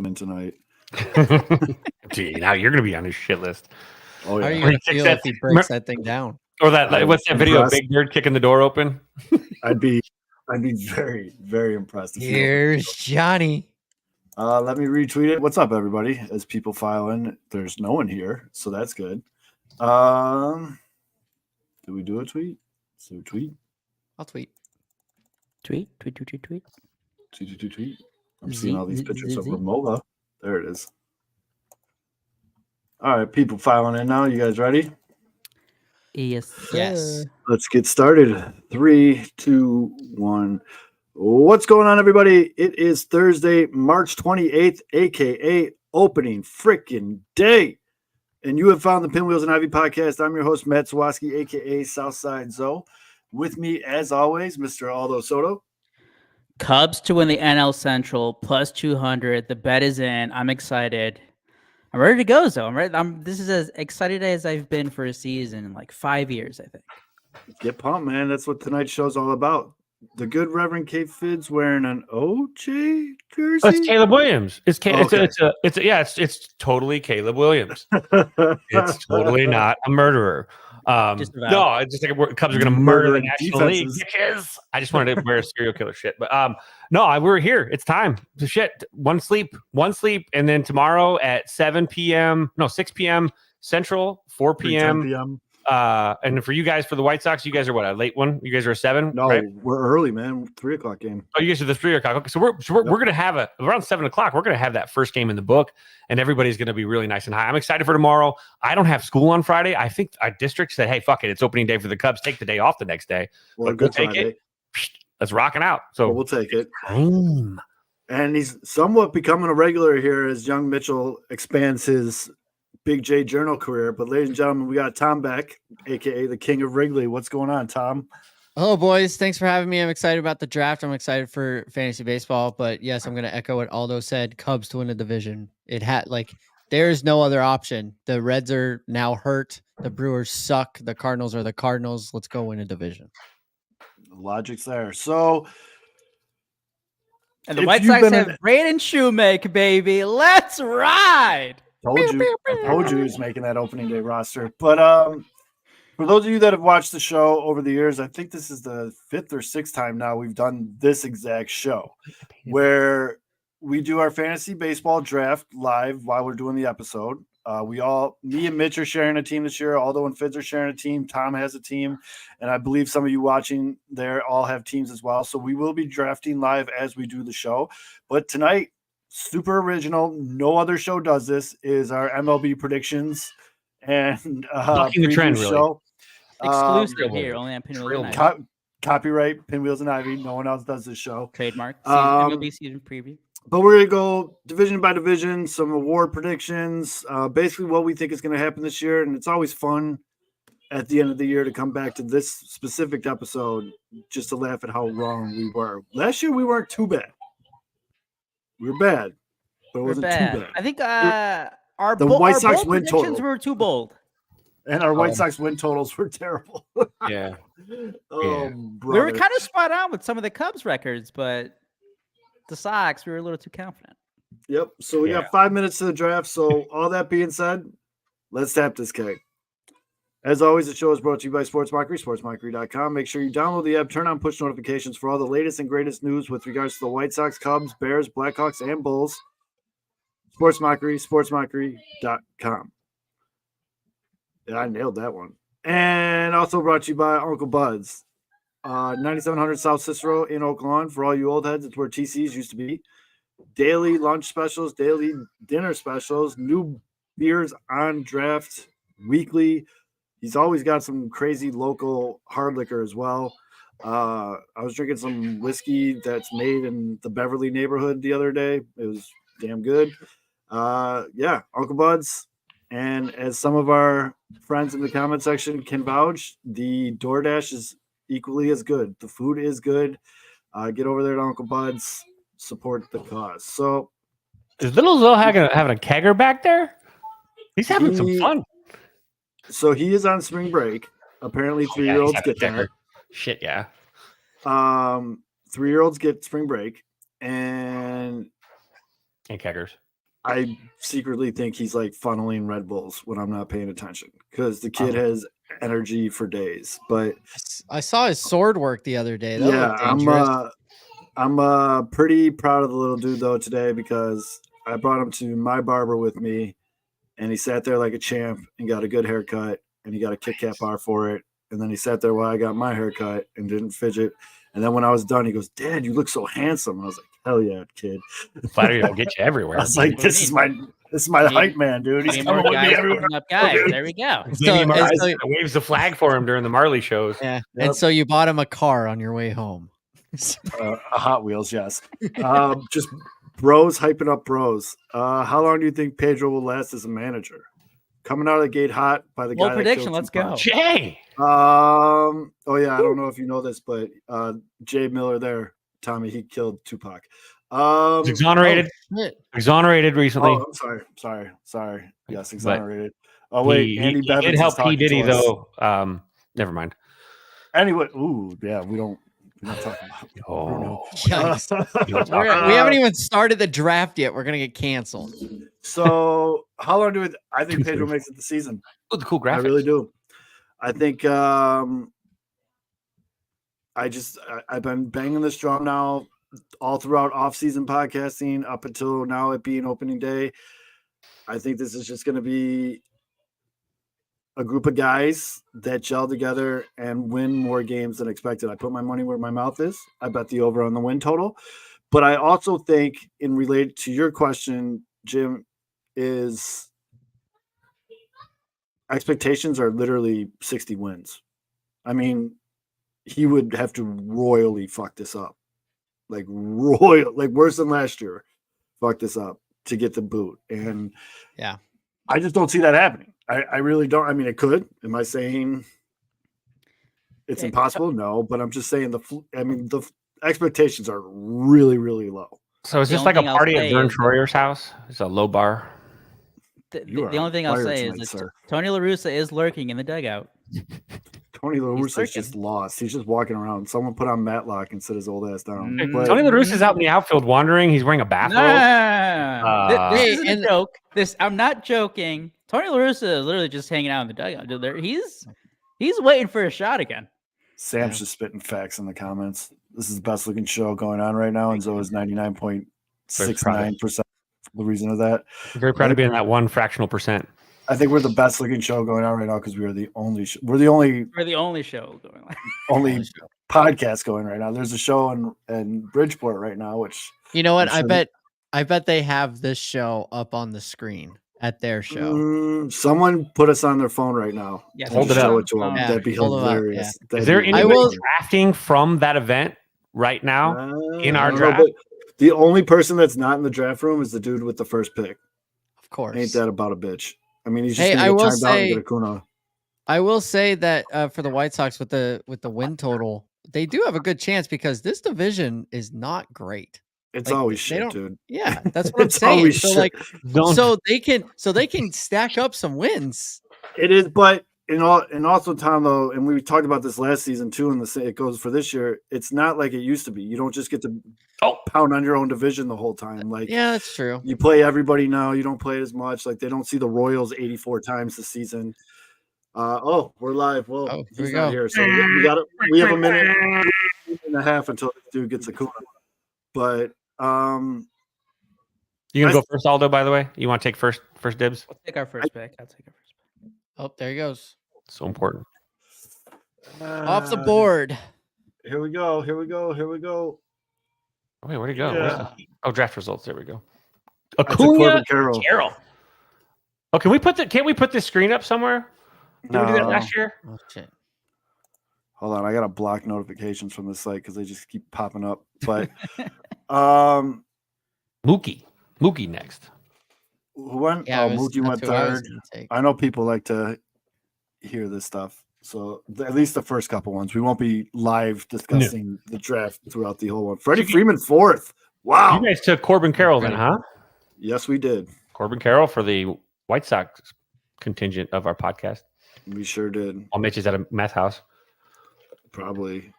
in tonight. Gee, now you're going to be on his shit list. Oh, How are yeah. you going to feel if he breaks that thing down? Or that what's that video of Impressed. Big Bird kicking the door open? I'd be very, very impressed. Here's Johnny. Let me retweet it. What's up, everybody? As people file in, there's no one here, so that's good. Did we do a tweet? So tweet. I'll tweet. Tweet. Tweet. I'm seeing all these pictures of Ramola. There it is. All right, people filing in now. You guys ready? Yes. Yes. Let's get started. 3, 2, 1. What's going on, everybody? It is Thursday, March 28th, aka opening freaking day. And you have found the Pinwheels and Ivy podcast. I'm your host, Matt Zawoski, aka Southside Zoe. With me, as always, Mr. Aldo Soto. Cubs to win the NL Central plus 200. The bet is in. I'm excited. I'm ready to go, Zoe. I'm ready. This is as excited as I've been for a season in like 5 years, I think. Get pumped, man. That's what tonight's show's all about. The good Reverend Kate Fid's wearing an OJ jersey. Oh, it's Caleb Williams. It's Okay. it's totally Caleb Williams. It's totally not a murderer. No, it's just like Cubs are going to murder the National League. Bitches. I just wanted to wear serial killer shit, but no, we're here. It's time. Shit, one sleep, and then tomorrow at 6 p.m. Central, 4 p.m. And for you guys, for the White Sox, you guys are what, a late one? You guys are 7? No, right? We're early, man. 3 o'clock game. Oh, you guys are the 3 o'clock. Okay, so we're going to have around 7 o'clock. We're going to have that first game in the book, and everybody's going to be really nice and high. I'm excited for tomorrow. I don't have school on Friday. I think our district said, "Hey, fuck it, it's opening day for the Cubs. Take the day off the next day." Well, we'll take it. Let's rocking out. So we'll take it. And he's somewhat becoming a regular here as young Mitchell expands his Big J Journal career. But ladies and gentlemen, we got Tom Beck, aka the King of Wrigley. What's going on, Tom? Hello, boys. Thanks for having me. I'm excited about the draft. I'm excited for fantasy baseball. But yes, I'm going to echo what Aldo said. Cubs to win the division. There is no other option. The Reds are now hurt. The Brewers suck. The Cardinals are the Cardinals. Let's go win a division. The logic's there. So, and the White Sox have Braden Shoemaker, baby. Let's ride. I told you he was making that opening day roster. But for those of you that have watched the show over the years, I think this is the 5th or 6th time now we've done this exact show where we do our fantasy baseball draft live while we're doing the episode. Me and Mitch are sharing a team this year. Aldo and Fids are sharing a team. Tom has a team. And I believe some of you watching there all have teams as well. So we will be drafting live as we do the show. But tonight, super original. No other show does this. Is our MLB predictions and bucking the trend, really. Show. Exclusive here, only on Pinwheels and Ivy. Copyright Pinwheels and Ivy. No one else does this show. Trademark. MLB season preview. But we're gonna go division by division, some award predictions, basically what we think is going to happen this year, and it's always fun at the end of the year to come back to this specific episode just to laugh at how wrong we were. Last year we weren't too bad. We were bad, but it wasn't too bad. I think our White Sox win predictions total were too bold, and our White Sox win totals were terrible. Yeah. We were kind of spot on with some of the Cubs records, but the Sox we were a little too confident. Yep. So we got 5 minutes to the draft. So all that being said, let's tap this keg. As always, the show is brought to you by SportsMockery, sportsmockery.com. Make sure you download the app, turn on push notifications for all the latest and greatest news with regards to the White Sox, Cubs, Bears, Blackhawks, and Bulls. SportsMockery, sportsmockery.com. Yeah, I nailed that one. And also brought to you by Uncle Bud's. 9700 South Cicero in Oak Lawn. For all you old heads, it's where TC's used to be. Daily lunch specials, daily dinner specials, new beers on draft weekly. He's always got some crazy local hard liquor as well. I was drinking some whiskey that's made in the Beverly neighborhood the other day. It was damn good. Uncle Bud's. And as some of our friends in the comment section can vouch, the DoorDash is equally as good. The food is good. Get over there to Uncle Bud's. Support the cause. So, is Little Zoe having a kegger back there? He's having some fun. So he is on spring break. Apparently, 3-year-olds get that. Shit, yeah. 3-year-olds get spring break and keggers. I secretly think he's like funneling Red Bulls when I'm not paying attention because the kid has energy for days. But I saw his sword work the other day. That yeah, looked dangerous. I'm pretty proud of the little dude though today because I brought him to my barber with me, and he sat there like a champ and got a good haircut, and he got a Kit Kat bar for it. And then he sat there while I got my haircut and didn't fidget. And then when I was done, he goes, "Dad, you look so handsome." I was like, "Hell yeah, kid!" Flattery will get you everywhere. I was like, "This is my hype man, dude. He's coming with me everywhere." Guys, there we go. Waves the flag for him during the Marley shows. Yeah, Yep. and so you bought him a car on your way home. A Hot Wheels, yes. Just bros hyping up bros. How long do you think Pedro will last as a manager? Coming out of the gate hot by the guy. Prediction. Let's go. Jay. Oh yeah, I don't know if you know this, but Jay Miller there, Tommy, he killed Tupac. He's exonerated. Exonerated recently. Oh, I'm sorry. Yes, exonerated. Oh wait, Andy he Bevins did help P. Diddy though. Never mind. Anyway, we're not talking about it. We haven't even started the draft yet. We're gonna get canceled. So how long do I think Pedro makes it the season? Oh, the cool graphics. I really do. I think I've been banging this drum now all throughout off-season podcasting up until now it being opening day. I think this is just going to be a group of guys that gel together and win more games than expected. I put my money where my mouth is. I bet the over on the win total. But I also think, in related to your question, Jim, is expectations are literally 60 wins. I mean, he would have to royally fuck this up. Like worse than last year, fuck this up to get the boot. And yeah, I just don't see that happening. I really don't. I mean, it could. Am I saying it's impossible? No, but I'm just saying the expectations are really, really low. So is this like a party at Vern Troyer's house? It's a low bar. The only thing I'll say is that Tony La Russa is lurking in the dugout. Tony La Russa's just lost. He's just walking around. Someone put on Matlock and sit his old ass down. But Tony La Russa's out in the outfield wandering. He's wearing a bathrobe. This isn't a joke. I'm not joking. Tony La Russa is literally just hanging out in the dugout. He's waiting for a shot again. Sam's just spitting facts in the comments. This is the best looking show going on right now, and so is 99.69%. The reason of that. Very proud to be in that one fractional percent. I think we're the best looking show going on right now because we are the only show. We're the only show going on. Only podcast going right now. There's a show in Bridgeport right now, which you know what? I bet they have this show up on the screen at their show. Someone put us on their phone right now. Yeah, hold it up. That'd be hilarious. Yeah. Is there anybody drafting from that event right now in our draft? The only person that's not in the draft room is the dude with the first pick. Of course. Ain't that about a bitch? I mean, he's just gonna get timed out and get a kuna. I will say that for the White Sox with the win total, they do have a good chance because this division is not great. It's always shit, dude. Yeah, that's what I'm saying. So they can stack up some wins. It is, but and also Tom though, and we talked about this last season too, and it goes for this year. It's not like it used to be. You don't just get to pound on your own division the whole time. Like, yeah, that's true. You play everybody now. You don't play as much. Like they don't see the Royals 84 times this season. We're live. Well, he's not here, so we have a minute and a half until this dude gets a kuna. But you gonna go first, Aldo? By the way, you want to take first dibs? I'll take our first pick. Oh, there he goes. So important. Off the board. Here we go. Oh, wait, where'd he go? Yeah. Draft results. There we go. Acuna Carroll. Oh, can't we put this screen up somewhere? Did we do that last year? Oh, shit. Hold on, I gotta block notifications from the site because they just keep popping up. But Mookie next. Who went? Yeah, Mookie went third. I know people like to hear this stuff, so at least the first couple ones. We won't be live discussing the draft throughout the whole one. Freddie Freeman fourth. Wow, you guys took Corbin Carroll then, huh? Yes, we did. Corbin Carroll for the White Sox contingent of our podcast. We sure did. I'll Mitch is at a meth house. Probably.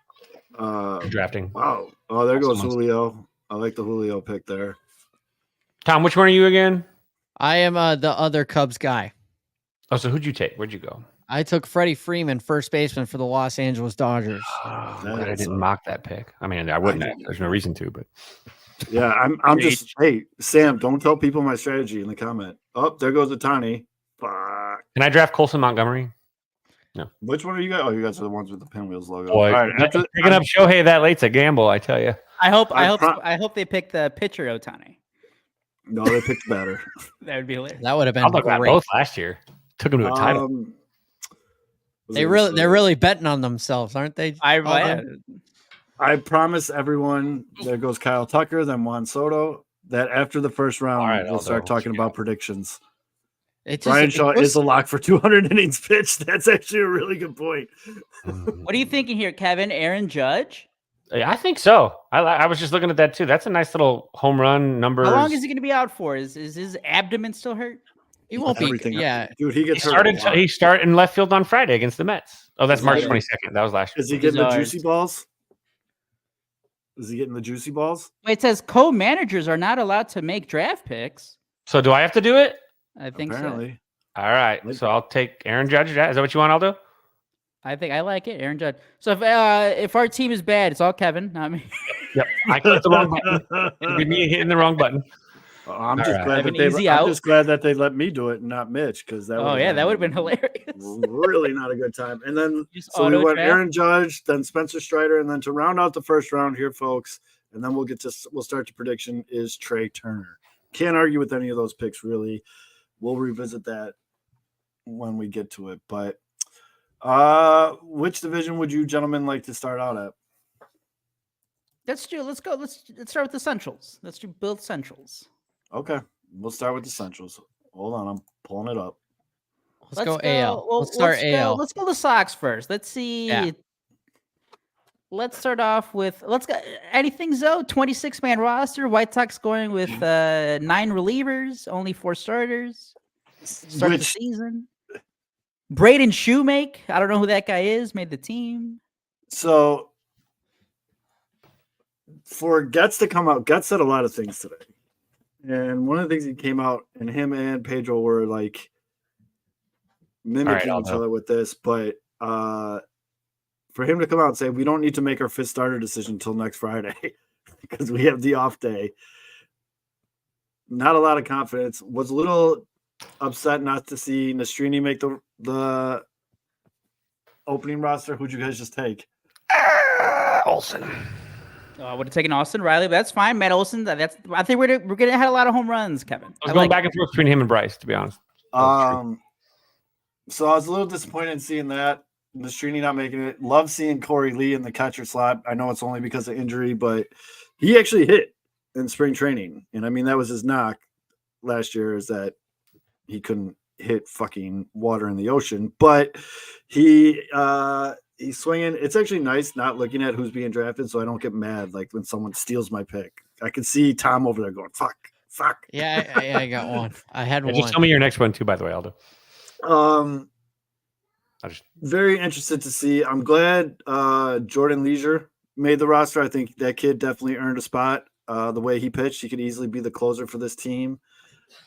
Drafting. Wow. Oh, there goes Julio. I like the Julio pick there. Tom, which one are you again? I am the other Cubs guy. Oh, so who'd you take? Where'd you go? I took Freddie Freeman, first baseman for the Los Angeles Dodgers. Oh, glad I didn't mock that pick. I mean, I wouldn't have. There's no reason to, but yeah, I'm just. Hey, Sam, don't tell people my strategy in the comment. Oh, there goes Ohtani. Fuck. Can I draft Colson Montgomery? No. Which one are you guys? Oh, you guys are the ones with the Pinwheels logo. Boy, all right, picking up Shohei that late's a gamble, I tell you. I hope they pick the pitcher Ohtani. No, they picked better. That would be hilarious. That would have been great. Both last year. Took them to a title. They're really betting on themselves, aren't they? I promise everyone. There goes Kyle Tucker, then Juan Soto. That after the first round, we'll start talking about predictions. Brian Shaw is a lock for 200 innings pitched. That's actually a really good point. What are you thinking here, Kevin? Aaron Judge? Yeah, I think so. I was just looking at that too. That's a nice little home run number. How long is he going to be out for? Is his abdomen still hurt? He won't be. Yeah, dude, he started in left field on Friday against the Mets. Oh, that's March 22nd. That was last year. Is he getting the juicy balls? Is he getting the juicy balls? It says co-managers are not allowed to make draft picks. So do I have to do it? I think apparently. So. All right. So I'll take Aaron Judge. Is that what you want, Aldo? I think I like it, Aaron Judge. So if our team is bad, it's all Kevin, not me. Yep. I clicked the wrong button. It'd be me hitting the wrong button. I'm just glad that they let me do it and not Mitch, because that. That would have been hilarious. Really not a good time. And then so we went Aaron Judge, then Spencer Strider, and then to round out the first round here, folks, and then we'll start the prediction is Trey Turner. Can't argue with any of those picks, really. We'll revisit that when we get to it. But which division would you gentlemen like to start out at? Let's go. Let's start with the Centrals. Let's do both Centrals. Okay, we'll start with the Centrals. Hold on, I'm pulling it up. Let's go AL. Let's start AL. Let's go the Sox first. Let's see. Yeah. Let's start off with anything, Zoe. 26-man roster. White Sox going with 9 relievers, only 4 starters. Start the season. Braden Shoemake. I don't know who that guy is. Made the team. So for Getz to come out, Getz said a lot of things today. And one of the things he came out, and him and Pedro were like mimicking each other with this, but for him to come out and say, we don't need to make our 5th starter decision until next Friday because we have the off day. Not a lot of confidence. Was a little upset not to see Nastrini make the opening roster. Who'd you guys just take? Olsen. I would have taken Austin Riley, but that's fine. Matt Olson. I think we're gonna have a lot of home runs, Kevin. I was going back and forth between him and Bryce, to be honest. So I was a little disappointed in seeing that. Nastrini not making it. Love seeing Corey Lee in the catcher slot. I know it's only because of injury, but he actually hit in spring training. And I mean, that was his knock last year, is that he couldn't fucking water in the ocean. But he's swinging. It's actually nice not looking at who's being drafted, so I don't get mad like when someone steals my pick. I can see Tom over there going, fuck. Yeah, I got one. I had one. Just tell me your next one too, by the way, Aldo. Very interested to see. I'm glad Jordan Leisure made the roster. I think that kid definitely earned a spot. The way he pitched, he could easily be the closer for this team.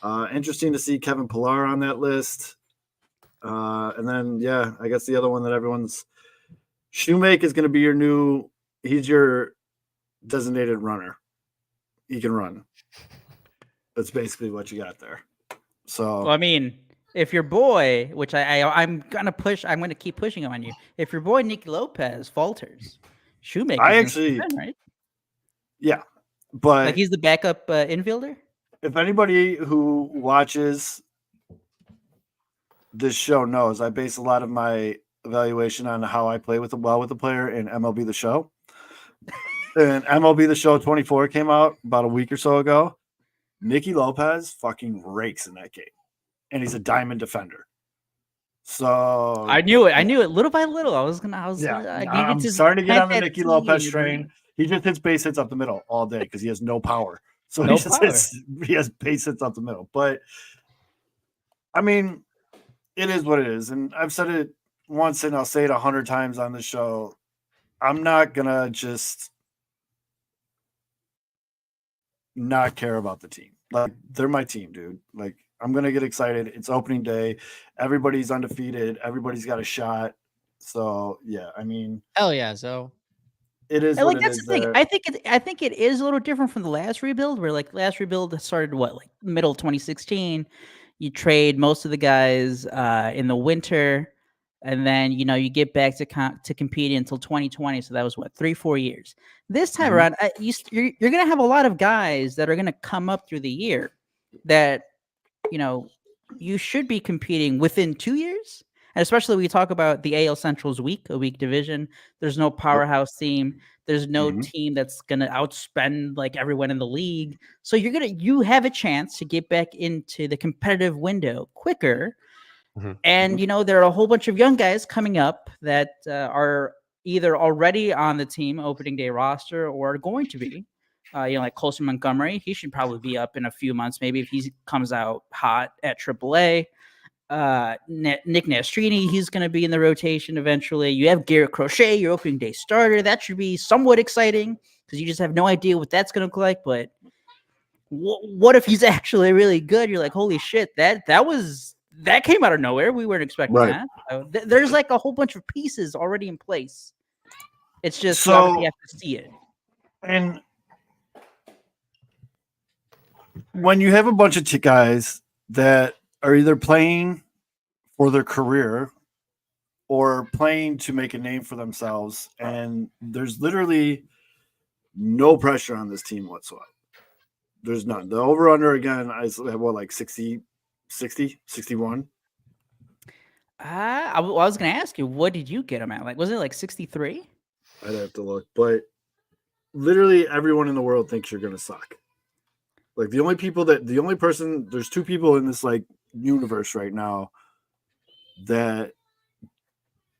Interesting to see Kevin Pillar on that list. And then, yeah, I guess the other one that everyone's Shoemake is going to be he's your designated runner. He can run. That's basically what you got there. So, well, I mean, if your boy, which I'm going to keep pushing on you. If your boy Nicky Lopez falters, Shoemake, right? Yeah, but like he's the backup infielder. If anybody who watches this show knows, I base a lot of my evaluation on how I play with the player in MLB The Show. And MLB The Show 24 came out about a week or so ago. Nicky Lopez fucking rakes in that game. And he's a diamond defender. So I knew it little by little. I'm starting to get on the Nicky Lopez train. He just hits base hits up the middle all day because he has no power. So he has base hits up the middle. But I mean, it is what it is. And I've said it once and I'll say it 100 times on the show. I'm not gonna just not care about the team. Like, they're my team, dude. Like, I'm gonna get excited. It's opening day. Everybody's undefeated. Everybody's got a shot. So yeah, I mean, hell yeah. So it is And what like it that's is. the thing. I think it is a little different from the last rebuild, where like last rebuild started like middle of 2016. You trade most of the guys in the winter, and then you get back to competing until 2020. So that was what 3-4 years. This time around, you're gonna have a lot of guys that are gonna come up through the year that you should be competing within 2 years. And especially we talk about the AL Central's a weak division. There's no powerhouse team. There's no team that's gonna outspend like everyone in the league. So you have a chance to get back into the competitive window quicker. And there are a whole bunch of young guys coming up that are either already on the team opening day roster or are going to be. Like Colson Montgomery, he should probably be up in a few months, maybe if he comes out hot at AAA. Nick Nastrini, he's going to be in the rotation eventually. You have Garrett Crochet, your opening day starter. That should be somewhat exciting because you just have no idea what that's going to look like. But what if he's actually really good? You're like, holy shit, that came out of nowhere. We weren't expecting that. So there's like a whole bunch of pieces already in place. It's just you obviously have to see it. And when you have a bunch of guys that are either playing for their career or playing to make a name for themselves, and there's literally no pressure on this team whatsoever. There's none. The over-under, again, is what, like 60, 61? I was going to ask you, what did you get them at? Like, was it like 63? I'd have to look. But literally everyone in the world thinks you're going to suck. Like, there's two people in this, like, universe right now that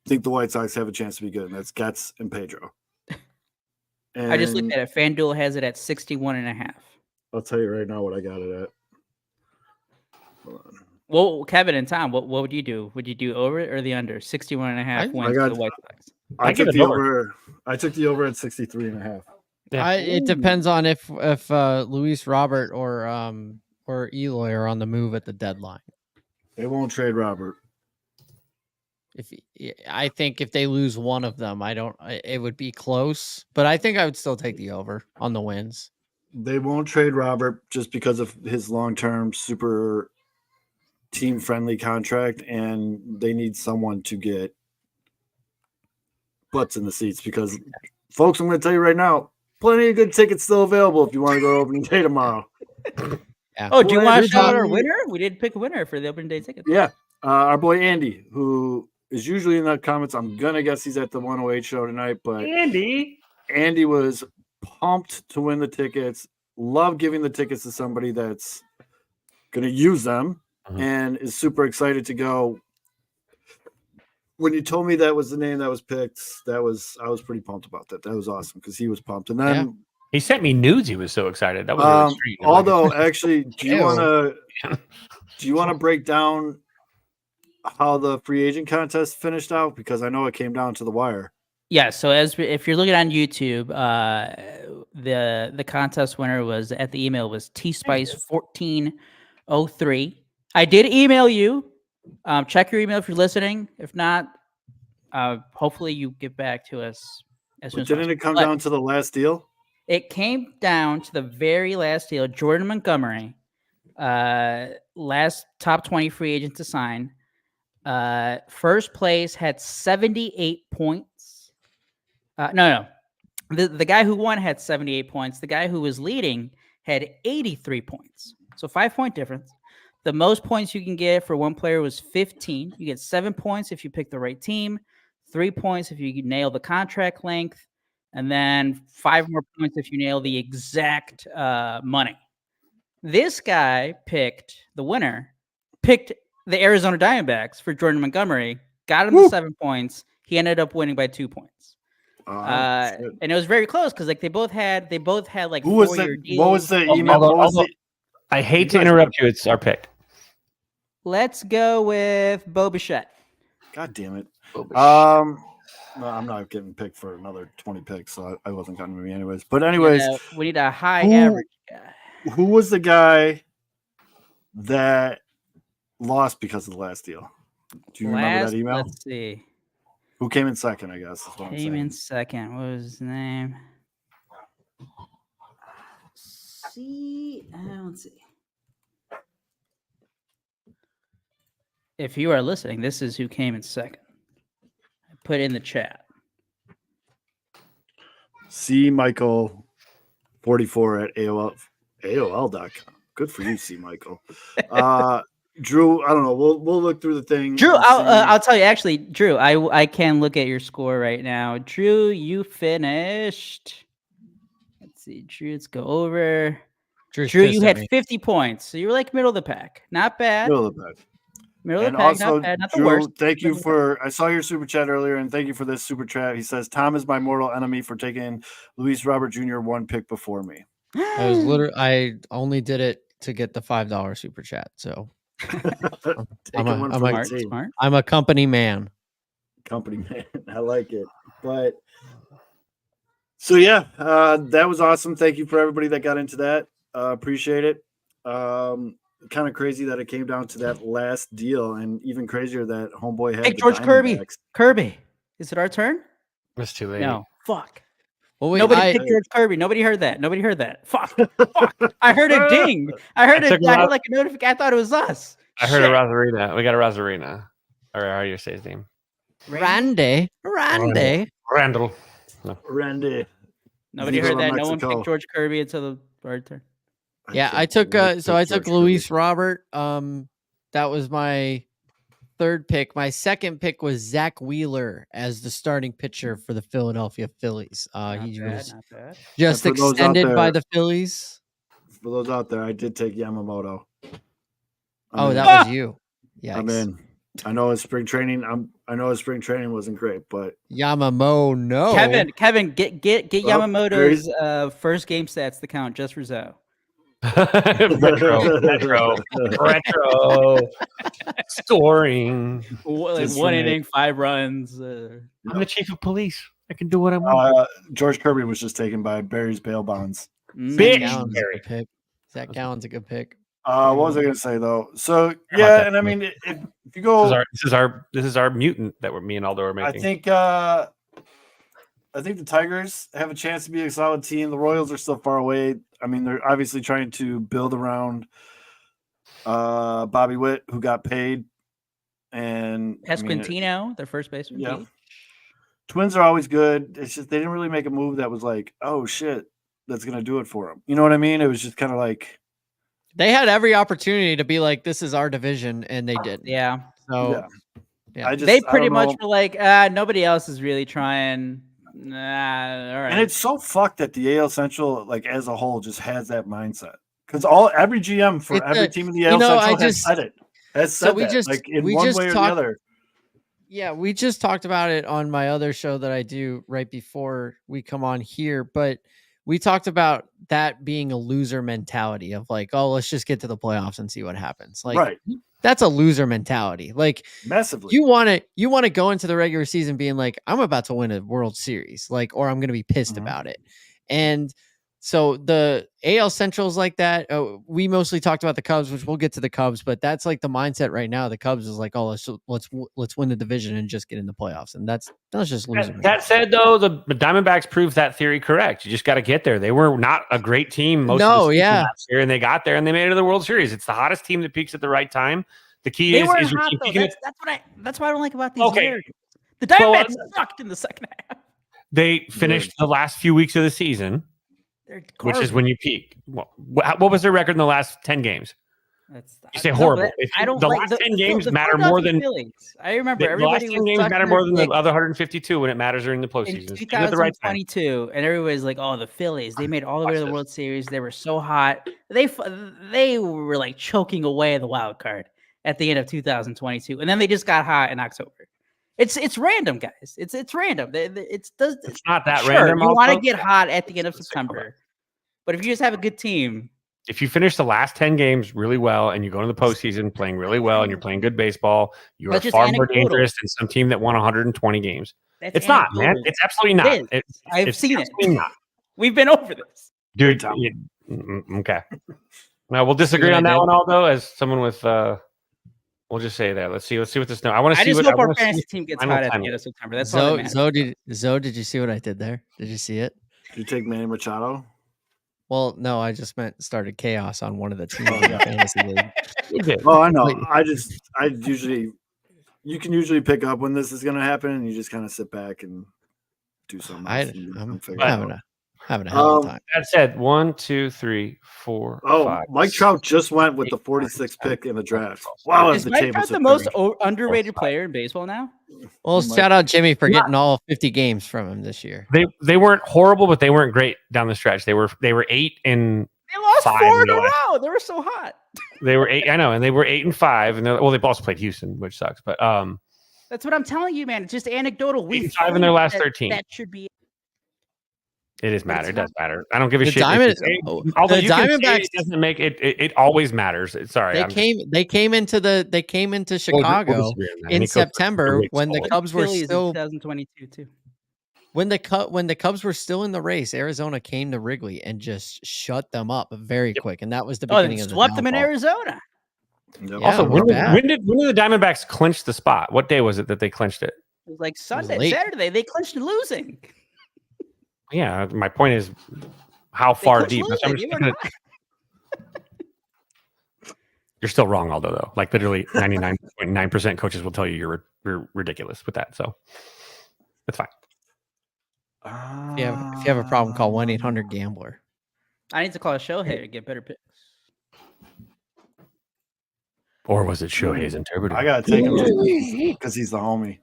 think the White Sox have a chance to be good, and that's Getz and Pedro. And I just looked at it. FanDuel has it at 61.5. I'll tell you right now what I got it at. Hold on. Well, Kevin and Tom, what would you do? Would you do over or the under? 61.5 wins for the White Sox. I took the over. I took the over at 63.5. Yeah. It depends on if Luis Robert or Eloy are on the move at the deadline. They won't trade Robert. I think if they lose one of them, it would be close, but I think I would still take the over on the wins. They won't trade Robert just because of his long-term super team-friendly contract, and they need someone to get butts in the seats because, folks, I'm going to tell you right now, plenty of good tickets still available if you want to go to opening day tomorrow. Yeah. Oh, do you want to shout out our winner? We did pick a winner for the opening day tickets. Yeah. Our boy Andy, who is usually in the comments. I'm going to guess he's at the 108 show tonight, but Andy was pumped to win the tickets. Love giving the tickets to somebody that's going to use them and is super excited to go. When you told me that was the name that was picked, I was pretty pumped about that. That was awesome because he was pumped. And then he sent me nudes. He was so excited. That was really sweet. Although, actually, do you want to break down how the free agent contest finished out? Because I know it came down to the wire. Yeah. So if you're looking on YouTube, the contest winner was at the email was tspice1403. I did email you. Check your email if you're listening. If not, hopefully you get back to us as soon as possible. Didn't it come down to the last deal? It came down to the very last deal. Jordan Montgomery, last top 20 free agent to sign. First place had 78 points. No. The guy who won had 78 points. The guy who was leading had 83 points. So 5-point difference. The most points you can get for one player was 15. You get 7 points if you pick the right team, 3 points if you nail the contract length, and then 5 more points if you nail the exact money. This guy picked the Arizona Diamondbacks for Jordan Montgomery, got him the 7 points. He ended up winning by 2 points. And it was very close because like they both had like who was that? What was the email? I hate to interrupt you. It's our pick. Let's go with Bo Bichette. God damn it. No, I'm not getting picked for another 20 picks, so I wasn't going to be anyways. But anyways, we need a high average guy. Who was the guy that lost because of the last deal. Do you remember that email? Let's see. Who came in second, I guess. Came in second. What was his name? Let's see. If you are listening, this is who came in second. I put in the chat. C. Michael 44 at AOL.com. Good for you, C. Michael. Drew, I don't know. We'll look through the thing. Drew, I'll tell you. Actually, Drew, I can look at your score right now. Drew, you finished. Let's see, Drew. Let's go over. Drew, you had 50 points, so you were like middle of the pack. Not bad. Middle of the pack. Middle of the pack. Also, not bad. Not Drew, the worst. thank you for. I saw your super chat earlier, and thank you for this super chat. He says, "Tom is my mortal enemy for taking Luis Robert Jr. one pick before me." I only did it to get the $5 super chat. So I'm a company man. Company man. I like it. But so yeah, that was awesome. Thank you for everybody that got into that. Appreciate it. Kind of crazy that it came down to that last deal, and even crazier that homeboy had George Kirby. Kirby, is it our turn? It's too late. No, fuck. Well, wait, nobody picked George Kirby. Nobody heard that. Fuck. I heard a ding. I heard like a notification. I thought it was us. I heard a Rosarina. We got a Rosarina. Or how do you say his name? Randy. Randall. No. Randy. Nobody heard that. No one picked George Kirby until the third turn. Yeah, I took Luis Robert. That was my third pick. My second pick was Zach Wheeler as the starting pitcher for the Philadelphia Phillies. He was just extended by the Phillies. For those out there, I did take Yamamoto. That was you. Yeah, I'm in. I know his spring training. I know his spring training wasn't great, but Yamamoto. No. Kevin, get Yamamoto's first game stats to count just for Zoe. retro scoring. One inning, 5 runs. I'm the chief of police. I can do what I want. George Kirby was just taken by Barry's bail bonds. Zach Gallen's a good pick. What was I going to say though? So yeah, and I mean, if you go, this is our mutant that me and Aldo are making. I think the Tigers have a chance to be a solid team. The Royals are still far away. I mean, they're obviously trying to build around Bobby Witt, who got paid, and Pasquantino, their first baseman. Yeah, Twins are always good. It's just they didn't really make a move that was like, oh shit, that's gonna do it for them. You know what I mean? It was just kind of like they had every opportunity to be like, this is our division, and they didn't. Yeah. So yeah. They pretty much were like, nobody else is really trying. Nah, all right. And it's so fucked that the AL Central, like as a whole, just has that mindset. Because every GM for every team in the AL Central has said it. Has said that, like in one way or the other. Yeah, we just talked about it on my other show that I do right before we come on here. But we talked about that being a loser mentality of like, oh, let's just get to the playoffs and see what happens. Like, right. That's a loser mentality. Like massively. You want to go into the regular season being like, I'm about to win a World Series, like, or I'm going to be pissed about it. And so the AL Central's like that. We mostly talked about the Cubs, which we'll get to the Cubs, but that's like the mindset right now. The Cubs is like, oh, let's win the division and just get in the playoffs. And that's just loser. That said, though, the Diamondbacks proved that theory correct. You just got to get there. They were not a great team of the season last year, and they got there and they made it to the World Series. It's the hottest team that peaks at the right time. The key is your team peaking. That's what I don't like about these years. The Diamondbacks sucked in the second half. They finished the last few weeks of the season, which is when you peak. What was their record in the last 10 games? You say horrible. The last 10 games matter more than I remember. The last 10 games matter more than the other 152 when it matters during the postseason. In 2022, and everybody's like, "Oh, the Phillies! They made all the way to the World Series. They were so hot. They were like choking away the wild card at the end of 2022, and then they just got hot in October." It's random, guys. It's random. It's not that random. You want to get hot at the end of September, but if you just have a good team, if you finish the last 10 games really well and you go into the postseason playing really well and you're playing good baseball, you are far more dangerous than some team that won 120 games. It's not, man. It's absolutely not. I've seen it. Not. We've been over this, dude. Okay. Now we'll disagree on that one, Aldo, as someone with We'll just say that. Let's see what this now. I want to I see just what hope our fantasy team gets hot at the time. end of September. That's all that matters. Zoe, did you see what I did there? Did you see it? Did you take Manny Machado? Well, no, I just meant started chaos on one of the teams in the fantasy league. Oh, I know. You can usually pick up when this is going to happen, and you just kind of sit back and do something else. I'm having a hell of a time. That said, 1, 2, 3, 4, Oh, 5, Mike Trout just went with the 46th pick in the draft. Wow, is Mike Trout the most underrated player in baseball now? Well, shout out Jimmy for getting all 50 games from him this year. They weren't horrible, but they weren't great down the stretch. They were 8 and they lost 4 in a row. They were so hot. They were 8. I know, and they were 8 and 5, and they've also played Houston, which sucks. But that's what I'm telling you, man. It's just anecdotal. 8 and 5 in their last 13. That should be. It is matter. It does matter. I don't give a shit. Although you Diamondbacks it doesn't make it. It always matters. Sorry, they came into Chicago in September when the Cubs were still 2022 too. When the Cubs were still in the race, Arizona came to Wrigley and just shut them up very quick, and that was the beginning of the swept them in Arizona. Yep. Also, when did the Diamondbacks clinch the spot? What day was it that they clinched it? It was like Sunday, Saturday. They clinched losing. Yeah, my point is how far deep. You're still wrong, Aldo, though. Like literally 99.9% coaches will tell you you're ridiculous with that. So that's fine. If you have a problem, call 1-800-GAMBLER. I need to call Shohei to get better picks. Or was it Shohei's interpreter? I gotta take him because he's the homie.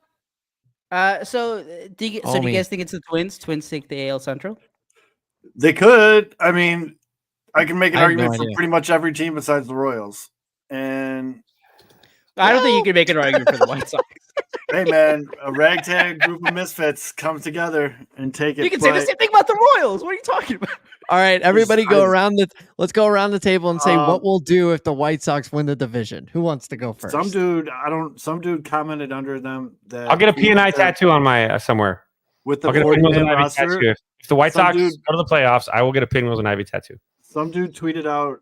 So do you guys think it's the Twins? Twins take the AL Central? They could. I mean, I can make an argument for pretty much every team besides the Royals. And I don't think you can make an argument for the White Sox. Hey, man, a ragtag group of misfits come together and take it. You can say the same thing about the Royals. What are you talking about? All right, everybody let's go around the table and say what we'll do if the White Sox win the division. Who wants to go first? Some dude commented under them that I'll get a P&I tattoo on my somewhere. With the 40-man roster. If the White Sox go to the playoffs, I will get a Pinwheels and Ivy tattoo. Some dude tweeted out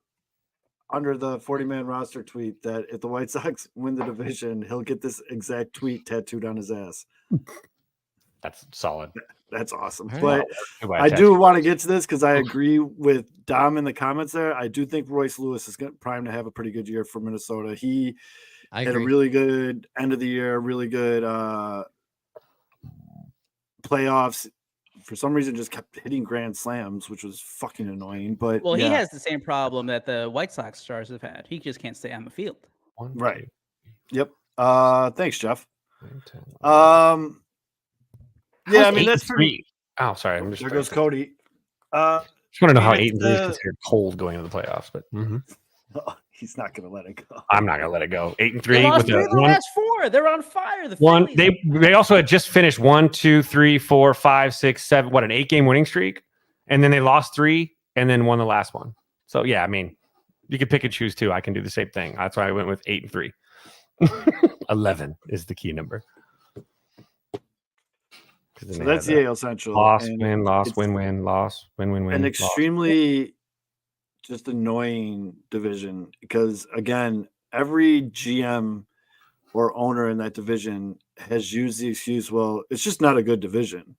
under the 40-man roster tweet that if the White Sox win the division, he'll get this exact tweet tattooed on his ass. That's solid. That's awesome. But I do want to get to this because I agree with Dom in the comments there. I do think Royce Lewis is primed to have a pretty good year for Minnesota. He had a really good end of the year, really good playoffs. For some reason, just kept hitting grand slams, which was fucking annoying. But he has the same problem that the White Sox stars have had. He just can't stay on the field. Right. Yep. Thanks, Jeff. Yeah, I mean that's pretty. Oh, sorry. There goes Cody. Just want to know how 8 and 3 is considered cold going into the playoffs, but he's not going to let it go. I'm not going to let it go. 8 and 3 with the last 4. They're on fire. They also had just finished 1, 2, 3, 4, 5, 6, 7. What, an 8-game winning streak? And then they lost 3 and then won the last one. So yeah, I mean, you could pick and choose too. I can do the same thing. That's why I went with 8 and 3. 11 is the key number. So that's the AL Central. Loss, win, loss, win, win, loss, win, win, win. An extremely just annoying division because, again, every GM or owner in that division has used the excuse, well, it's just not a good division,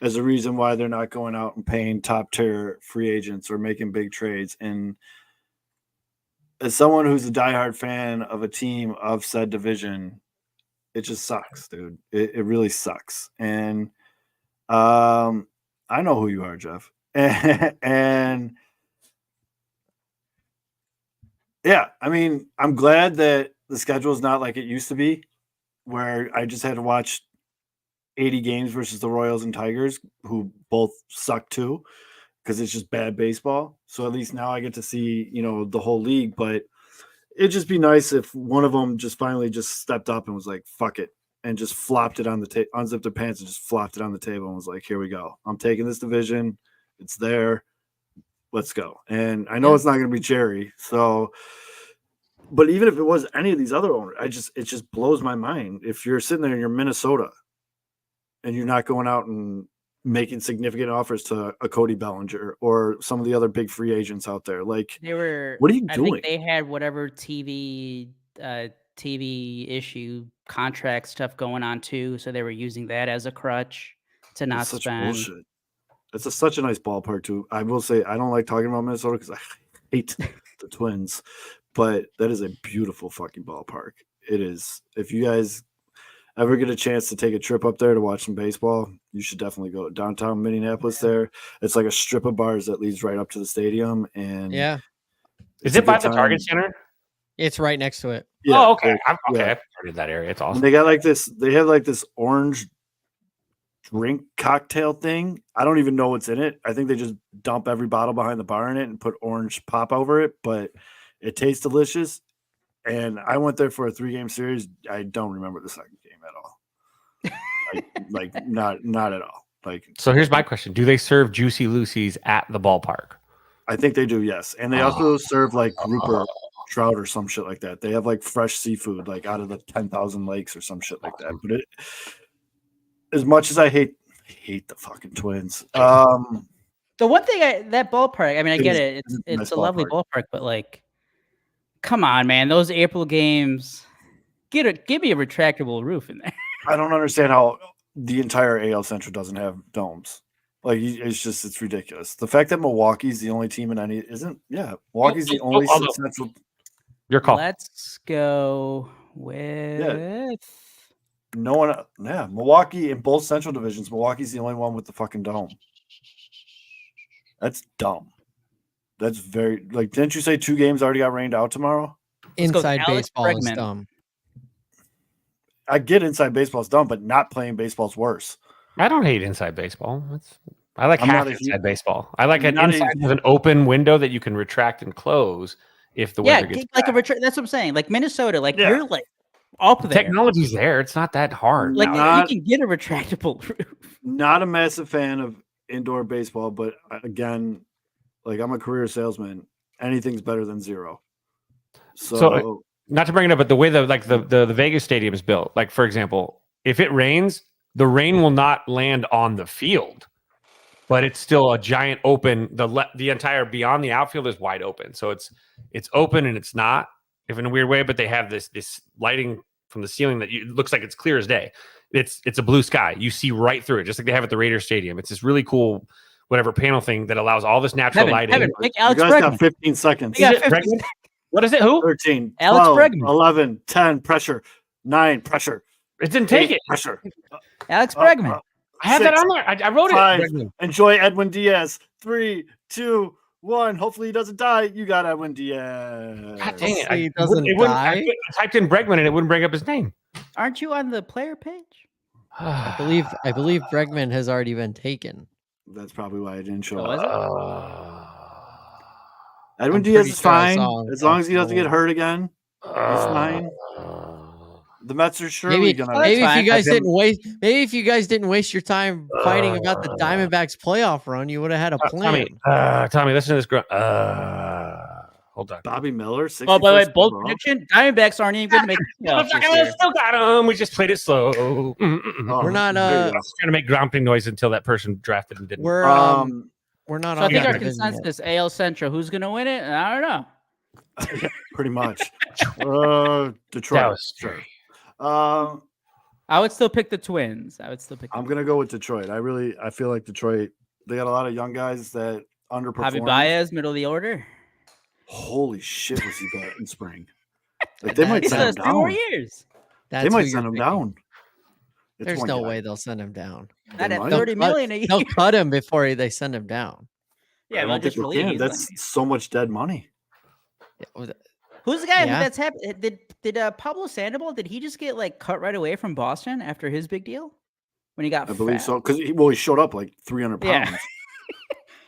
as a reason why they're not going out and paying top-tier free agents or making big trades. And as someone who's a diehard fan of a team of said division, it just sucks, dude. It really sucks. And I know who you are, Jeff. And yeah, I mean, I'm glad that the schedule is not like it used to be, where I just had to watch 80 games versus the Royals and Tigers, who both suck too, because it's just bad baseball. So at least now I get to see, the whole league, but it'd just be nice if one of them just finally just stepped up and was like, fuck it, and just flopped it on the table, unzipped their pants and just flopped it on the table and was like, here we go. I'm taking this division. It's there. Let's go. And I know it's not going to be Jerry. So, but even if it was any of these other owners, it just blows my mind. If you're sitting there and you're Minnesota and you're not going out and making significant offers to a Cody Bellinger or some of the other big free agents out there. Like, what are you doing? I think they had whatever TV TV issue contract stuff going on too, so they were using that as a crutch to not such spend. bullshit. It's such a nice ballpark too. I will say I don't like talking about Minnesota because I hate the Twins, but that is a beautiful fucking ballpark. It is. If you guys ever get a chance to take a trip up there to watch some baseball, you should definitely go downtown Minneapolis. There, it's like a strip of bars that leads right up to the stadium, and Yeah. Is it by the Target Center? It's right next to it. Yeah, okay. I've heard of that area. It's awesome. And they got like this. They have like this orange drink cocktail thing. I don't even know what's in it. I think they just dump every bottle behind the bar in it and put orange pop over it, but it tastes delicious. And I went there for a 3-game series. I don't remember the second game at all. Not at all. So here's my question: do they serve Juicy Lucy's at the ballpark? I think they do, yes. And they also serve like grouper trout or some shit like that. They have like fresh seafood, like out of the 10,000 lakes or some shit like that. But as much as I hate the fucking Twins, the one thing that ballpark, I mean, I get it. It's nice a lovely ballpark, but like, come on, man, those April games, give me a retractable roof in there. I don't understand how the entire AL Central doesn't have domes. Like, it's ridiculous. The fact that Milwaukee's the only team in any Milwaukee's the only Central. Your call. Let's go with no one. Yeah, Milwaukee in both Central divisions. Milwaukee's the only one with the fucking dome. That's dumb. That's very Didn't you say 2 games already got rained out tomorrow? Inside baseball is dumb. I get inside baseball is dumb, but not playing baseball is worse. I don't hate inside baseball. I like half inside baseball. I like an inside with an open window that you can retract and close if the weather gets like bad. that's what I'm saying. Like Minnesota, you're like up there. Technology's there. It's not that hard. You can get a retractable roof. Not a massive fan of indoor baseball, but again, I'm a career salesman. Anything's better than zero. So not to bring it up, but the way the Vegas stadium is built, for example, if it rains, the rain will not land on the field, but it's still a giant open. The entire beyond the outfield is wide open, so it's open and it's not, if in a weird way. But they have this lighting from the ceiling that it looks like it's clear as day. It's a blue sky. You see right through it, just like they have at the Raiders Stadium. It's this really cool panel thing that allows all this natural lighting. Pick Alex Bregman. Got 15 seconds. What is it? Who? 13. Alex 12, Bregman. 11. 10. Pressure. 9. Pressure. It didn't take it. Pressure. Alex Bregman. I have 6, that on there. I wrote 5, it. Enjoy Edwin Diaz. 3, 2, 1. Hopefully he doesn't die. You got Edwin Diaz. God dang it. He doesn't die. I typed in Bregman and it wouldn't bring up his name. Aren't you on the player page? I believe Bregman has already been taken. That's probably why I didn't show up. Edwin Diaz is fine as long as he doesn't get hurt again. He's fine. The Mets are surely gonna. Maybe if you guys didn't waste your time fighting about the Diamondbacks playoff run, you would have had a plan. Tommy, listen to this. Hold on. Bobby Miller. Oh, by the way, bold prediction: Diamondbacks aren't even going to make the playoffs this year. Still got them. We just played it slow. We're not. I was trying to make gromping noise until that person drafted and didn't. We're not. So I think our consensus: AL Central. Who's going to win it? I don't know. Pretty much. Detroit. Sure. I would still pick the Twins. I'm gonna go with Detroit. I feel like Detroit. They got a lot of young guys that underperform. Javi Baez, middle of the order. Holy shit, was he bad in spring? They might send him down. 3 more years. They might send him down. There's no way they'll send him down. Not at $30 million a year. They'll cut him before they send him down. Yeah, they'll just release him. That's so much dead money. Who's the guy that's happened? Did Pablo Sandoval? Did he just get cut right away from Boston after his big deal when he got? I believe so because he showed up 300 pounds. Yeah.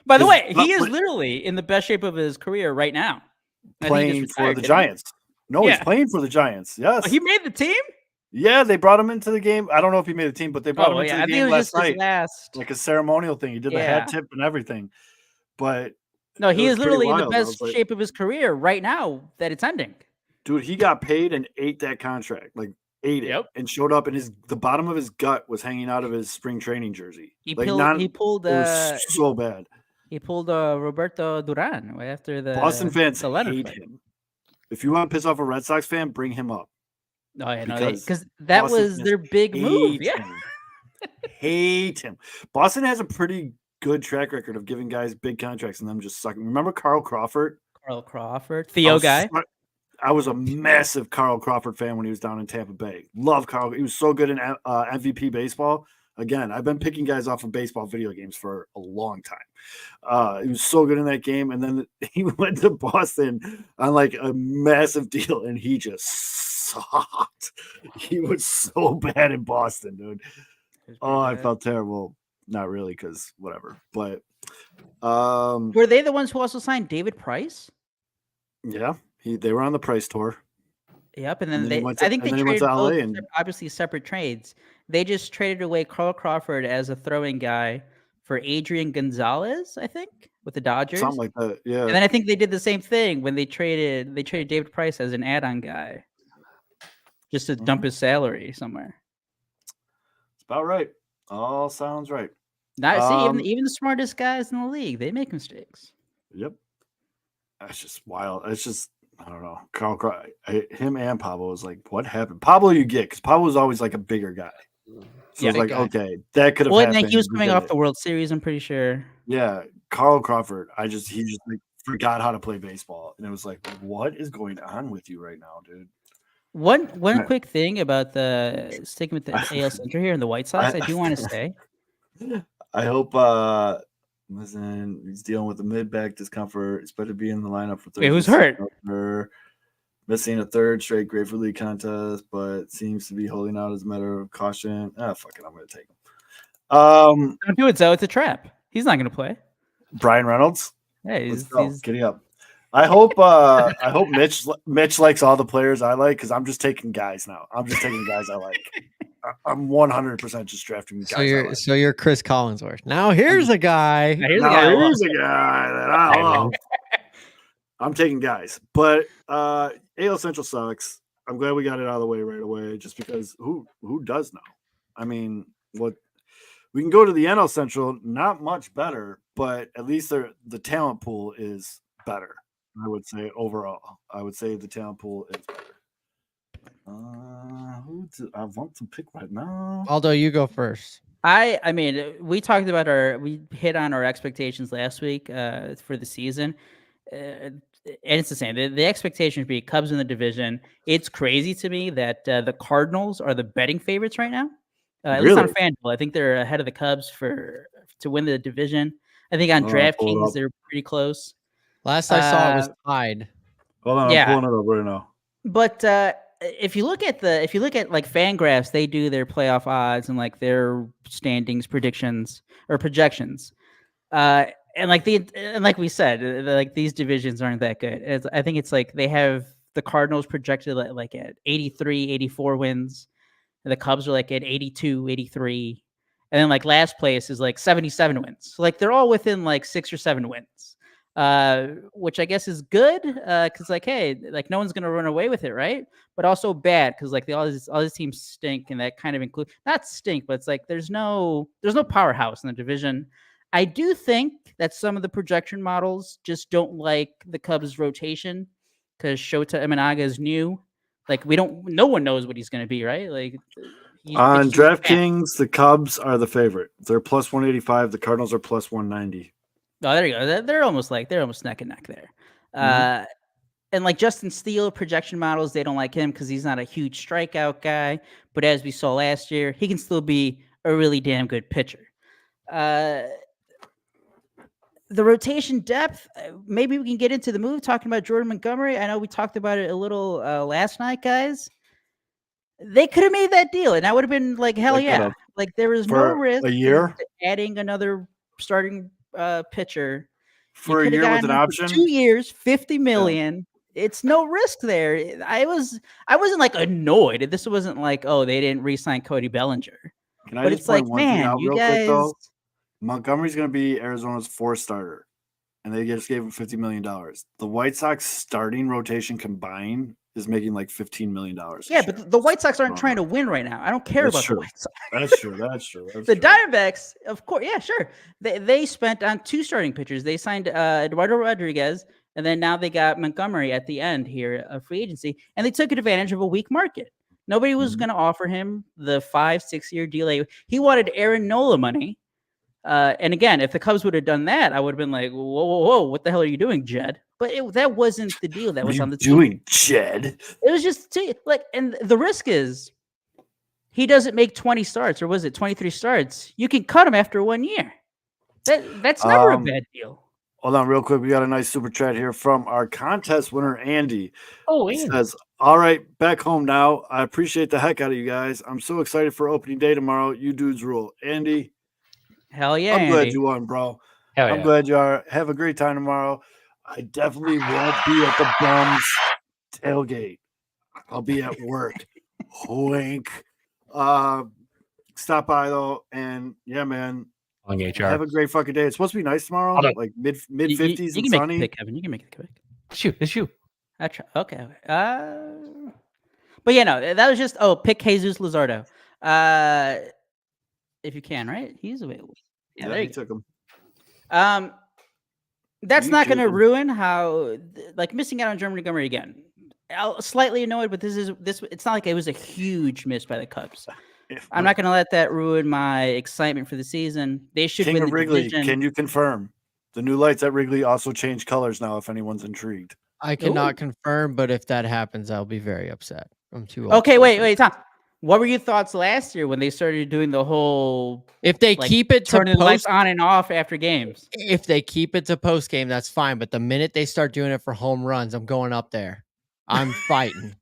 By the way, he is literally in the best shape of his career right now. Playing for the Giants. No, he's playing for the Giants. Yes. Oh, he made the team? Yeah, they brought him into the game. I don't know if he made the team, but they brought him into the game last night. Like a ceremonial thing. He did the hat tip and everything. But no, he is literally in the best shape of his career right now that it's ending. Dude, he got paid and ate that contract. Ate it and showed up, and the bottom of his gut was hanging out of his spring training jersey. He pulled it was so bad. He pulled Roberto Duran after the Boston fans hate him. If you want to piss off a Red Sox fan, bring him up. Oh yeah, no, because that was their big move. Yeah, hate him. Boston has a pretty good track record of giving guys big contracts and them just sucking. Remember Carl Crawford? Theo guy. I was a massive Carl Crawford fan when he was down in Tampa Bay. Love Carl. He was so good in MVP baseball. Again, I've been picking guys off of baseball video games for a long time. He was so good in that game. And then he went to Boston on like a massive deal, and he just sucked. He was so bad in Boston, dude. Oh, I felt terrible. Not really, because whatever. But were they the ones who also signed David Price? Yeah, they were on the Price tour. Yep, and then I think they traded both, obviously separate trades. They just traded away Carl Crawford as a throwing guy for Adrian Gonzalez, I think, with the Dodgers. Something like that, yeah. And then I think they did the same thing when they traded David Price as an add-on guy, just to dump his salary somewhere. It's about right. All sounds right. Now, see, even the smartest guys in the league, they make mistakes. Yep. That's just wild. It's just, I don't know. Him and Pablo was like, what happened? Pablo you get, because Pablo was always like a bigger guy. So it's like, okay, that could have happened. Well, he was coming off the World Series, I'm pretty sure. Yeah, Carl Crawford. He just like forgot how to play baseball. And it was like, what is going on with you right now, dude? One quick thing about sticking with the AL Central here and the White Sox, I do want to say. I hope listen, he's dealing with the mid-back discomfort. It's better to be in the lineup for Thursday. Who's hurt? Missing a third straight Grateful League contest, but seems to be holding out as a matter of caution. Fuck it, I'm going to take him. Don't do it, Zoe. It's a trap. He's not going to play. Brian Reynolds? Hey, he's Giddy up. I hope Mitch likes all the players I like, because I'm just taking guys now. I'm just taking guys I like. I'm 100% just drafting guys. So you're Chris Collinsworth. Now here's a guy. Here's a guy that I love. I'm taking guys, but AL Central sucks. I'm glad we got it out of the way right away, just because who does now? I mean, what we can go to the NL Central, not much better, but at least the talent pool is better. I would say overall. I would say the talent pool is better. Who do I want to pick right now? Aldo, you go first. I mean, we talked about we hit on our expectations last week for the season. And it's the same. The expectation would be Cubs in the division. It's crazy to me that the Cardinals are the betting favorites right now. At least on FanDuel. I think they're ahead of the Cubs to win the division. I think on DraftKings they're pretty close. Last I saw it was tied. Hold on, I'm pulling it up right now. But if you look at like FanGraphs, they do their playoff odds and like their standings predictions or projections. And like we said, like these divisions aren't that good. I think it's like they have the Cardinals projected like at 83, 84 wins. And the Cubs are like at 82, 83. And then like last place is like 77 wins. So like they're all within like 6 or 7 wins, which I guess is good because like, hey, like no one's going to run away with it, right? But also bad because like all these teams stink, and that kind of include not stink, but it's like there's no powerhouse in the division. I do think that some of the projection models just don't like the Cubs' rotation because Shota Imanaga is new. Like no one knows what he's going to be, right? Like on DraftKings, the Cubs are the favorite. They're plus 185. The Cardinals are plus 190. Oh, there you go. They're almost neck and neck there. Mm-hmm. And like Justin Steele projection models, they don't like him because he's not a huge strikeout guy. But as we saw last year, he can still be a really damn good pitcher. The rotation depth, maybe we can get into the move talking about Jordan Montgomery. I know we talked about it a little last night, guys. They could have made that deal, and that would have been like hell yeah. Like there was no risk a year adding another starting pitcher for a year with an option. 2 years, $50 million. Yeah. It's no risk there. I wasn't like annoyed. This wasn't like, oh, they didn't re-sign Cody Bellinger. But it's like, man, you guys. Quick, though? Montgomery's going to be Arizona's 4th starter, and they just gave him $50 million. The White Sox starting rotation combined is making like $15 million. Yeah, but the White Sox aren't trying to win right now. I don't care about the White Sox. That's true. The Diamondbacks, of course, yeah, sure. They spent on 2 starting pitchers. They signed Eduardo Rodriguez, and then now they got Montgomery at the end here of free agency, and they took advantage of a weak market. Nobody was going to offer him the 5-6 year deal. He wanted Aaron Nola money. And again, if the Cubs would have done that, I would have been like, whoa, what the hell are you doing, Jed? But that wasn't the deal that was on the team. Jed? It was just like, and the risk is he doesn't make 20 starts, or was it 23 starts? You can cut him after 1 year. That's never a bad deal. Hold on real quick. We got a nice super chat here from our contest winner, Andy. Oh, He says, all right, back home now. I appreciate the heck out of you guys. I'm so excited for opening day tomorrow. You dudes rule. Andy. Hell yeah, I'm Andy. glad you won, bro. I'm glad you are. Have a great time tomorrow. I definitely won't be at the Bums tailgate. I'll be at work. Wink. Stop by though, and yeah, man. Have a great fucking day. It's supposed to be nice tomorrow, like mid 50s and sunny. You can make the pick, Kevin. You can make the pick. It's you. Okay. But yeah, no, that was just pick Jesus Luzardo. If you can, right? He's available. Yeah, there you took him. That's not going to ruin how like missing out on Jordan Montgomery again. I'm slightly annoyed, but this. It's not like it was a huge miss by the Cubs. I'm not going to let that ruin my excitement for the season. They should win the Wrigley, division. Can you confirm the new lights at Wrigley also change colors now? If anyone's intrigued, I cannot confirm, but if that happens, I'll be very upset. I'm too. Okay, wait, Tom. What were your thoughts last year when they started doing the whole? If they keep it to turning lights on and off after games, if they keep it to post game, that's fine. But the minute they start doing it for home runs, I'm going up there. I'm fighting.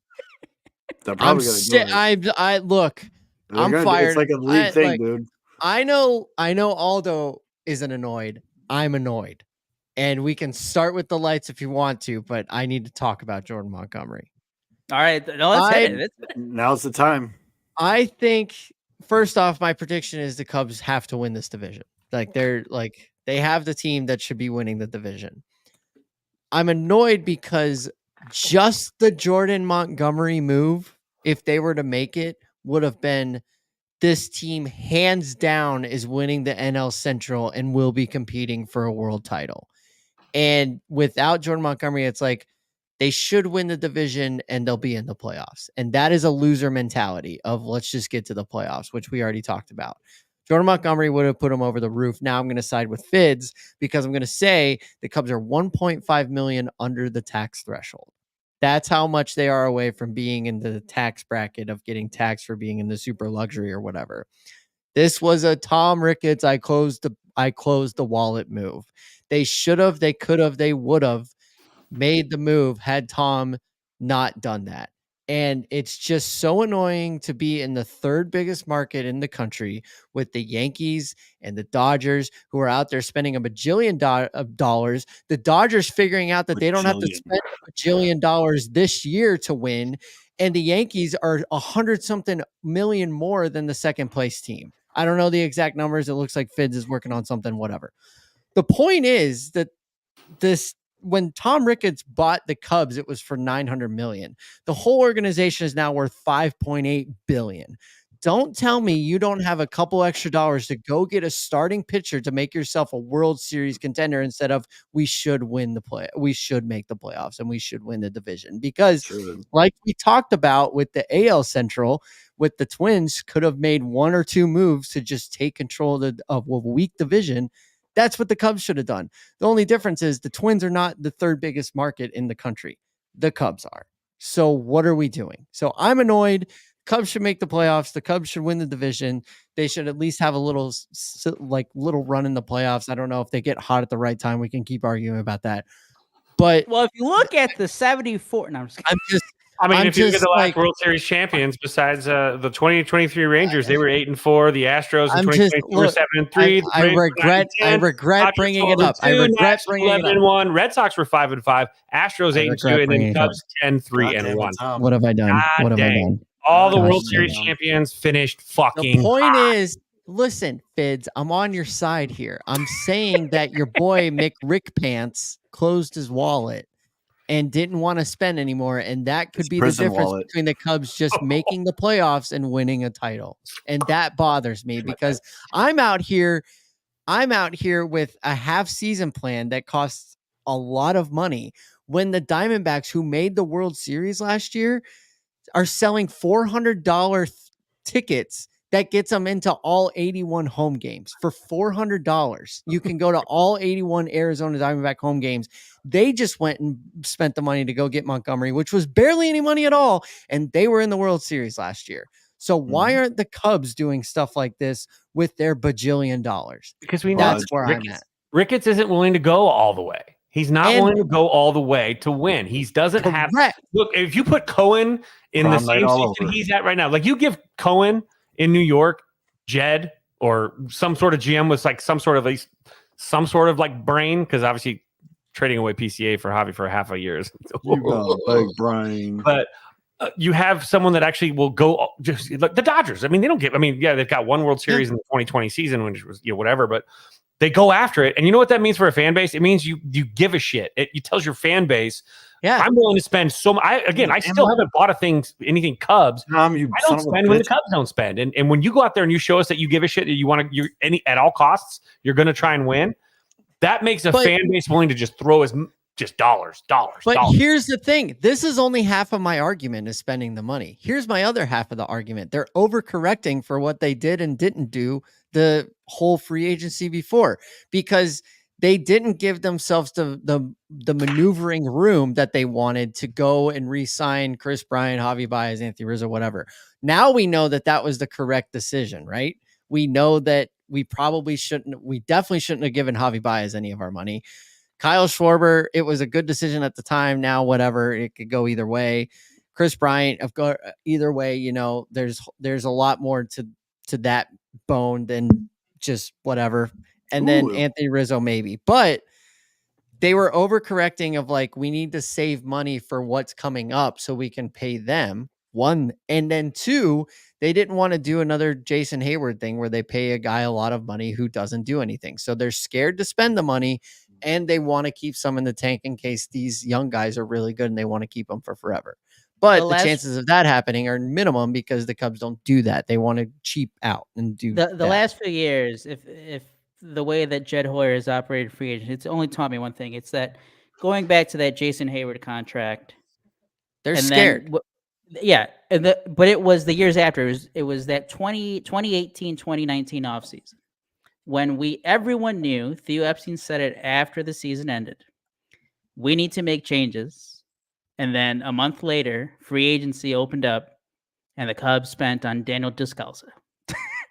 I look. I'm fired. It's like a league thing, dude. I know Aldo isn't annoyed. I'm annoyed. And we can start with the lights if you want to, but I need to talk about Jordan Montgomery. All right. No, let's hit it. Now's the time. I think first off, my prediction is the Cubs have to win this division. They have the team that should be winning the division. I'm annoyed because just the Jordan Montgomery move, if they were to make it, would have been this team hands down is winning the NL Central and will be competing for a world title. And without Jordan Montgomery, it's like they should win the division and they'll be in the playoffs. And that is a loser mentality of let's just get to the playoffs, which we already talked about. Jordan Montgomery would have put him over the roof. Now I'm going to side with Fids because I'm going to say the Cubs are 1.5 million under the tax threshold. That's how much they are away from being in the tax bracket of getting taxed for being in the super luxury or whatever. This was a Tom Ricketts, I closed the wallet move. They should have, they could have, they would have made the move had Tom not done that. And it's just so annoying to be in the third biggest market in the country with the Yankees and the Dodgers who are out there spending a bajillion dollars. The Dodgers figuring out that they don't have to spend a bajillion dollars this year to win. And the Yankees are 100-something million more than the second place team. I don't know the exact numbers. It looks like Fids is working on something, whatever. The point is that when Tom Ricketts bought the Cubs, it was for $900 million. The whole organization is now worth $5.8 billion. Don't tell me you don't have a couple extra dollars to go get a starting pitcher to make yourself a World Series contender instead of we should make the playoffs and we should win the division. Because like we talked about with the AL Central, with the Twins could have made one or two moves to just take control of a weak division. That's what the Cubs should have done. The only difference is the Twins are not the third biggest market in the country. The Cubs are. So what are we doing? So I'm annoyed. Cubs should make the playoffs. The Cubs should win the division. They should at least have a little run in the playoffs. I don't know if they get hot at the right time. We can keep arguing about that. But if you look at the 74, no, if you look at the last World Series champions, besides the 2023 Rangers, they were 8-4. The Astros in 2023 were 7-3. I regret bringing it up. I regret bringing it up. 11-1. Red Sox were 5-5. Astros 8-2, and then Cubs 10-3-1. What have I done? What have I done? All the World Series champions finished fucking. The point is, listen, Fids, I'm on your side here. I'm saying that your boy Rick Pants closed his wallet and didn't want to spend anymore. And that could be the difference between the Cubs just making the playoffs and winning a title. And that bothers me because I'm out here with a half season plan that costs a lot of money when the Diamondbacks, who made the World Series last year, are selling $400 tickets that gets them into all 81 home games for $400. You can go to all 81 Arizona Diamondback home games. They just went and spent the money to go get Montgomery, which was barely any money at all. And they were in the World Series last year. So why aren't the Cubs doing stuff like this with their bajillion dollars? Because that's where I'm at. Ricketts isn't willing to go all the way. He's not willing to go all the way to win. He doesn't have. Look, if you put Cohen in the same season he's at right now, like you give Cohen in New York, Jed, or some sort of GM with like some sort of like brain, because obviously trading away PCA for Javi for half a year is big brain. But you have someone that actually will go just like the Dodgers. I mean, they don't get. I mean, yeah, they've got one World Series in the 2020 season, which was whatever, but they go after it. And you know what that means for a fan base? It means you give a shit. It tells your fan base, I'm willing to spend so much. I still haven't bought anything Cubs. I don't spend when the Cubs don't spend. And when you go out there and you show us that you give a shit, that you want to, at all costs, you're going to try and win. That makes a fan base willing to just throw dollars. But here's the thing. This is only half of my argument is spending the money. Here's my other half of the argument. They're overcorrecting for what they did and didn't do the whole free agency before, because they didn't give themselves the maneuvering room that they wanted to go and re-sign Chris Bryant, Javi Baez, Anthony Rizzo, whatever. Now we know that was the correct decision, right? We know that we definitely shouldn't have given Javi Baez any of our money. Kyle Schwarber, it was a good decision at the time. Now, whatever, it could go either way. Chris Bryant, either way, there's a lot more to that bone than just whatever. And then Anthony Rizzo, maybe. But they were overcorrecting of like, we need to save money for what's coming up so we can pay them. One. And then two, they didn't want to do another Jason Hayward thing where they pay a guy a lot of money who doesn't do anything. So they're scared to spend the money, and they want to keep some in the tank in case these young guys are really good and they want to keep them for forever. But the chances of that happening are minimum because the Cubs don't do that. They want to cheap out and do the last few years. If the way that Jed Hoyer has operated free agent, it's only taught me one thing. It's that going back to that Jason Hayward contract, they're scared. But it was the years after. It was that 2018, 2019 offseason when everyone knew. Theo Epstein said it after the season ended. We need to make changes. And then a month later, free agency opened up, and the Cubs spent on Daniel Descalso.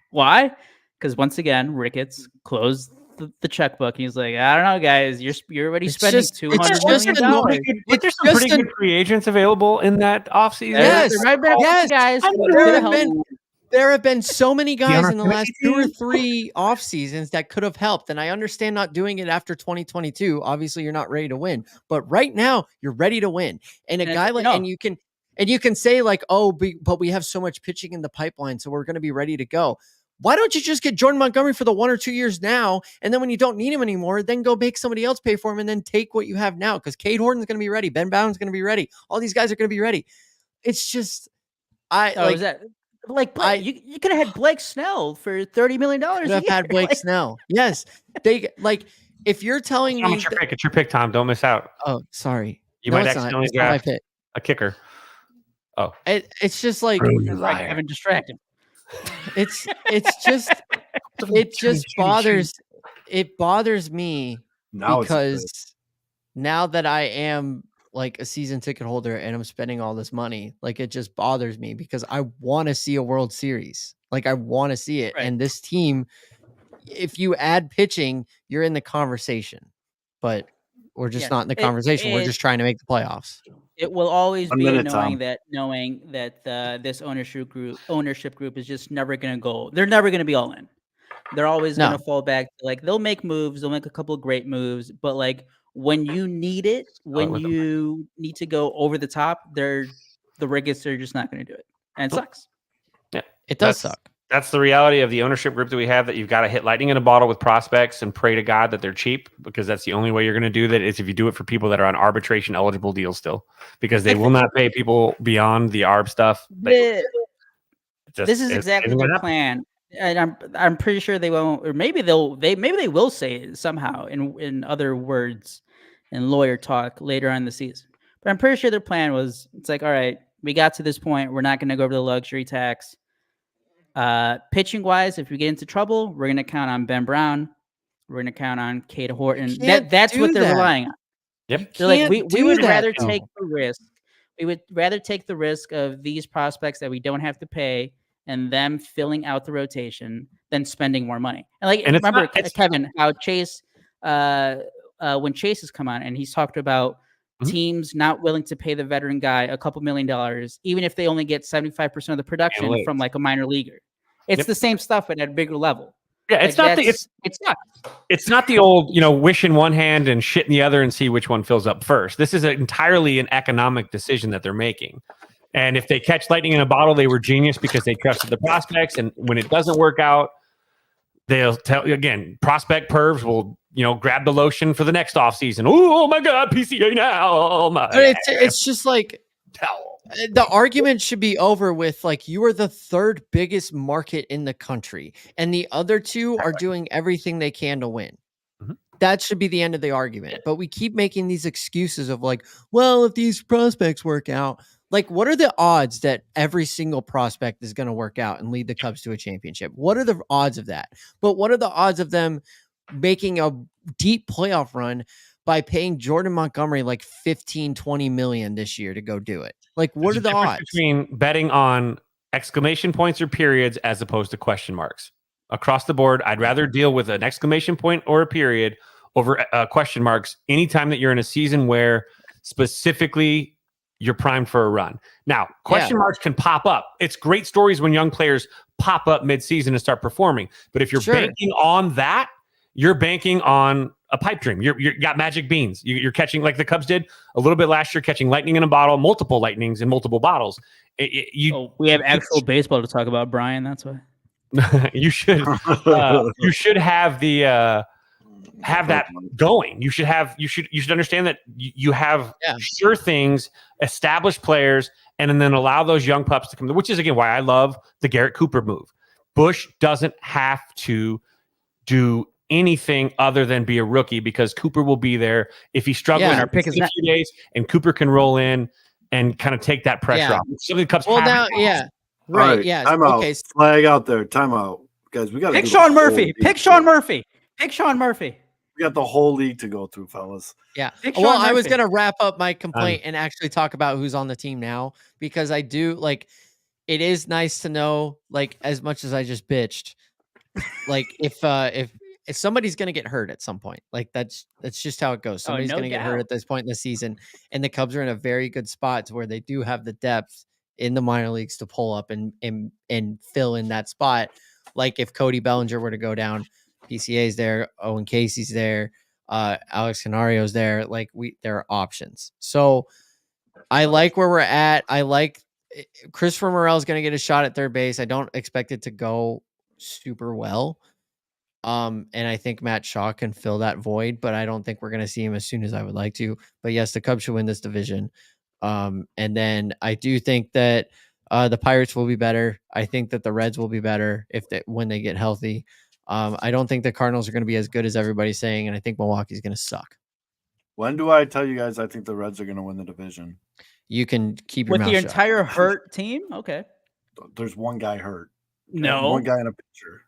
Why? Because once again, Ricketts closed the checkbook, and he's like, "I don't know, guys. You're already spending $200 million. But there's some pretty good free agents available in that offseason. Yes, guys. There have been so many guys in the last 2 or 3 off seasons that could have helped. And I understand not doing it after 2022. Obviously, you're not ready to win. But right now, you're ready to win. And you can say like, but we have so much pitching in the pipeline, so we're going to be ready to go. Why don't you just get Jordan Montgomery for the 1 or 2 years now? And then when you don't need him anymore, then go make somebody else pay for him and then take what you have now. Because Cade Horton's going to be ready. Ben Bowden's going to be ready. All these guys are going to be ready. It's just, you could have had Blake Snell for $30 million. Could have had Blake Snell. Yes, they if you're telling me, it's your pick, Tom. Don't miss out. Oh, sorry. You might accidentally draft a kicker. Oh, it's just like having distracted. It bothers me because now that I am like a season ticket holder and I'm spending all this money, like it just bothers me because I want to see a World Series. Like I want to see it. Right. And this team, if you add pitching, you're in the conversation, but we're just not in the conversation. We're just trying to make the playoffs. It will always be knowing that this ownership group is just never going to go. They're never going to be all in. They're always going to fall back. Like they'll make moves. They'll make a couple of great moves, but like when you need it, when you need to go over the top, the Ricketts are just not going to do it, and it sucks. Yeah, it does suck. That's the reality of the ownership group that we have, that you've got to hit lightning in a bottle with prospects and pray to God that they're cheap, because that's the only way you're going to do that is if you do it for people that are on arbitration eligible deals still, because they will not pay people beyond the ARB stuff. This is exactly their plan. And I'm pretty sure they won't, or maybe they will say it somehow in other words and lawyer talk later on in the season. But I'm pretty sure their plan was, it's like, all right, We got to this point. We're not going to go over the luxury tax. Pitching wise, if we get into trouble, we're going to count on Ben Brown. We're going to count on Cade Horton. That's what they're relying on. Yep. They're like, we would rather take the risk. We would rather take the risk of these prospects that we don't have to pay and them filling out the rotation than spending more money. And remember, Kevin, how Chase, when Chase has come on and he's talked about teams not willing to pay the veteran guy a couple $1 million, even if they only get 75% of the production from like a minor leaguer. It's the same stuff, but at a bigger level. Yeah, it's not the old, wish in one hand and shit in the other and see which one fills up first. This is entirely an economic decision that they're making. And if they catch lightning in a bottle, they were genius because they trusted the prospects. And when it doesn't work out, they'll tell you again, prospect pervs will, grab the lotion for the next offseason. Oh my God, PCA now. Oh my. But it's just like the argument should be over with. Like, you are the third biggest market in the country, and the other two are doing everything they can to win. That should be the end of the argument. But we keep making these excuses of like, well, if these prospects work out, like, what are the odds that every single prospect is going to work out and lead the Cubs to a championship? What are the odds of that? But what are the odds of them making a deep playoff run by paying Jordan Montgomery like 15-20 million this year to go do it? Like, what are the odds between betting on exclamation points or periods as opposed to question marks? Across the board, I'd rather deal with an exclamation point or a period over question marks anytime that you're in a season where specifically you're primed for a run. Now, question marks can pop up. It's great stories when young players pop up mid-season and start performing. But if you're banking on that, you're banking on a pipe dream. You got magic beans. You're catching, like the Cubs did a little bit last year, catching lightning in a bottle, multiple lightnings in multiple bottles. We have actual baseball to talk about, Brian. That's why. You should have the have that going. You should understand that you have sure things, established players, and then allow those young pups to come. Which is again why I love the Garrett Cooper move. Bush doesn't have to do anything other than be a rookie because Cooper will be there if he's struggling our pick is a few days, and Cooper can roll in and kind of take that pressure off. Some of the Cubs right. Yeah. Okay. Flag out there. Timeout, guys. We got to pick Sean Murphy. Pick Sean Murphy. Pick Sean Murphy. We got the whole league to go through, fellas. Yeah. Well, I was gonna wrap up my complaint and actually talk about who's on the team now, because I do like. It is nice to know, like, as much as I just bitched, like if somebody's gonna get hurt at some point, like that's just how it goes. Somebody's gonna get hurt at this point in the season, and the Cubs are in a very good spot to where they do have the depth in the minor leagues to pull up and fill in that spot. Like if Cody Bellinger were to go down, PCA's there, Owen Casey's there, Alex Canario's there. Like there are options. So I like where we're at. I like Christopher Morel's going to get a shot at third base. I don't expect it to go super well. And I think Matt Shaw can fill that void, but I don't think we're going to see him as soon as I would like to. But yes, the Cubs should win this division. And then I do think that the Pirates will be better. I think that the Reds will be better when they get healthy. I don't think the Cardinals are going to be as good as everybody's saying, and I think Milwaukee's going to suck. When do I tell you guys I think the Reds are going to win the division? You can keep your mouth shut. With the entire shut. hurt team? Okay. There's one guy hurt. No. One guy in a picture.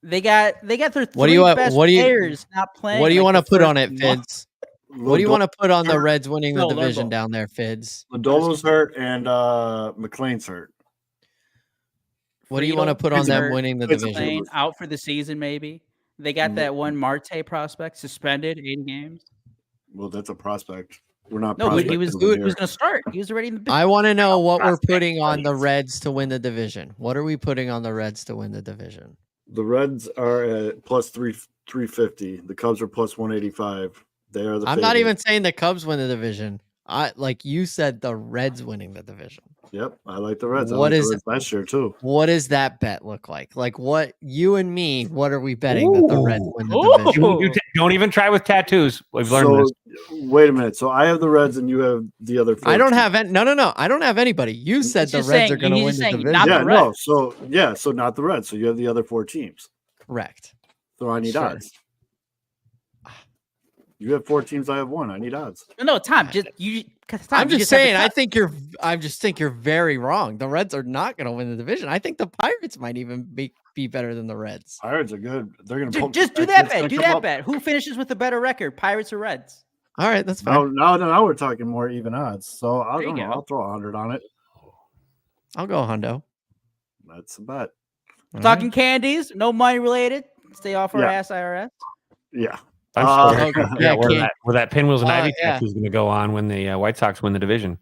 They got their three best players not playing. What do you want to put on it, Fids? What do you want to put on the Reds winning the division down there, Fids? Lodolo's hurt and McLean's hurt. What do you want to put on them winning the division? Out for the season, maybe. They got that one Marte prospect suspended 8 games. Well, that's a prospect. We're not. No, he was going to start. He was already in the business. I want to know what we're putting on the Reds to win the division. What are we putting on the Reds to win the division? The Reds are at plus 350. The Cubs are plus 185. They are the. I'm not even saying the Cubs win the division. Like you said, the Reds winning the division. Yep, I like the Reds. What is the Reds last year too? What does that bet look like? Like what you and me? What are we betting that the Reds win the division? Don't even try with tattoos. We've learned this. Wait a minute. So I have the Reds, and you have the other. 14. I don't have any. No. I don't have anybody. You said the Reds are going to win the division. Yeah, no. So not the Reds. So you have the other 4 teams. Correct. So I need odds. You have 4 teams. I have 1. I need odds. No, Tom. Just you I'm just saying. I think you're very wrong. The Reds are not going to win the division. I think the Pirates might even be better than the Reds. Pirates are good. They're going to just do that bet. Do that bet. Who finishes with a better record, Pirates or Reds? All right, that's fine. Now we're talking more even odds. So I'll throw 100 on it. I'll go hundo. That's a bet. Talking candies, no money related. Stay off our ass, IRS. Yeah. Where that Pinwheels and Ivy test is going to go on when the White Sox win the division.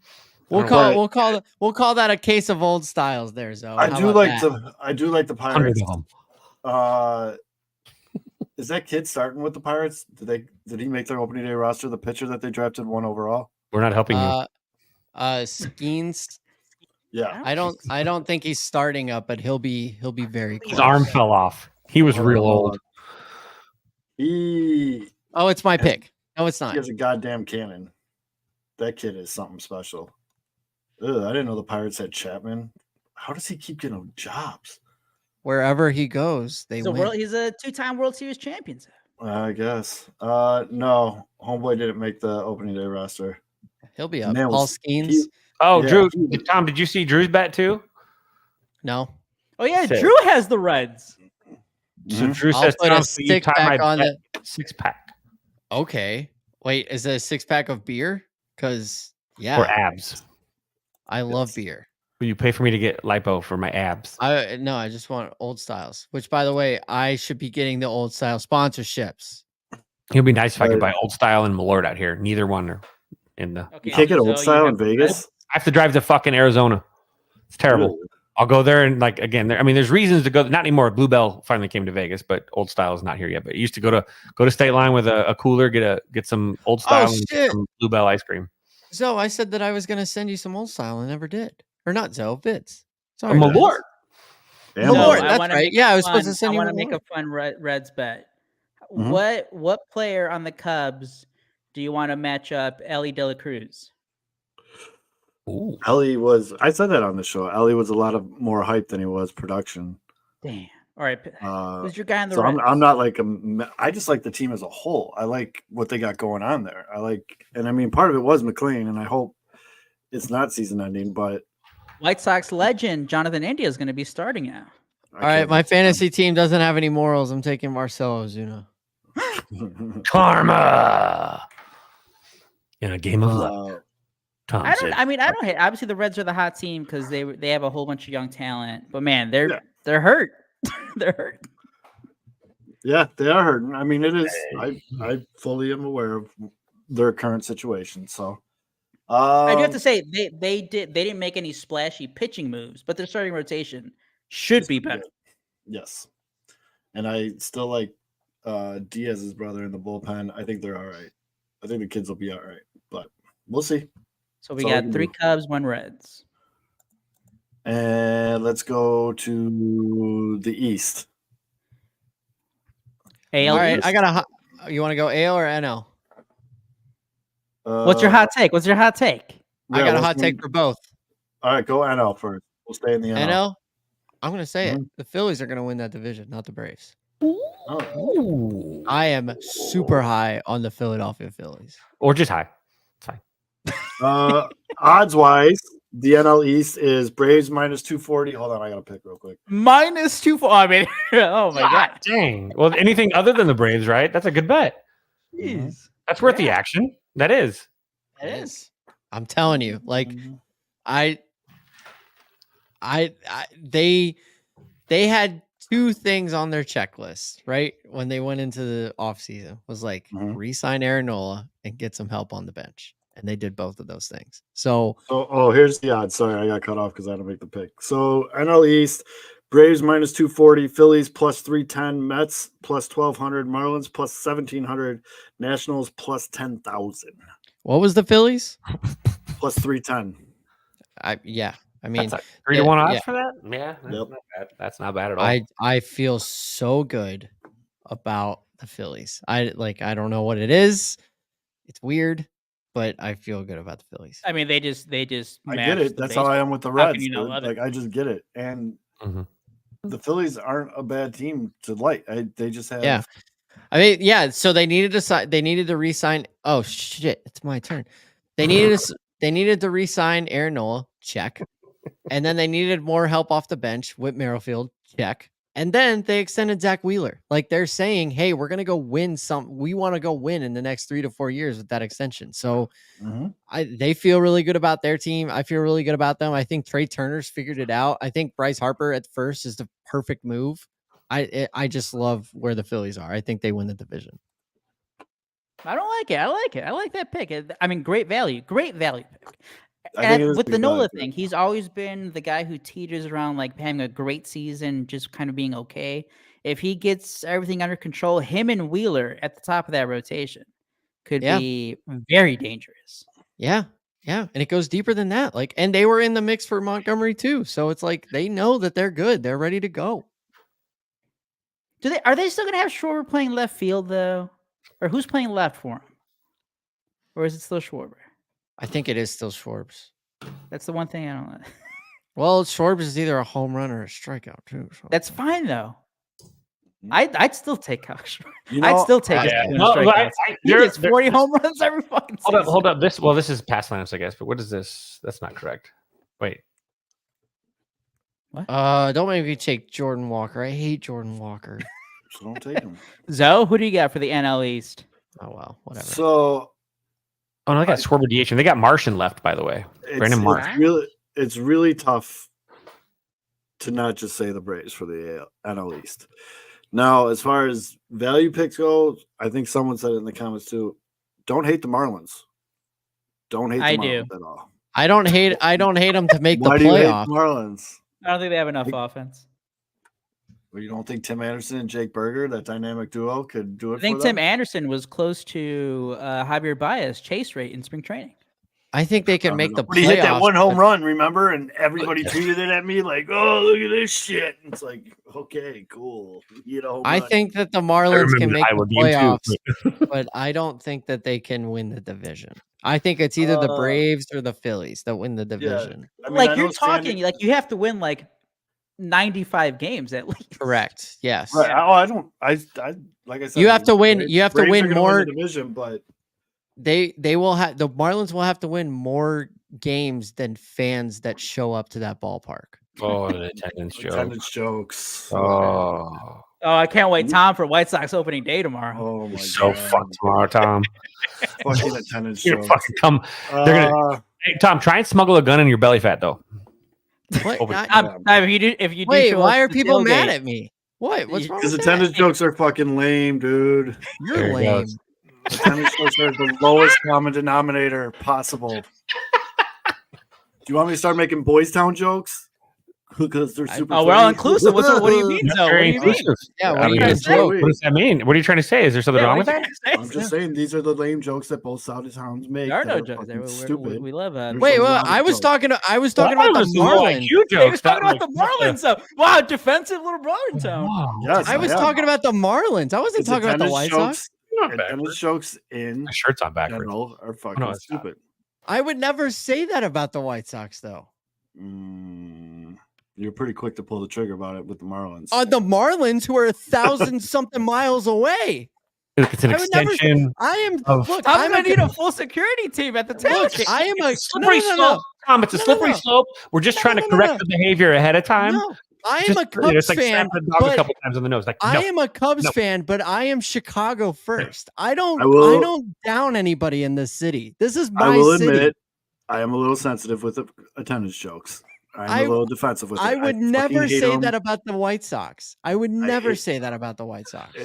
We'll call that a case of old styles. There, Zoe. I do like the Pirates. Is that kid starting with the Pirates? Did he make their opening day roster? The pitcher that they drafted 1 overall. We're not helping you. Skeens. Yeah, I don't think he's starting up, but he'll be very close. His arm fell off. He was real old. It's my pick. No, it's not. He has a goddamn cannon. That kid is something special. I didn't know the Pirates had Chapman. How does he keep getting jobs? Wherever he goes, they win. He's a 2-time World Series champion. I guess. No, homeboy didn't make the opening day roster. He'll be up. Paul Skeens. Drew. Tom, did you see Drew's bet too? No. Oh yeah, Drew has the Reds. So Drew says, put a 6-pack on the 6-pack. Okay. Wait, is it a 6-pack of beer? Because or abs. I love beer. Will you pay for me to get lipo for my abs? No, I just want Old Styles. Which, by the way, I should be getting the Old Style sponsorships. It'd be nice if I could buy Old Style and Malort out here. Neither one are in the. You can't get Old Style in Vegas. I have to drive to fucking Arizona. It's terrible. Really? I'll go there and there's reasons to go. Not anymore. Bluebell finally came to Vegas, but Old Style is not here yet. But it used to go to State Line with a cooler, get some Old Style and some Bluebell ice cream. So I said that I was going to send you some Old Style and never did. Or not Zoe, Fitz. Sorry. Malort. Malort, that's right. Yeah, I was supposed to send you. I want to make a fun Reds bet. Mm-hmm. What player on the Cubs do you want to match up Ellie De La Cruz? Ooh. I said that on the show. Ellie was a lot more hype than he was production. Damn. All right. Who's your guy on the Reds? I'm not like I just like the team as a whole. I like what they got going on there. Part of it was McLean, and I hope it's not season ending, but White Sox legend Jonathan India is going to be starting now. All right, my fantasy team doesn't have any morals. I'm taking Marcell Ozuna. Karma in a game of love. I don't hate. Obviously, the Reds are the hot team because they have a whole bunch of young talent. But man, they're hurt. They're hurt. Yeah, they are hurting. I mean, it is. I fully am aware of their current situation. So I do have to say they didn't make any splashy pitching moves, but their starting rotation should be better. Yes, and I still like Diaz's brother in the bullpen. I think they're all right. I think the kids will be all right, but we'll see. So we got 3 Cubs, 1 Reds. And let's go to the East. AL. All right, East. You want to go AL or NL? What's your hot take? I got a hot take for both. All right, go NL first. We'll stay in the NL. NL? I'm going to say it. The Phillies are going to win that division, not the Braves. Oh. I am super high on the Philadelphia Phillies. Or just high. It's fine. Odds-wise, the NL East is Braves minus 240. Hold on, I got to pick real quick. Minus 240. I mean, oh my God. Dang. Well, anything other than the Braves, right? That's a good bet. Jeez. That's worth the action. That is. It is. I'm telling you, they had 2 things on their checklist, right? When they went into the offseason was re-sign Aaron Nola and get some help on the bench. And they did both of those things. So here's the odds. Sorry, I got cut off because I had to make the pick. So NL East, Braves minus 240, Phillies plus 310, Mets plus 1200, Marlins plus 1700, Nationals plus 10,000. What was the Phillies? Plus 310. I mean, that's 3 to 1 odds for that. Yeah, yep. That's not bad at all. I feel so good about the Phillies. I don't know what it is. It's weird, but I feel good about the Phillies. I mean, they just. I get it. That's how I am with the Reds. I just get it, and the Phillies aren't a bad team to like. They just have. Yeah. I mean, yeah. So they needed to re-sign. Oh shit! It's my turn. They needed to They needed to re-sign Aaron Nola, check. And then they needed more help off the bench. Whit Merrifield, check. And then they extended Zach Wheeler. Like they're saying, hey, we're going to go win we want to go win in the next 3 to 4 years with that extension. So they feel really good about their team. I feel really good about them. I think Trey Turner's figured it out. I think Bryce Harper at first is the perfect move. I just love where the Phillies are. I think they win the division. I don't like it. I like it. I like that pick. I mean, great value. Great value pick. And with the Nola thing, he's always been the guy who teeters around like having a great season, just kind of being okay. If he gets everything under control, him and Wheeler at the top of that rotation could be very dangerous. Yeah. Yeah. And it goes deeper than that. Like, and they were in the mix for Montgomery too. So it's like they know that they're good. They're ready to go. Are they still gonna have Schwarber playing left field though? Or who's playing left for him? Or is it still Schwarber? I think it is still Schwarbs. That's the one thing I don't like. Well, Schwarbs is either a home run or a strikeout too. So. That's fine though. I'd still take Kyle Schwarber. I'd still take his strikeouts. He gets 40 home runs every fucking season. Hold up. This is past lineups, I guess. But what is this? That's not correct. Wait. What? Don't make me take Jordan Walker. I hate Jordan Walker. So don't take him. Zoe, who do you got for the NL East? Oh well, whatever. So. Oh no, they got Schwarber DH, and they got Martian left, by the way. Brandon Marsh. It's really tough to not just say the Braves for the NL East. Now, as far as value picks go, I think someone said it in the comments too. Don't hate the Marlins. Don't hate the Marlins at all. I don't hate them to make the Why do you hate playoff. the Marlins? I don't think they have enough offense. Well, you don't think Tim Anderson and Jake Berger, that dynamic duo, could do it? I think Tim Anderson was close to Javier Baez chase rate in spring training. I think they can make the playoffs. He hit that one home run, remember? And everybody tweeted it at me like, "Oh, look at this shit!" And it's like, okay, cool. I think that the Marlins can make the playoffs, but I don't think that they can win the division. I think it's either the Braves or the Phillies that win the division. Yeah. I mean, you're talking like you have to win like 95 games at least. Correct. Yes. Right. I like I said, you have to win. You have to win more division, but they will have the Marlins will have to win more games than fans that show up to that ballpark. Oh, the attendance jokes. Oh, I can't wait, Tom, for White Sox opening day tomorrow. Oh my god, so fucked tomorrow, Tom. Fucking attendance You're jokes. fucking come. They're gonna. Hey, Tom, try and smuggle a gun in your belly fat though. What? If you do wait, why are people mad at me? What? What's wrong? Because attendance jokes are fucking lame, dude. You're lame. Attendance jokes are the lowest common denominator possible. Do you want me to start making Boys Town jokes? Because they're super. We're all inclusive. What do you mean? What do you mean? Yeah, what does that mean? What are you trying to say? Is there something wrong with that? I'm just saying these are the lame jokes that both Saudi towns make. There are no jokes. Stupid. We love that. Wait, well, I was talking about the Marlins. He was talking about the Marlins. So, wow, defensive little brother tone. Yes, I was talking about the Marlins. I wasn't talking about the White Sox. Attendance jokes in my shirt's on backwards. Are fucking stupid. I would never say that about the White Sox, though. You're pretty quick to pull the trigger about it with the Marlins. The Marlins, who are 1,000-something miles away. It's an extension. I'm gonna need a full security team at the tailgate. I am a slippery slope. Tom, it's a slippery slope. We're just trying to correct the behavior ahead of time. No, I am a Cubs fan. A couple times on the nose. Like, I am a Cubs fan, but I am Chicago first. I don't down anybody in this city. This is my city. I will admit, I am a little sensitive with the attendance jokes. I'm a little defensive with it. I would never say that about the White Sox. I would never say that about the White Sox.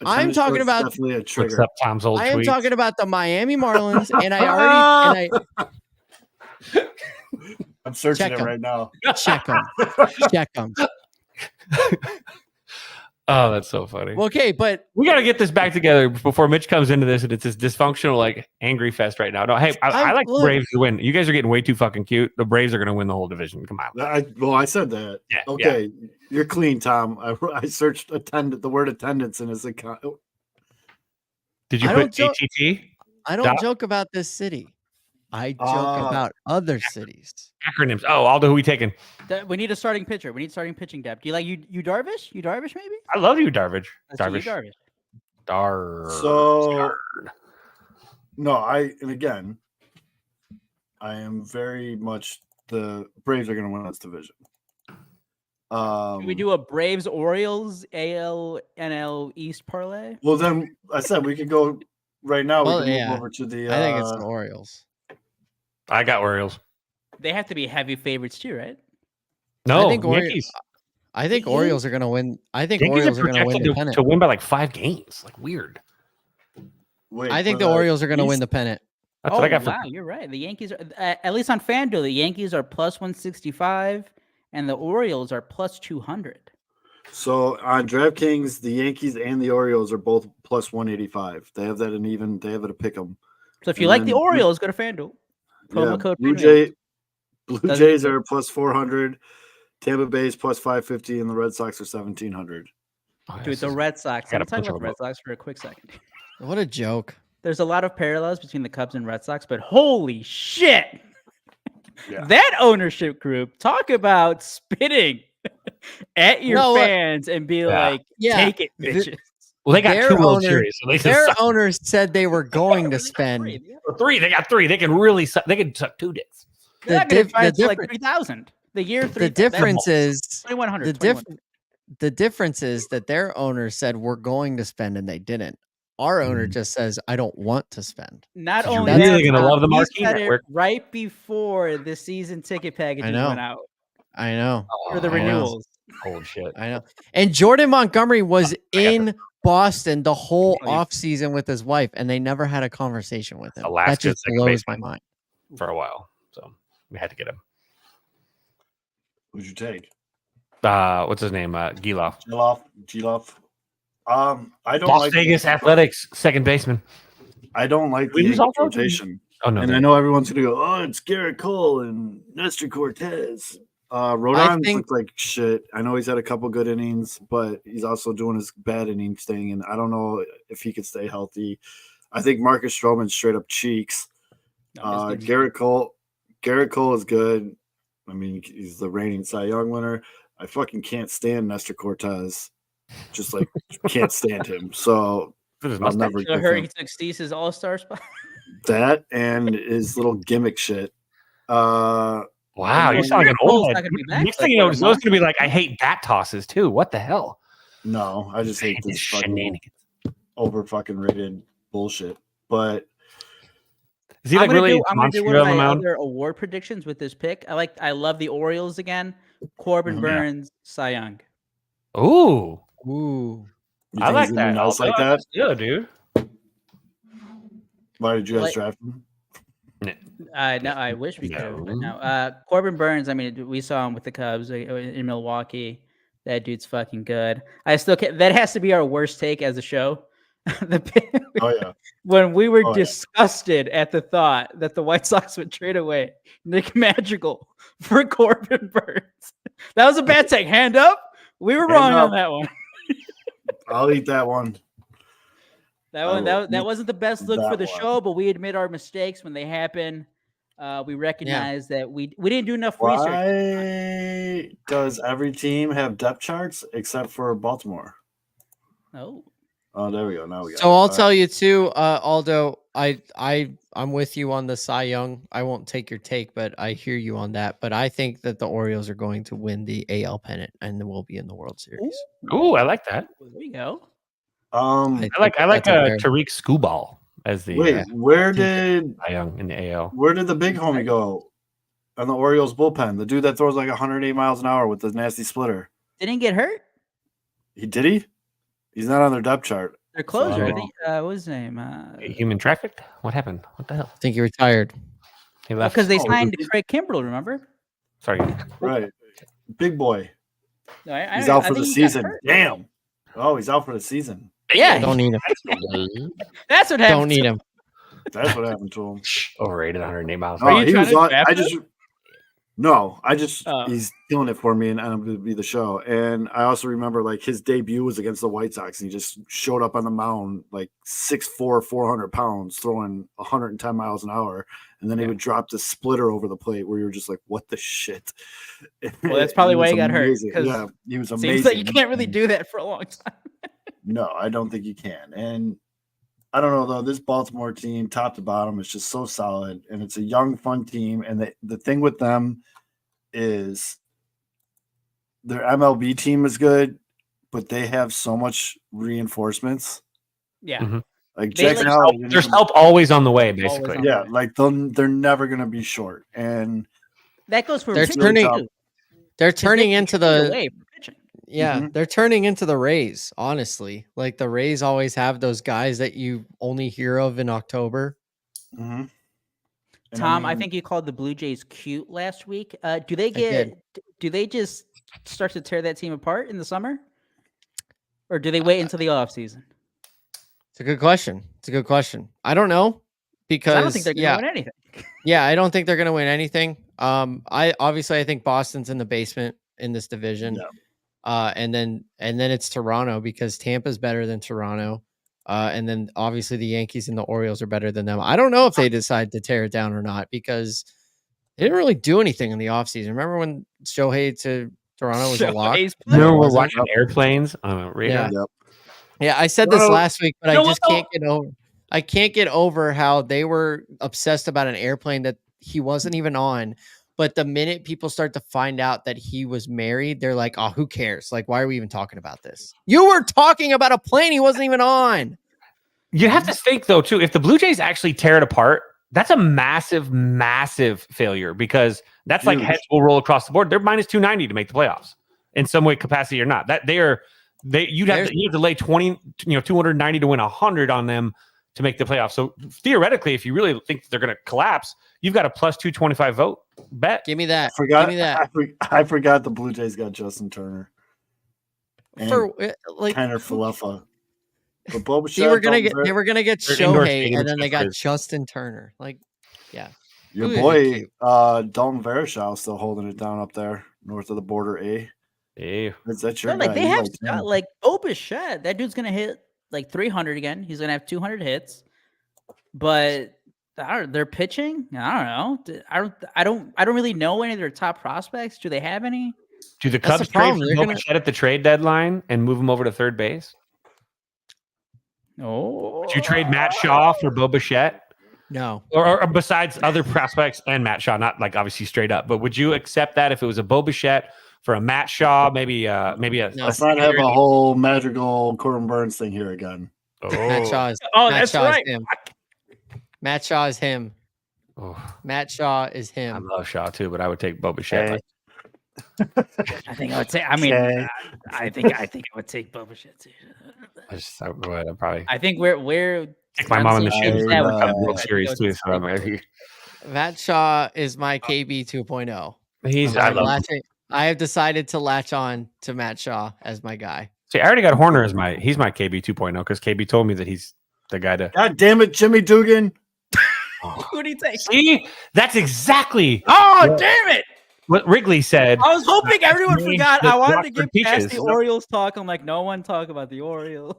I'm talking about definitely a trigger. Up Tom's old I am tweets. talking about the Miami Marlins, and I already I'm searching it right now. Check them. Oh, that's so funny. Okay, but we got to get this back together before Mitch comes into this, and it's this dysfunctional, like, angry fest right now. No, hey, I like the Braves to win. You guys are getting way too fucking cute. The Braves are going to win the whole division. Come on. I said that. Yeah. Okay, you're clean, Tom. I searched the word attendance in his account. Did you put ATT? I don't joke about this city. I joke about other cities. Acronyms. Oh, Aldo, who are we taking? We need a starting pitcher. We need starting pitching depth. Do you like you Darvish? You Darvish, maybe? I love you, Darvish. Darvish. So, no, and again, I am very much the Braves are going to win this division. Can we do a Braves Orioles AL NL East parlay? Well, then I said we could go right now. Well, we can yeah. move over to the. I think it's the Orioles. I got Orioles. They have to be heavy favorites too, right? No, I think Yankees. I think Orioles are going to win. I think Yankees Orioles are going to win the projected pennant. to win by like 5 games. Like weird. Wait, I think the Orioles are going to win the pennant. That's what I got for. Wow, you're right. The Yankees are at least on FanDuel. The Yankees are plus 165, and the Orioles are plus 200. So on DraftKings, the Yankees and the Orioles are both plus 185. They have that in even. They have it to pick them. So if you like the Orioles, go to FanDuel. Promo code Blue Jays are plus 400. Tampa Bay is plus 550, and the Red Sox are 1,700. Dude, the Red Sox. Let me talk about the Red Sox for a quick second. What a joke. There's a lot of parallels between the Cubs and Red Sox, but holy shit. Yeah. That ownership group, talk about spitting at your fans and be like, take it, bitches. Well, they got 2 World Series. So their owners said they were going to spend 3. They got 3. They can really they can suck 2 dicks. They're not going to try to like 3,000. The year 3. The difference is 2,100. The difference is that their owner said we're going to spend and they didn't. Our owner just says I don't want to spend. Not only you're really going to love the marquee network right before the season ticket packages went out. I know. For the renewals. Holy shit. I know. And Jordan Montgomery was in Boston the whole offseason with his wife, and they never had a conversation with him. That just blows my mind. For a while. So we had to get him. Who'd you take? What's his name? Giloff. Giloff. I don't Las Vegas Athletics second baseman. I don't like the rotation. Oh no! And I know everyone's gonna go, oh, it's Garrett Cole and Nestor Cortez. Rodon looks like shit. I know he's had a couple good innings, but he's also doing his bad innings thing, and I don't know if he could stay healthy. I think Marcus Stroman's straight up cheeks. Garrett Cole is good. I mean, he's the reigning Cy Young winner. I fucking can't stand Nestor Cortez. Just like can't stand him. So I'll never get him. He took Steve's all-star spot. That and his little gimmick shit. Wow, you sound like an old head. Next thing you know, it's going to be like, I hate bat tosses too. What the hell? No, I just hate this fucking over fucking rated bullshit. But is he like really? I'm gonna do one of my other award predictions with this pick. I love the Orioles again. Corbin Burns, Cy Young. Ooh. I like that. Else like that? Yeah, dude. Why did you guys draft him? No, I wish we could. No. Corbin Burns, I mean, we saw him with the Cubs in Milwaukee. That dude's fucking good. I still can't. That has to be our worst take as a show. Oh yeah. When we were disgusted at the thought that the White Sox would trade away Nick Madrigal for Corbin Burns. That was a bad take. Hand up. We were wrong on that one. I'll eat that one. That wasn't the best look for the show, but we admit our mistakes when they happen. We recognize that we didn't do enough research. Why does every team have depth charts except for Baltimore? Oh, there we go. Now we got. So I'll tell you too, Aldo. I'm with you on the Cy Young. I won't take your take, but I hear you on that. But I think that the Orioles are going to win the AL pennant and will be in the World Series. Ooh, I like that. There you go. I like Tariq Skubal as the. Wait, where did Cy Young in the AL? Where did the big homie go on the Orioles bullpen? The dude that throws like 108 miles an hour with the nasty splitter. Didn't get hurt? Did he? He's not on their depth chart. Their closer. What was his name? Human trafficked? What happened? What the hell? I think he retired. He left. Because they signed Craig Kimbrell, remember? Sorry. Right. Big boy. No, he's out for the season. Damn. Oh, he's out for the season. Yeah. Don't need him. That's what happened. Don't need him. That's what happened to him. Overrated 108 miles. He's killing it for me, and I'm going to be the show. And I also remember like his debut was against the White Sox, and he just showed up on the mound like 6'4", 400 pounds, throwing 110 miles an hour, and then he would drop the splitter over the plate, where you were just like, "What the shit?" Well, that's probably why he got hurt. Yeah, he was amazing. Seems like you can't really do that for a long time. No, I don't think you can. And I don't know though. This Baltimore team, top to bottom, is just so solid, and it's a young, fun team. And the thing with them is their MLB team is good, but they have so much reinforcements. Yeah, like Jackson Howard, there's help always on the way, basically. Yeah, like they're never gonna be short, and that goes for they're turning. They're turning into the. Yeah, they're turning into the Rays, honestly. Like the Rays always have those guys that you only hear of in October. Mm-hmm. Tom, I think you called the Blue Jays cute last week. Do they just start to tear that team apart in the summer? Or do they wait until the offseason? It's a good question. I don't know because I don't think they're going to win anything. Yeah, I don't think they're going to win anything. I think Boston's in the basement in this division. Yeah. And then it's Toronto because Tampa's better than Toronto. And then obviously the Yankees and the Orioles are better than them. I don't know if they decide to tear it down or not because they didn't really do anything in the offseason. Remember when Shohei to Toronto was a lock? No, we're watching airplanes on a radar. Yeah, I said this last week, but I just can't get over. I can't get over how they were obsessed about an airplane that he wasn't even on. But the minute people start to find out that he was married, they're like, oh, who cares? Like, why are we even talking about this? You were talking about a plane he wasn't even on. You have to think, though, too, if the Blue Jays actually tear it apart, that's a massive, massive failure because that's like heads will roll across the board. They're minus 290 to make the playoffs in some way, capacity or not. That you'd have to lay 290 to win 100 on them to make the playoffs. So theoretically, if you really think they're going to collapse, you've got a plus 225 vote bet. Give me that. I forgot the Blue Jays got Justin Turner. And Kenner Falefa. But they were gonna get Shohei, and then they got Justin Turner. Like, yeah. Your boy Dalton Varsho still holding it down up there north of the border. That's your guy. They have like Bichette. That dude's gonna hit like 300 again. He's gonna have 200 hits. But they're pitching. I don't really know any of their top prospects. Do they have any? Do the Cubs trade for Bichette at the trade deadline and move him over to third base? Oh, would you trade Matt Shaw for Bo Bichette? No. Or besides other prospects and Matt Shaw, not like obviously straight up, but would you accept that if it was a Bo Bichette for a Matt Shaw, maybe a let's not have a whole magical Corbin Burns thing here again. Matt Shaw is him. Matt Shaw is him. Oh. Matt Shaw is him. I love Shaw too, but I would take Bo Bichette. I think I would say. I mean, I think I would take Bo Bichette too. I think we're take my mom in the shoes. World Series too. So Matt Shaw is my KB 2.0. I have decided to latch on to Matt Shaw as my guy. See, I already got Horner as my KB 2.0 because KB told me that he's the guy to. God damn it, Jimmy Dugan. Who do you take? See, that's exactly. Oh, damn it! What Wrigley said. I was hoping everyone forgot. I wanted to get past the Orioles talk. I'm like, no one talk about the Orioles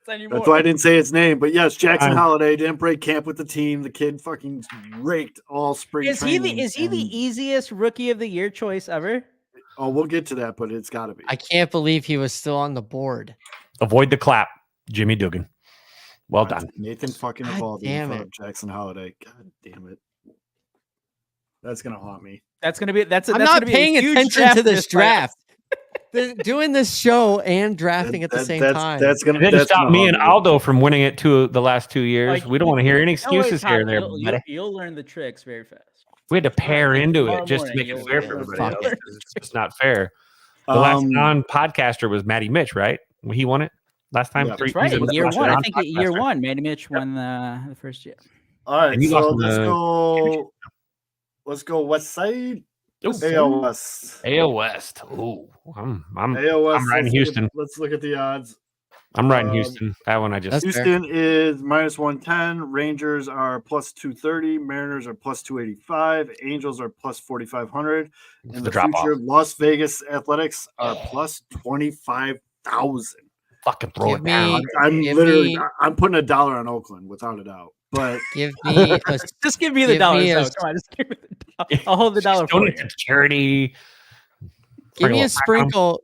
anymore. That's why I didn't say its name. But yes, Jackson Holiday didn't break camp with the team. The kid fucking raked all spring training. Is he the easiest rookie of the year choice ever? Oh, we'll get to that, but it's got to be. I can't believe he was still on the board. Avoid the clap, Jimmy Dugan. Well done. Nathan fucking Eovaldi, Jackson Holiday. God damn it. That's going to haunt me. I'm not paying attention to this draft. Doing this show and drafting at the same time. That's going to stop me and Aldo from winning it the last 2 years. Like, we don't want to hear any excuses here. You'll learn the tricks very fast. We had to pair into it just to make it fair for everybody else. It's just not fair. The last non-podcaster was Matty Mitch, right? He won it last time. Yeah, that's right. Year one. I think year one, Matty Mitch won the first year. All right, so let's go West Side. AL West. AL West. Ooh, I'm AL West. I'm riding Houston. Let's look at the odds. I'm riding Houston. That one I just. Houston is minus 110. Rangers are plus 230. Mariners are plus 285. Angels are plus 4,500. And the future Las Vegas Athletics are plus 25,000. Fucking throw it down. I'm putting $1 on Oakland without a doubt. But just give me the dollar. Come on, just give me the dollar. I'll hold the dollar for you. Charity. Give me a sprinkle.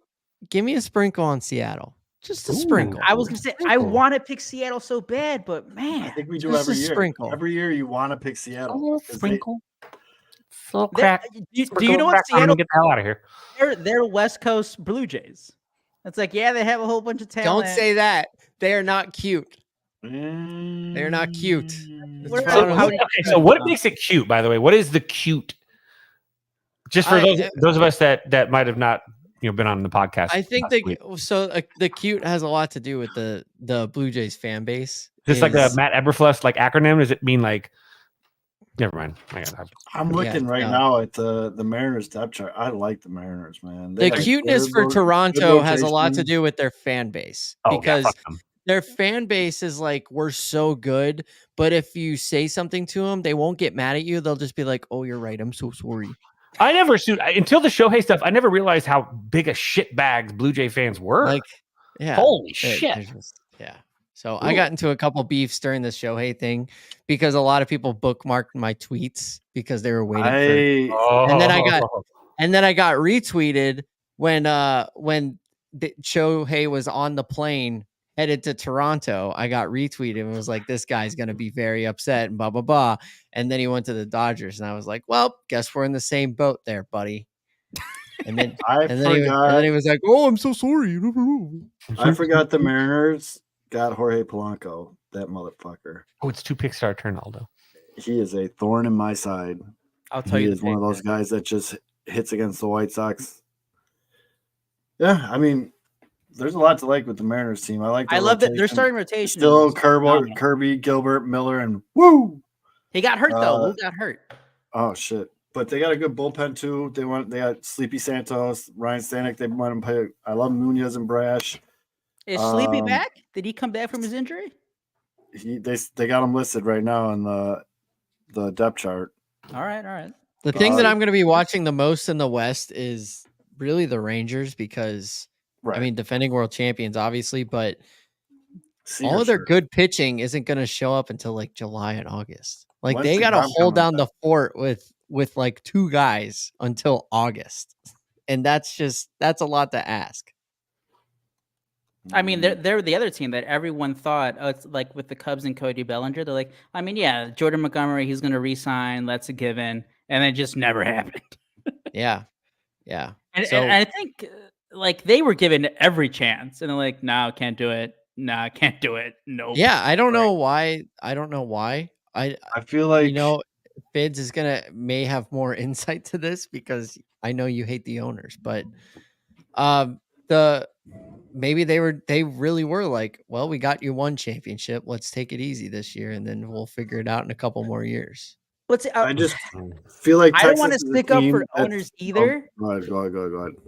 Give me a sprinkle on Seattle. Just a sprinkle. I was gonna say I want to pick Seattle so bad, but man, I think we do just every a year. sprinkle. Every year you want to pick Seattle. Sprinkle. So crack. Do you know what Seattle? Seattle? Get the hell out of here. They're West Coast Blue Jays. It's like, yeah, they have a whole bunch of talent. Don't say that. They are not cute. They're not cute. So what makes it cute, by the way? What is the cute? Just for those of us that might have not been on the podcast. I think the cute has a lot to do with the Blue Jays fan base. Just like the Matt Eberflus acronym. Does it mean like? Never mind. I'm looking now at the Mariners depth chart. I like the Mariners, man. The cuteness for Toronto has a lot to do with their fan base because their fan base is like, we're so good, but if you say something to them, they won't get mad at you. They'll just be like, "Oh, you're right. I'm so sorry." I never until the Shohei stuff. I never realized how big a shitbags Blue Jay fans were. Like, yeah, holy shit. So I got into a couple beefs during the Shohei thing because a lot of people bookmarked my tweets because they were waiting and then I got retweeted when Shohei was on the plane headed to Toronto. I got retweeted and was like, this guy's gonna be very upset and blah blah blah. And then he went to the Dodgers and I was like, well, guess we're in the same boat there, buddy. And then then he was like, oh, I'm so sorry. I forgot the Mariners got Jorge Polanco, that motherfucker. Oh, it's 2 picks to our turn, Aldo. He is a thorn in my side. I'll tell you. He is one of those guys that just hits against the White Sox. Yeah, I mean, there's a lot to like with the Mariners team. I love that they're starting rotation. Still Kirby, Gilbert, Miller, and woo. He got hurt though. Who got hurt? Oh shit! But they got a good bullpen too. They got Sleepy Santos, Ryan Stanek. They want to play. I love Nunez and Brash. Is Sleepy back? Did he come back from his injury? They got him listed right now in the depth chart. All right. The thing that I'm going to be watching the most in the West is really the Rangers because I mean defending world champions obviously, but all of their good pitching isn't going to show up until like July and August. Like they got to hold down the fort with like 2 guys until August, and that's a lot to ask. I mean, they're the other team that everyone thought, it's like with the Cubs and Cody Bellinger. They're like, I mean, yeah, Jordan Montgomery, he's going to re-sign. That's a given. And it just never happened. Yeah. And I think like they were given every chance. And they're like, no, can't do it. No, can't do it. No. Yeah, I don't know why. I feel like, Fids may have more insight to this because I know you hate the owners, but maybe they really were like, well, we got you 1 championship. Let's take it easy this year, and then we'll figure it out in a couple more years. I just feel like I don't want to stick up for owners either. Go ahead.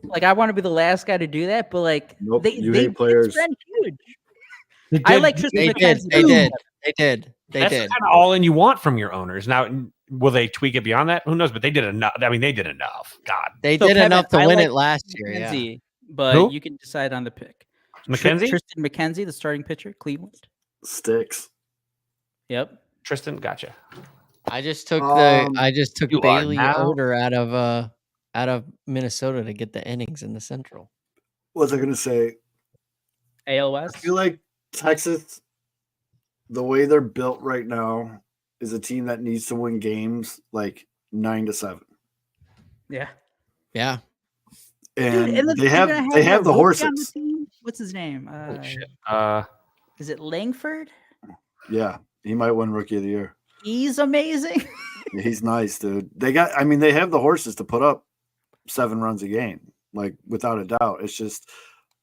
Like I want to be the last guy to do that, but like they hate players. Huge. I like Tristan McKenzie. They did. That's kind of all in you want from your owners. Now, will they tweak it beyond that? Who knows? But they did enough. I mean, they did enough. God, they did enough to win it last year. Yeah. But you can decide on the pick. McKenzie? Tristan McKenzie, the starting pitcher, Cleveland. Sticks. Yep. Tristan, gotcha. I just took Bailey Oder out of Minnesota to get the innings in the Central. What was I going to say? AL West? I feel like Texas, the way they're built right now, is a team that needs to win games like 9-7. Yeah. Yeah. And, dude, they have the horses. What's his name? Holy shit. Is it Langford? Yeah, he might win Rookie of the Year. He's amazing. He's nice, dude. They have the horses to put up 7 runs a game, like without a doubt. It's just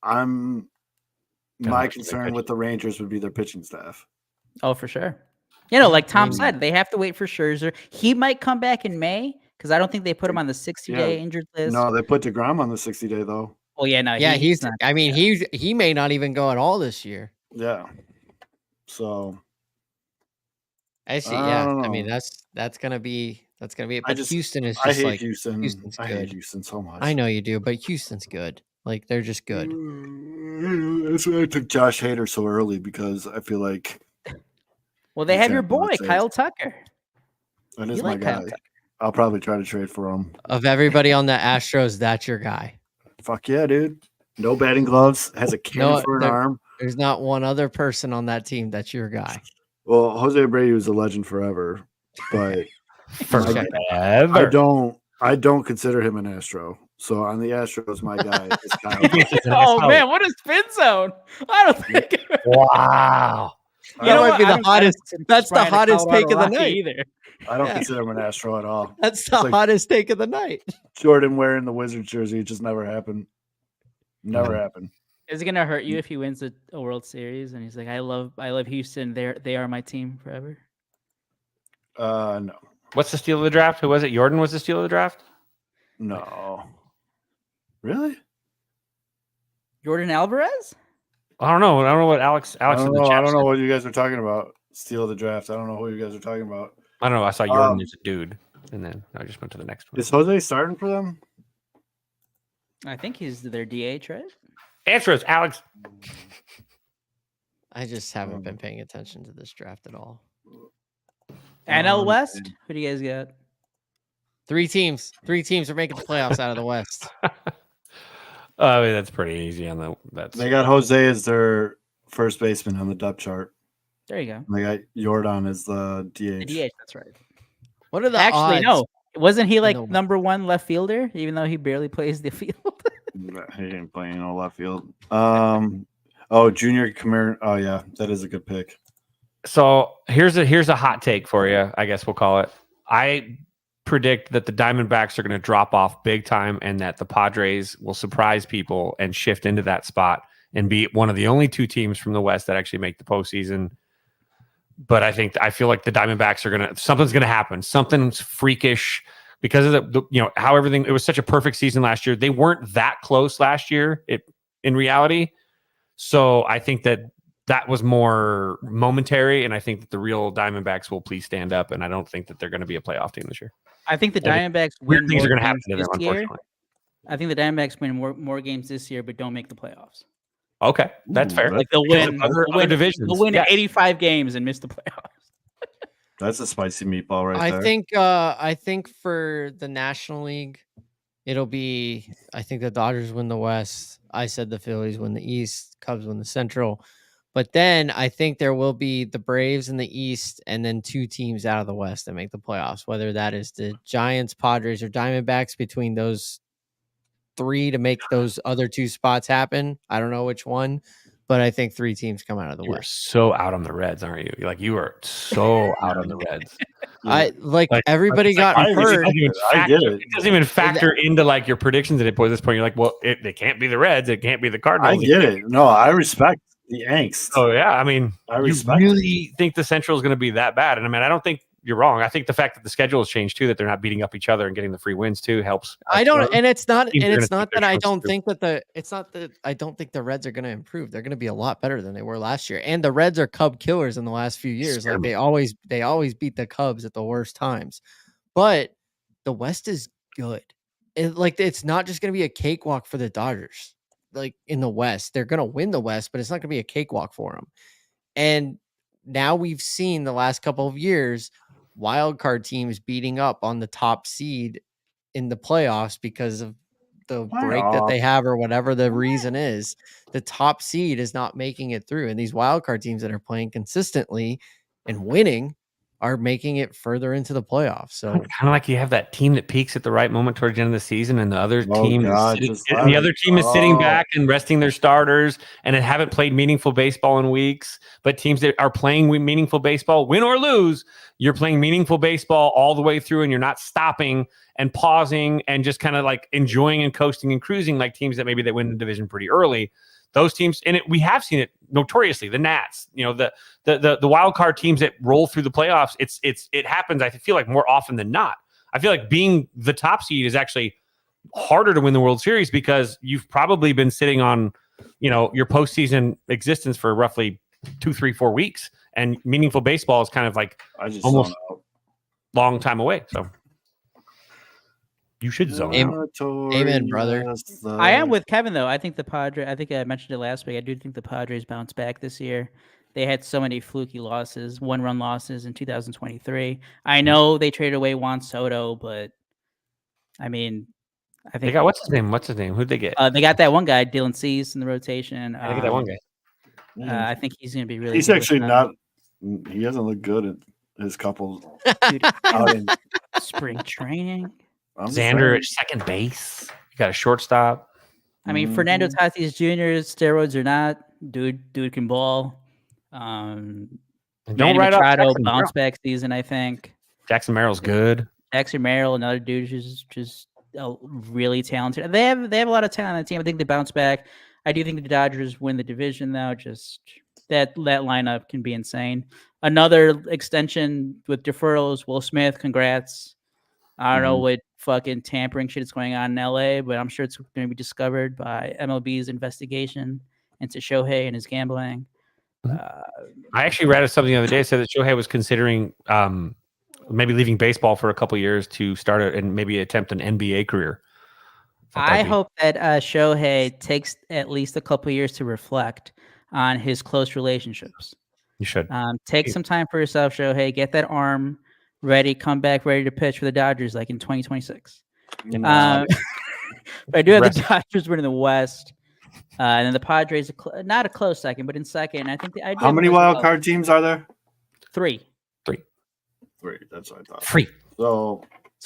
my concern with the Rangers would be their pitching staff. Oh, for sure. Like Tom said, they have to wait for Scherzer. He might come back in May. Because I don't think they put him on the 60-day injured list. No, they put DeGrom on the 60-day though. Well, yeah, no. Yeah, he's not. I mean, he may not even go at all this year. Yeah. So. I see. Yeah, I mean that's gonna be it. But Houston is just like Houston. Houston's good. I hate Houston so much. I know you do, but Houston's good. Like they're just good. That's why I took Josh Hader so early because I feel like. Well, they have your boy Kyle Tucker. That is my guy. I'll probably try to trade for him. Of everybody on the Astros, that's your guy. Fuck yeah, dude. No batting gloves. Has a cannon for an arm. There's not one other person on that team that's your guy. Well, Jose Abreu was a legend forever, but forever. I don't consider him an Astro. So on the Astros, my guy is Kyle. Man, what a spin zone! I don't think. Wow. That might be the hottest. That's the hottest take of the night. Either. I don't consider him an Astro at all. That's the hottest take of the night. Jordan wearing the Wizards jersey. It just never happened. Never happened. Is it gonna hurt you if he wins a World Series and he's like, I love Houston. They are my team forever. No. What's the steal of the draft? Who was it? Jordan was the steal of the draft? No. Really? Jordan Alvarez? I don't know what Alex. I don't know what you guys are talking about. Steal of the draft. I don't know who you guys are talking about. I don't know. I saw Jordan as a dude, and then I just went to the next one. Is Jose starting for them? I think he's their DH, right? Answer is Alex. I just haven't been paying attention to this draft at all. NL West? Who do you guys got? 3 teams. 3 teams are making the playoffs out of the West. I mean, that's pretty easy on the. They got Jose as their first baseman on the depth chart. There you go. They got Jordan as the DH. The DH, that's right. What are the Actually, odds? no. Wasn't he like number 1 left fielder, even though he barely plays the field? He didn't play no left field. Junior Kamir. Oh yeah, that is a good pick. So here's a hot take for you. I guess we'll call it. I predict that the Diamondbacks are going to drop off big time, and that the Padres will surprise people and shift into that spot and be one of the only 2 teams from the West that actually make the postseason. But I feel like the Diamondbacks something's going to happen. Something's freakish because of the how everything. It was such a perfect season last year. They weren't that close last year. In reality, so I think that was more momentary, and I think that the real Diamondbacks will please stand up. And I don't think that they're going to be a playoff team this year. I think the Diamondbacks win. Things are going to happen to them, unfortunately. I think the Diamondbacks win more games this year, but don't make the playoffs. Okay, that's fair. Like they'll win other divisions. They'll win 85 games and miss the playoffs. That's a spicy meatball right there. I think for the National League, it'll be. I think the Dodgers win the West. I said the Phillies win the East. Cubs win the Central. But then I think there will be the Braves in the East and then 2 teams out of the West that make the playoffs, whether that is the Giants, Padres, or Diamondbacks. Between those 3 to make those other 2 spots happen. I don't know which one, but I think 3 teams come out of the West. You're so out on the Reds, aren't you? Like you are so out on the Reds. Everybody got hurt. It doesn't even factor into like your predictions at this point. You're like, well, they can't be the Reds. It can't be the Cardinals. I get it. No, I respect the angst. Oh yeah, I mean, I really think the Central is going to be that bad? And I mean, I don't think you're wrong. I think the fact that the schedule has changed too, that they're not beating up each other and getting the free wins too, helps. I don't, and it's not that I don't think that I don't think the Reds are going to improve. They're going to be a lot better than they were last year. And the Reds are Cub killers in the last few years. Like they always beat the Cubs at the worst times. But the West is good. It's not just going to be a cakewalk for the Dodgers. Like in the West, they're going to win the West, but it's not going to be a cakewalk for them. And now we've seen the last couple of years wild card teams beating up on the top seed in the playoffs because of the break that they have or whatever the reason is. The top seed is not making it through, and these wild card teams that are playing consistently and winning are making it further into the playoffs. So kind of like you have that team that peaks at the right moment towards the end of the season, and the other team is sitting back and resting their starters and haven't played meaningful baseball in weeks. But teams that are playing meaningful baseball, win or lose, you're playing meaningful baseball all the way through, and you're not stopping and pausing and just kind of like enjoying and coasting and cruising like teams that maybe they win the division pretty early. Those teams, and we have seen it notoriously. The Nats, the wild card teams that roll through the playoffs. It happens. I feel like more often than not. I feel like being the top seed is actually harder to win the World Series because you've probably been sitting on, your postseason existence for roughly 2, 3, 4 weeks, and meaningful baseball is kind of like almost long time away. So. You should zone out. Amen, brother. I am with Kevin, though. I think the Padres, I think I mentioned it last week. I do think the Padres bounce back this year. They had so many fluky losses, 1-run losses in 2023. I know they traded away Juan Soto, but I mean, I think they got what's his name? Who'd they get? they got that one guy, Dylan Cease, in the rotation. They get that one guy. I think he's going to be really. He's good actually not. He hasn't looked good at his couple out in spring training. Xander at second base. You got a shortstop. I mean, Fernando Tatis Jr. steroids or not, dude can ball. Don't Manny write Machado bounce back season, I think. Jackson Merrill's good. Jackson Merrill, another dude who's just really talented. They have a lot of talent on the team. I think they bounce back. I do think the Dodgers win the division, though. Just that lineup can be insane. Another extension with deferrals. Will Smith, congrats. I don't know what fucking tampering shit is going on in LA, but I'm sure it's going to be discovered by MLB's investigation into Shohei and his gambling. I actually read something the other day that said that Shohei was considering maybe leaving baseball for a couple of years to start and maybe attempt an NBA career. I hope that Shohei takes at least a couple of years to reflect on his close relationships. You should take some time for yourself, Shohei. Get that arm ready. Come back ready to pitch for the Dodgers, like in 2026. I do have the Dodgers winning the West, and then the Padres not a close second, but in second. I think how many wild card teams are there? Three. That's what I thought. Three. So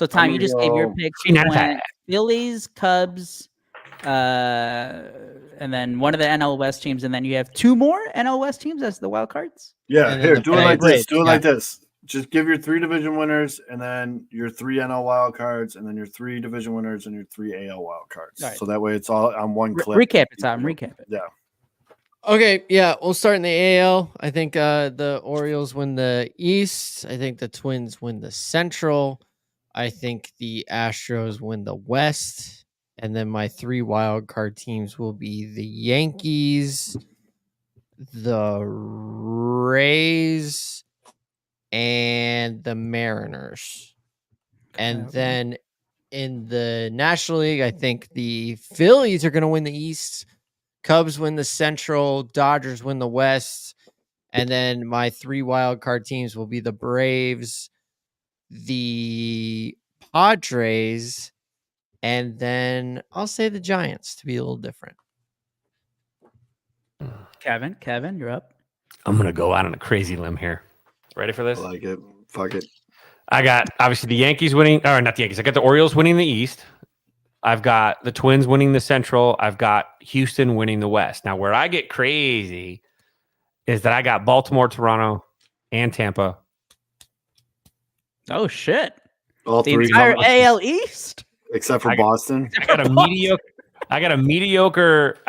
Tom, you just gave your picks. Phillies, Cubs, and then one of the NL West teams, and then you have two more NL West teams as the wild cards. Yeah, here, do it like this. Do it like this. Just give your 3 division winners, and then your 3 NL wild cards, and then your 3 division winners, and your 3 AL wild cards. Right. So that way it's all on one clip. Recap it, Tom. Recap it. Yeah. Okay, yeah, we'll start in the AL. I think the Orioles win the East. I think the Twins win the Central. I think the Astros win the West. And then my 3 wild card teams will be the Yankees, the Rays, and the Mariners. And then in the National League, I think the Phillies are going to win the East. Cubs win the Central, Dodgers win the West, and then my 3 wild card teams will be the Braves, the Padres, and then I'll say the Giants to be a little different. Kevin, you're up. I'm gonna go out on a crazy limb here. Ready for this? I like it. Fuck it. I got obviously the Yankees winning, or not the Yankees. I got the Orioles winning the East. I've got the Twins winning the Central. I've got Houston winning the West. Now, where I get crazy is that I got Baltimore, Toronto, and Tampa. Oh shit! All the 3 entire AL East, except for Boston. I got a mediocre. I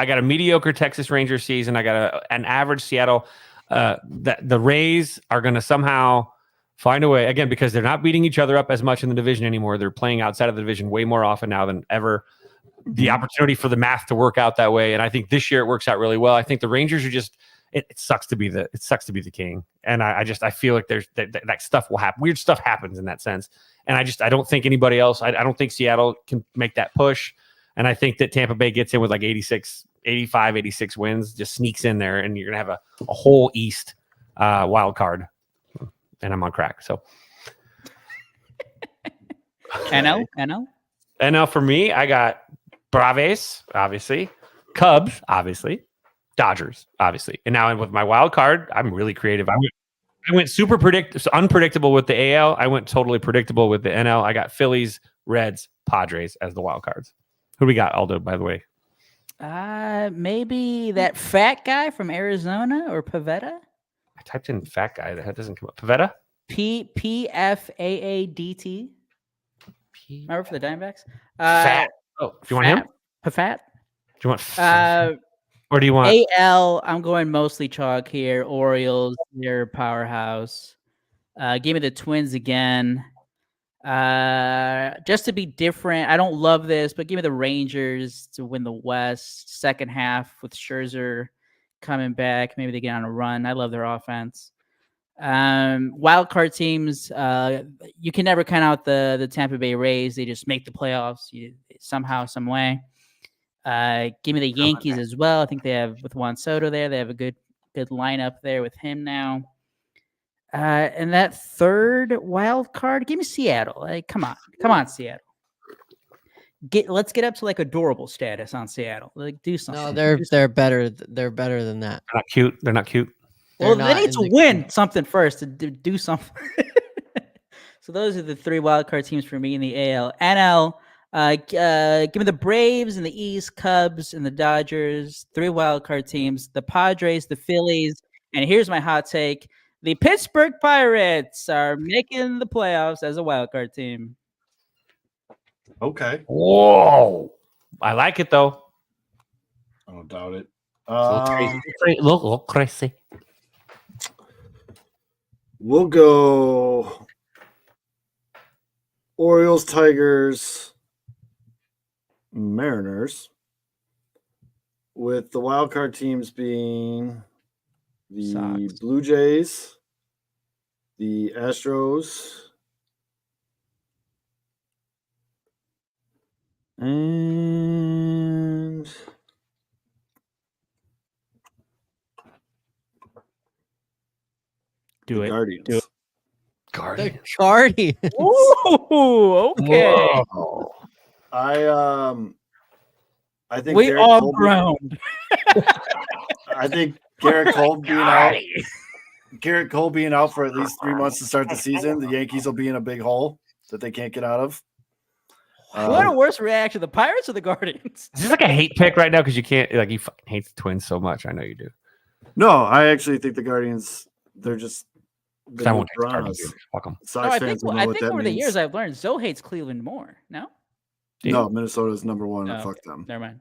got a mediocre Texas Rangers season. I got an average Seattle. The Rays are going to somehow find a way, again, because they're not beating each other up as much in the division anymore. They're playing outside of the division way more often now than ever. The opportunity for the math to work out that way, and I think this year it works out really well. I think the Rangers are just it sucks to be the king, and I feel like there's that stuff will happen. Weird stuff happens in that sense, and I don't think anybody else. I don't think Seattle can make that push, and I think that Tampa Bay gets in with like 85, 86 wins, just sneaks in there, and you're gonna have a whole East wild card. And I'm on crack. So NL for me, I got Braves, obviously, Cubs, obviously, Dodgers, obviously. And now with my wild card, I'm really creative. I went super unpredictable with the AL. I went totally predictable with the NL. I got Phillies, Reds, Padres as the wild cards. Who we got, Aldo, by the way? Maybe that fat guy from Arizona or Pavetta. I typed in fat guy. That doesn't come up. Pavetta? Pfaaddt. Remember for the Diamondbacks? Fat. Oh, do you want him? Pafat? Do you want or do you want AL? I'm going mostly chalk here. Orioles, they're powerhouse. Give me the Twins again. Just to be different. I don't love this, but give me the Rangers to win the West. Second half with Scherzer coming back. Maybe they get on a run. I love their offense. Wild card teams, you can never count out the Tampa Bay Rays. They just make the playoffs somehow, some way. Give me the Yankees as well. I think they have with Juan Soto there. They have a good lineup there with him now. And that third wild card, give me Seattle. Come on, Seattle. let's get up to like adorable status on Seattle. Like do something. No, they're better. They're better than that. They're not cute. They're not cute. Well, they need to win something first to do something. So those are the 3 wildcard teams for me in the AL. NL, give me the Braves in the East, Cubs and the Dodgers. 3 wildcard teams. The Padres, the Phillies, and here's my hot take: the Pittsburgh Pirates are making the playoffs as a wildcard team. Okay. Whoa. I like it, though. I don't doubt it. Little crazy. We'll go Orioles, Tigers, Mariners, with the wild card teams being the Sox. Blue Jays, the Astros, and Do it. Guardians. Do it. The Guardians. Ooh, okay. Whoa. I think We Garrett all Cole- groaned. I think Garrett Cole being out. Garrett Cole being out for at least 3 months to start the season, the Yankees will be in a big hole that they can't get out of. What a worse reaction, the Pirates or the Guardians? Is this like a hate pick right now? Because you can't, like, you fucking hate the Twins so much. I know you do. No, I actually think the Guardians, they're just I won't take the run Cardinals us. either. Fuck 'em. Sox No, I fans think, will know I what think that over the means. years I've learned Zoe hates Cleveland more. No? No, Minnesota's number one. Oh, Fuck them. Never mind.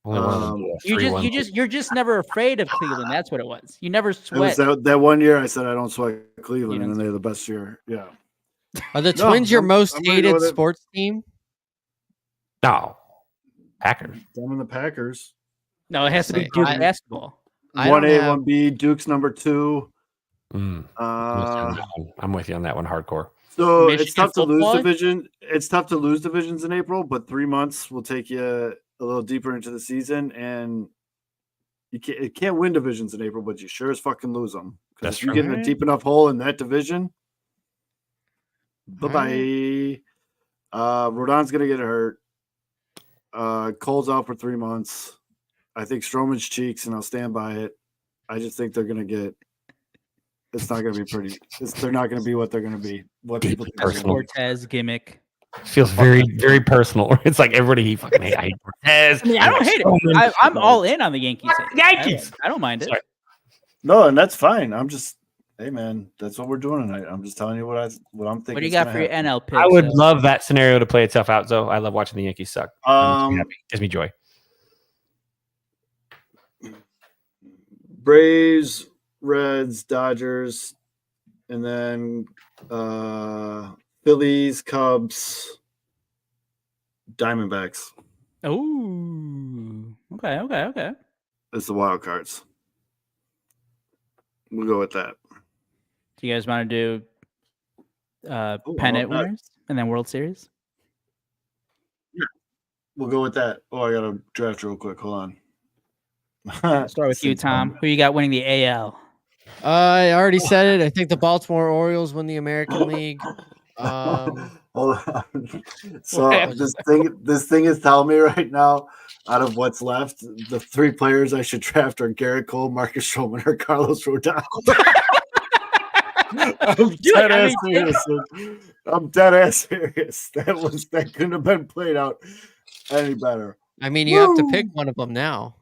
Only one of them do a 3-1. You're just never afraid of Cleveland. That's what it was. You never It was sweat. that 1 year I said I don't sweat Cleveland, You don't and then they're the best year. Yeah. Are the No, Twins your I'm most gonna go hated with it. sports team? No. Packers. Them and the Packers. No, it has to be Say, Duke I- basketball. I 1A, don't have. 1B, Duke's number 2. I'm with you on that one hardcore. So Michigan it's tough to lose football? division. It's tough to lose divisions in April, but 3 months will take you a little deeper into the season, and you can't win divisions in April, but you sure as fucking lose them. Because That's if you true. get in a deep enough hole in that division, bye-bye. Rodon's gonna get hurt. Cole's out for 3 months. I think Stroman's cheeks, and I'll stand by it. I just think they're gonna get. It's not gonna be pretty. They're not gonna be what they're gonna be. What people think they're gonna personal. be. Cortez gimmick. Feels very, very personal. It's like everybody he fucking hates. I hate Cortez. I mean, I don't hate it. I'm all in on the Yankees. Yankees! I don't mind it. Sorry. No, and that's fine. I'm just, hey man, that's what we're doing tonight. I'm just telling you what I'm thinking. What do you got for your NL picks? I would though? love that scenario to play itself out, though. I love watching the Yankees suck. Gives me joy. Braves, Reds, Dodgers, and then Phillies, Cubs, Diamondbacks. Oh, okay. It's the wild cards. We'll go with that. Do you guys want to do that. pennant winners and then World Series? We'll go with that. Oh, I got to draft real quick. Hold on. I'll start with you, Tom. Who you got winning the AL? I already said it. I think the Baltimore Orioles win the American League. Hold on. So this thing is telling me right now, out of what's left, the 3 players I should draft are Garrett Cole, Marcus Stroman, or Carlos Rodon. I'm dead ass serious. That couldn't have been played out any better. I mean, you have to pick one of them now.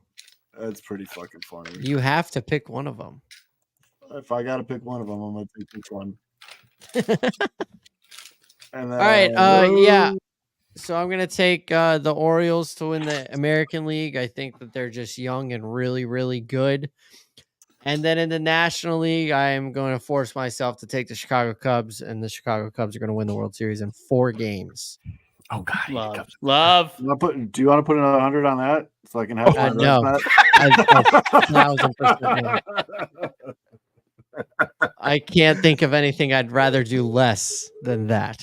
That's pretty fucking funny. You have to pick one of them. If I got to pick one of them, I'm gonna take which one. And then, All right. Yeah. So I'm gonna take the Orioles to win the American League. I think that they're just young and really, really good. And then in the National League, I am going to force myself to take the Chicago Cubs, and the Chicago Cubs are going to win the World Series in 4 games. Oh God, Love. do you want to put 100 on that so I can have my No. bet? 1,000% no. I can't think of anything I'd rather do less than that.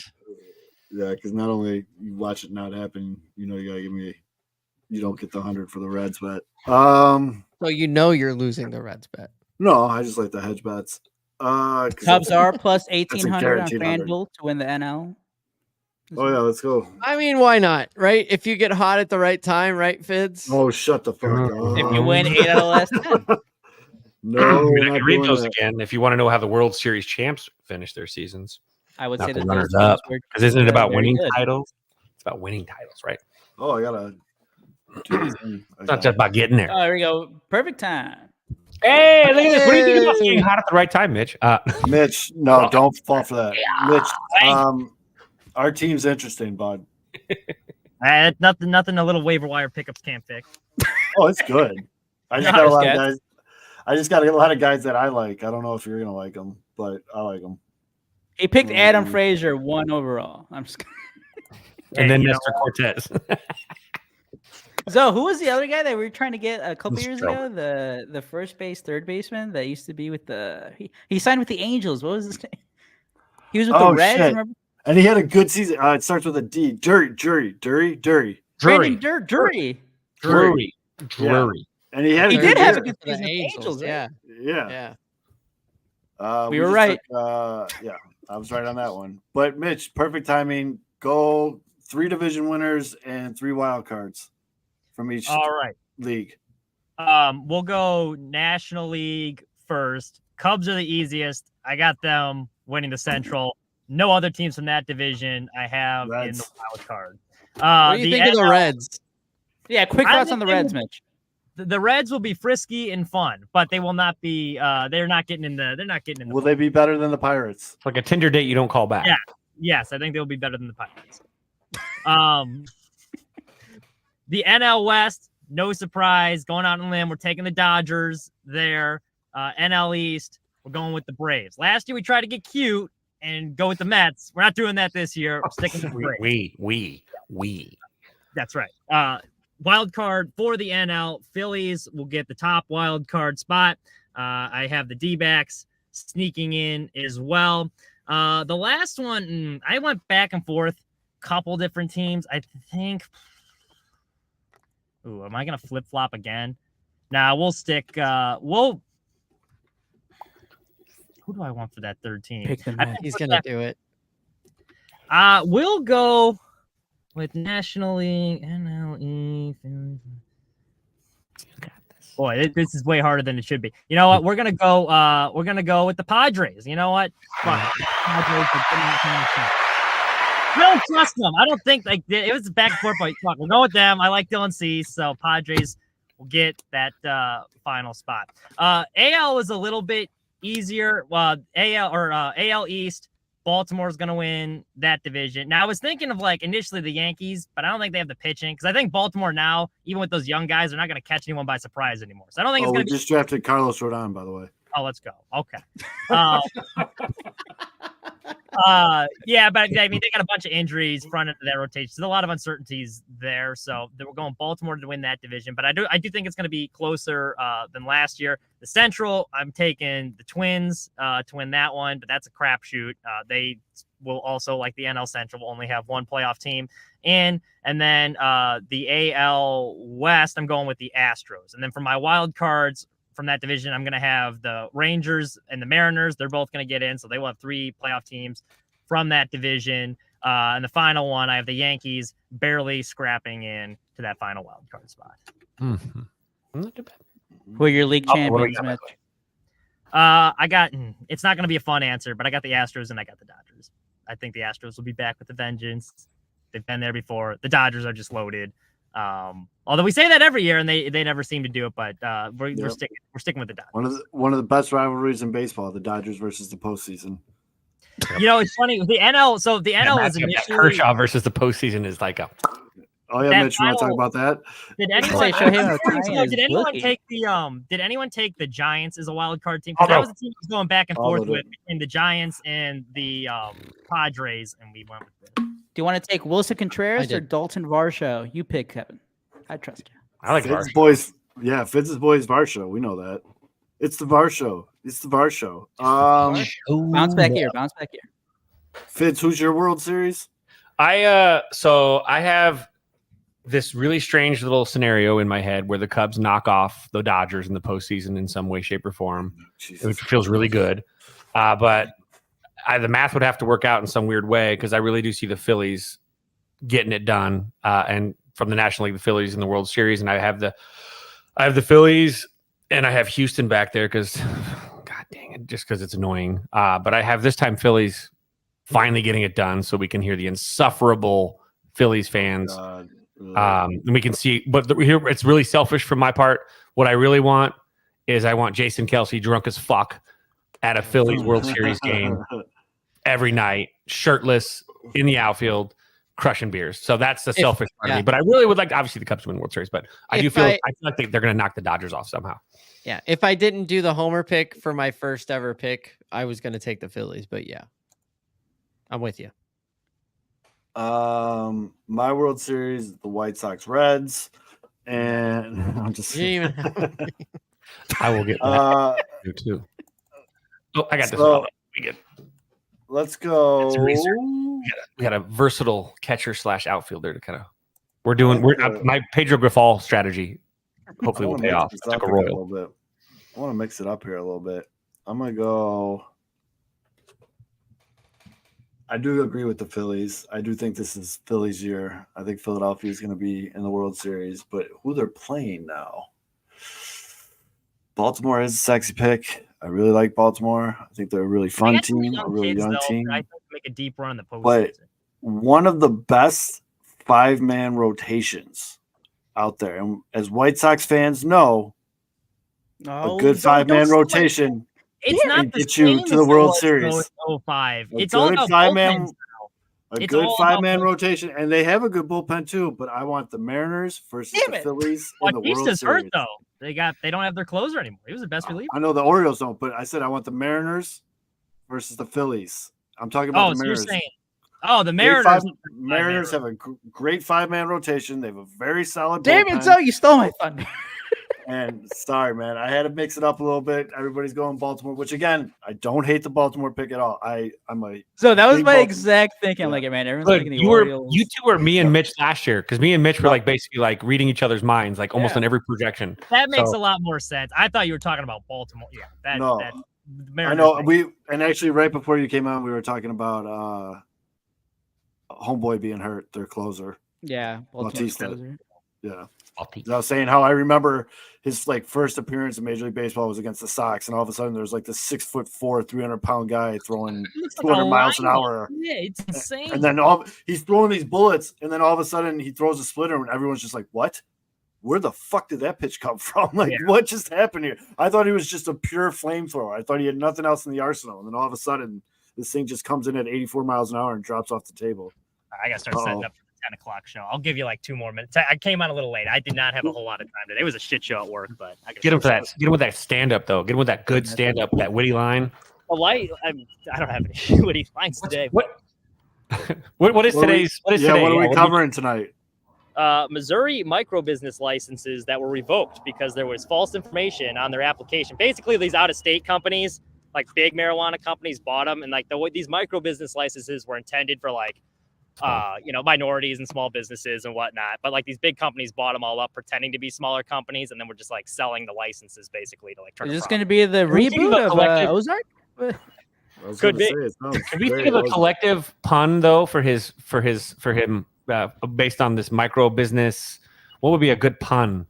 Yeah, because not only you watch it not happen, you gotta give me. You don't get the 100 for the Reds bet. So you're losing the Reds bet. No, I just like the hedge bets. Cubs are plus 1,800 on guaranteed 100. FanDuel to win the NL. Oh yeah, let's go. I mean, why not? Right? If you get hot at the right time, right, Fids? Oh, shut the fuck up. If you win 8 out of the last 10. No, I not can read doing those that. again if you want to know how the World Series champs finish their seasons. I would Not say the that runners those up. teams were Because isn't it about very winning good. titles? It's about winning titles, right? Oh, I gotta do this thing. It's not just about getting there. Oh, there we go. Perfect time. Hey, look at this. What do you think about getting hot at the right time, Mitch? Mitch, no, don't fall for that. Mitch, our team's interesting, bud. Nothing a little waiver wire pickups can't fix. Oh, it's good. I just got a lot of guys. I just got a lot of guys that I like. I don't know if you're gonna like them, but I like them. He picked Adam Frazier 1 overall. I'm just and then Nestor Cortez. So who was the other guy that we were trying to get a couple years ago? The first base, third baseman that used to be with he signed with the Angels. What was his name? He was with the Reds. Remember? And he had a good season. It starts with a D. Drury. Brandon Drury. And he did have a good season with the Angels. Right? Yeah. We were right. Yeah, I was right on that one. But Mitch, perfect timing. Go 3 division winners and 3 wild cards from each league. We'll go National League first. Cubs are the easiest. I got them winning the Central. No other teams from that division I have in the wild card. What do you think of the Reds? Yeah, quick thoughts on the Reds, Mitch. The Reds will be frisky and fun, but they will not be. They're not getting in the. They're not getting in the. Will they be better than the Pirates? It's like a Tinder date you don't call back. Yeah. Yes, I think they'll be better than the Pirates. The NL West, no surprise, going out on a limb. We're taking the Dodgers there. NL East, we're going with the Braves. Last year we tried to get cute and go with the Mets. We're not doing that this year. We're sticking with the Braves. We. That's right. Wild card for the NL. Phillies will get the top wild card spot. I have the D-backs sneaking in as well. The last one, I went back and forth. Couple different teams. I think. Ooh, am I gonna flip flop again? Nah, we'll stick. Who do I want for that third team? Pick the Mets. He's gonna do it. We'll go with National League, NLE. Boy, this is way harder than it should be. You know what? We're gonna go. We're gonna go with the Padres. You know what? Fuck. I don't trust them. I don't think it was back and forth, but fuck, we'll go with them. I like Dylan Cease, so Padres will get that final spot. AL was a little bit easier. AL East, Baltimore's going to win that division. Now, I was thinking of initially the Yankees, but I don't think they have the pitching because I think Baltimore now, even with those young guys, they're not going to catch anyone by surprise anymore. So I don't think it's going to be. Just drafted Carlos Rodon, by the way. Oh, let's go. Okay. Yeah, but I mean, they got a bunch of injuries front into that rotation. There's a lot of uncertainties there. So we're going Baltimore to win that division. But I do think it's going to be closer than last year. The Central, I'm taking the Twins to win that one, but that's a crapshoot. They will also, like the NL Central, will only have one playoff team. And then the AL West, I'm going with the Astros. And then for my wild cards, from that division, I'm going to have the Rangers and the Mariners. They're both going to get in, so they will have 3 playoff teams from that division. And the final one, I have the Yankees barely scrapping in to that final wild card spot. Mm-hmm. Who are your league champions, Mitch? I got. It's not going to be a fun answer, but I got the Astros and I got the Dodgers. I think the Astros will be back with a vengeance. They've been there before. The Dodgers are just loaded. Although we say that every year and they never seem to do it, but we're sticking with the Dodgers. One of the best rivalries in baseball, the Dodgers versus the postseason. You know, it's funny. The NL, so the NL was initially Kershaw versus the postseason is like a. Oh yeah, Mitch, you want to talk about that? Did anyone take the Giants as a wild card team? Because that was a team that was going back and forth with between the Giants and the Padres, and we went with it. Do you want to take Wilson Contreras or Dalton Varsho? You pick, Kevin. I trust you. I like Varsho. Boys. Yeah, Fitz's boys Varsho. We know that. It's the Varsho. Bounce back here. Fitz, who's your World Series? I have this really strange little scenario in my head where the Cubs knock off the Dodgers in the postseason in some way, shape, or form, which feels really good. But the math would have to work out in some weird way because I really do see the Phillies getting it done. And from the National League, the Phillies in the World Series, and I have the Phillies, and I have Houston back there because, God dang it, just because it's annoying. But I have this time Phillies finally getting it done, so we can hear the insufferable Phillies fans. And we can see, but here it's really selfish from my part. What I really want is I want Jason Kelce drunk as fuck at a Phillies World Series game every night, shirtless in the outfield, crushing beers. So that's the selfish part of me. But I really would like, obviously, the Cubs to win the World Series. But I feel like they're going to knock the Dodgers off somehow. Yeah, if I didn't do the homer pick for my first ever pick, I was going to take the Phillies. But yeah, I'm with you. My World Series, the White Sox Reds, and I'm just. I will get that too. Oh, I got this. We good. Let's go. We got a versatile catcher / outfielder to kind of. My Pedro Grifol strategy. Hopefully, will pay off. I want to mix it up here a little bit. I'm gonna go. I do agree with the Phillies. I do think this is Phillies' year. I think Philadelphia is going to be in the World Series, but who they're playing now? Baltimore is a sexy pick. I really like Baltimore. I think they're a really fun team, a really young team. I think make a deep run in the postseason. But one of the best 5-man rotations out there, and as White Sox fans know, a good 5-man rotation. It's not the get you to the World Series. 05. It's all about bullpens. A good 5-man rotation, and they have a good bullpen too. But I want the Mariners versus the Phillies in the World Series. Hurt though. They don't have their closer anymore. He was the best reliever. I know the Orioles don't, but I said I want the Mariners versus the Phillies. I'm talking about the Mariners. So you're saying, the Mariners. Mariners have a great 5-man rotation. They have a very solid. Damn it, Zoe, you stole my thunder. And sorry, man, I had to mix it up a little bit. Everybody's going Baltimore, which again, I don't hate the Baltimore pick at all. So that was my exact thinking. Like, man, everyone's thinking the Orioles. You two were me and Mitch last year because me and Mitch were like basically like reading each other's minds, like almost on every projection. That makes a lot more sense. I thought you were talking about Baltimore. Yeah, I know. And actually, right before you came on, we were talking about homeboy being hurt, their closer. Yeah, Bautista. Yeah. I was saying how I remember his first appearance in Major League Baseball was against the Sox, and all of a sudden there's like this 6'4", 300-pound guy throwing 200 miles an hour. Yeah, it's insane. And then he's throwing these bullets, and then all of a sudden he throws a splitter, and everyone's just like, "What? Where the fuck did that pitch come from? What just happened here?" I thought he was just a pure flamethrower. I thought he had nothing else in the arsenal, and then all of a sudden this thing just comes in at 84 miles an hour and drops off the table. I got to start setting up. 10 o'clock show. I'll give you 2 more minutes. I came on a little late. I did not have a whole lot of time today. It was a shit show at work, but I get him for that. Get him with that stand up though. Get him with that good stand up, that witty line. I don't have any witty lines today. What is today's? What are we covering tonight? Missouri micro business licenses that were revoked because there was false information on their application. Basically, these out of state companies, like big marijuana companies, bought them, and these micro business licenses were intended for minorities and small businesses and whatnot. But these big companies bought them all up pretending to be smaller companies. And then we're just selling the licenses basically to turn. Is this going to be the reboot of Ozark? Could be. Can we think of a collective pun though for him based on this micro business? What would be a good pun?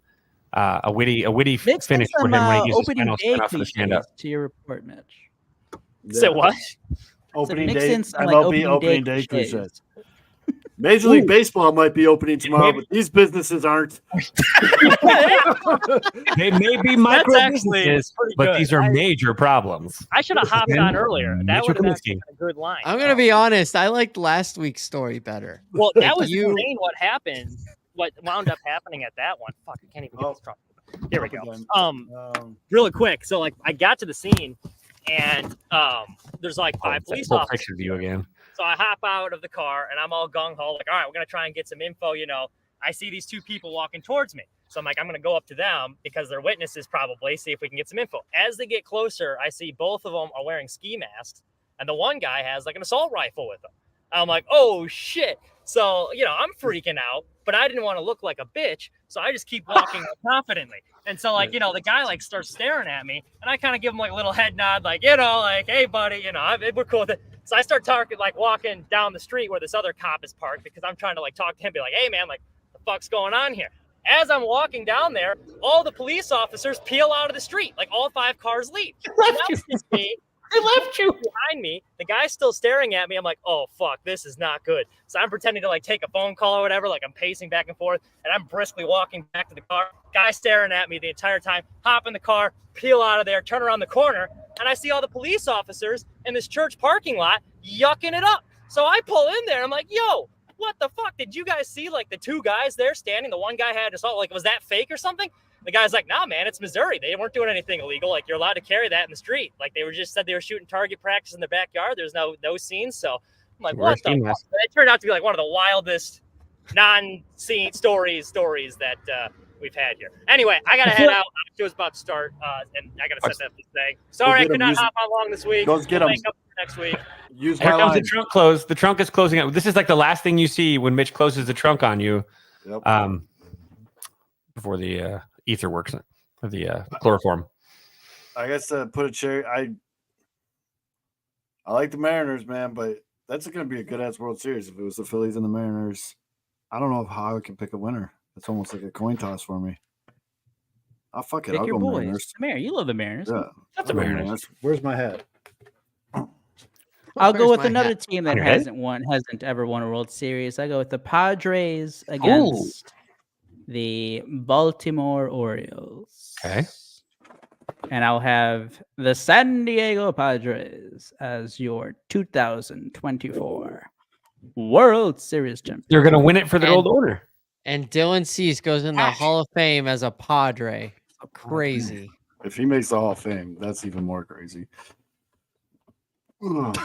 A witty finish for him when he uses final for the stand up. To your report, Mitch. Say what? Opening day. MLB opening day cliches. Major League Baseball might be opening tomorrow, but these businesses aren't. They may be micro businesses, but these are major problems. I should have hopped on earlier. That would have been a good line. I'm going to be honest. I liked last week's story better. Well, that was insane what happened. What wound up happening at that one. Fuck, I can't even get this truck. Here we go. Really quick. So, I got to the scene, and there's 5 police officers. Picture of you again. So I hop out of the car and I'm all gung ho, all right, we're going to try and get some info. I see these 2 people walking towards me. So I'm going to go up to them because they're witnesses probably, see if we can get some info. As they get closer, I see both of them are wearing ski masks. And the one guy has an assault rifle with him. I'm like, oh shit. So, I'm freaking out, but I didn't want to look like a bitch. So I just keep walking confidently. And so, like, the guy, like, starts staring at me, and I kind of give him, like, a little head nod, like, like, hey, buddy, we're cool with it. So I start talking, like, walking down the street where this other cop is parked because I'm trying to, like, talk to him, be like, hey, man, like, the fuck's going on here? As I'm walking down there, all the police officers peel out of the street. Like, all 5 cars leave. They left you behind me. The guy's still staring at me. I'm like, oh, fuck, this is not good. So I'm pretending to, like, take a phone call or whatever. Like, I'm pacing back and forth, and I'm briskly walking back to the car. Guy staring at me the entire time. Hop in the car, peel out of there, turn around the corner, and I see all the police officers in this church parking lot yucking it up. So I pull in there. I'm like, yo, what the fuck? Did you guys see, like, the 2 guys there standing? The one guy had assault. Like, was that fake or something? The guy's like, nah, man, it's Missouri. They weren't doing anything illegal. Like, you're allowed to carry that in the street. Like, they were just said they were shooting target practice in the backyard. There's no scenes. So I'm like, what the fuck? It turned out to be like one of the wildest non-scene stories that we've had here. Anyway, I got to head out. It was about to start, and I got to set that thing. Sorry, I could not hop on long this week. Go get them. Next week. Use Here comes the trunk close. The trunk is closing up. This is like the last thing you see when Mitch closes the trunk on you. Yep. Before the ether works, or the chloroform. I guess put a cherry. I like the Mariners, man, but that's going to be a good ass World Series if it was the Phillies and the Mariners. I don't know how I can pick a winner. It's almost like a coin toss for me. Oh, fuck it. I'll go Mariners. You love the Mariners. Yeah. That's the Mariners. Where's my hat? I'll go with another team that hasn't ever won a World Series. I go with the Padres against the Baltimore Orioles. Okay. And I'll have the San Diego Padres as your 2024 World Series champion. You're going to win it for the old order. And Dylan Cease goes in the Hall of Fame as a Padre. Crazy. If he makes the Hall of Fame, that's even more crazy. But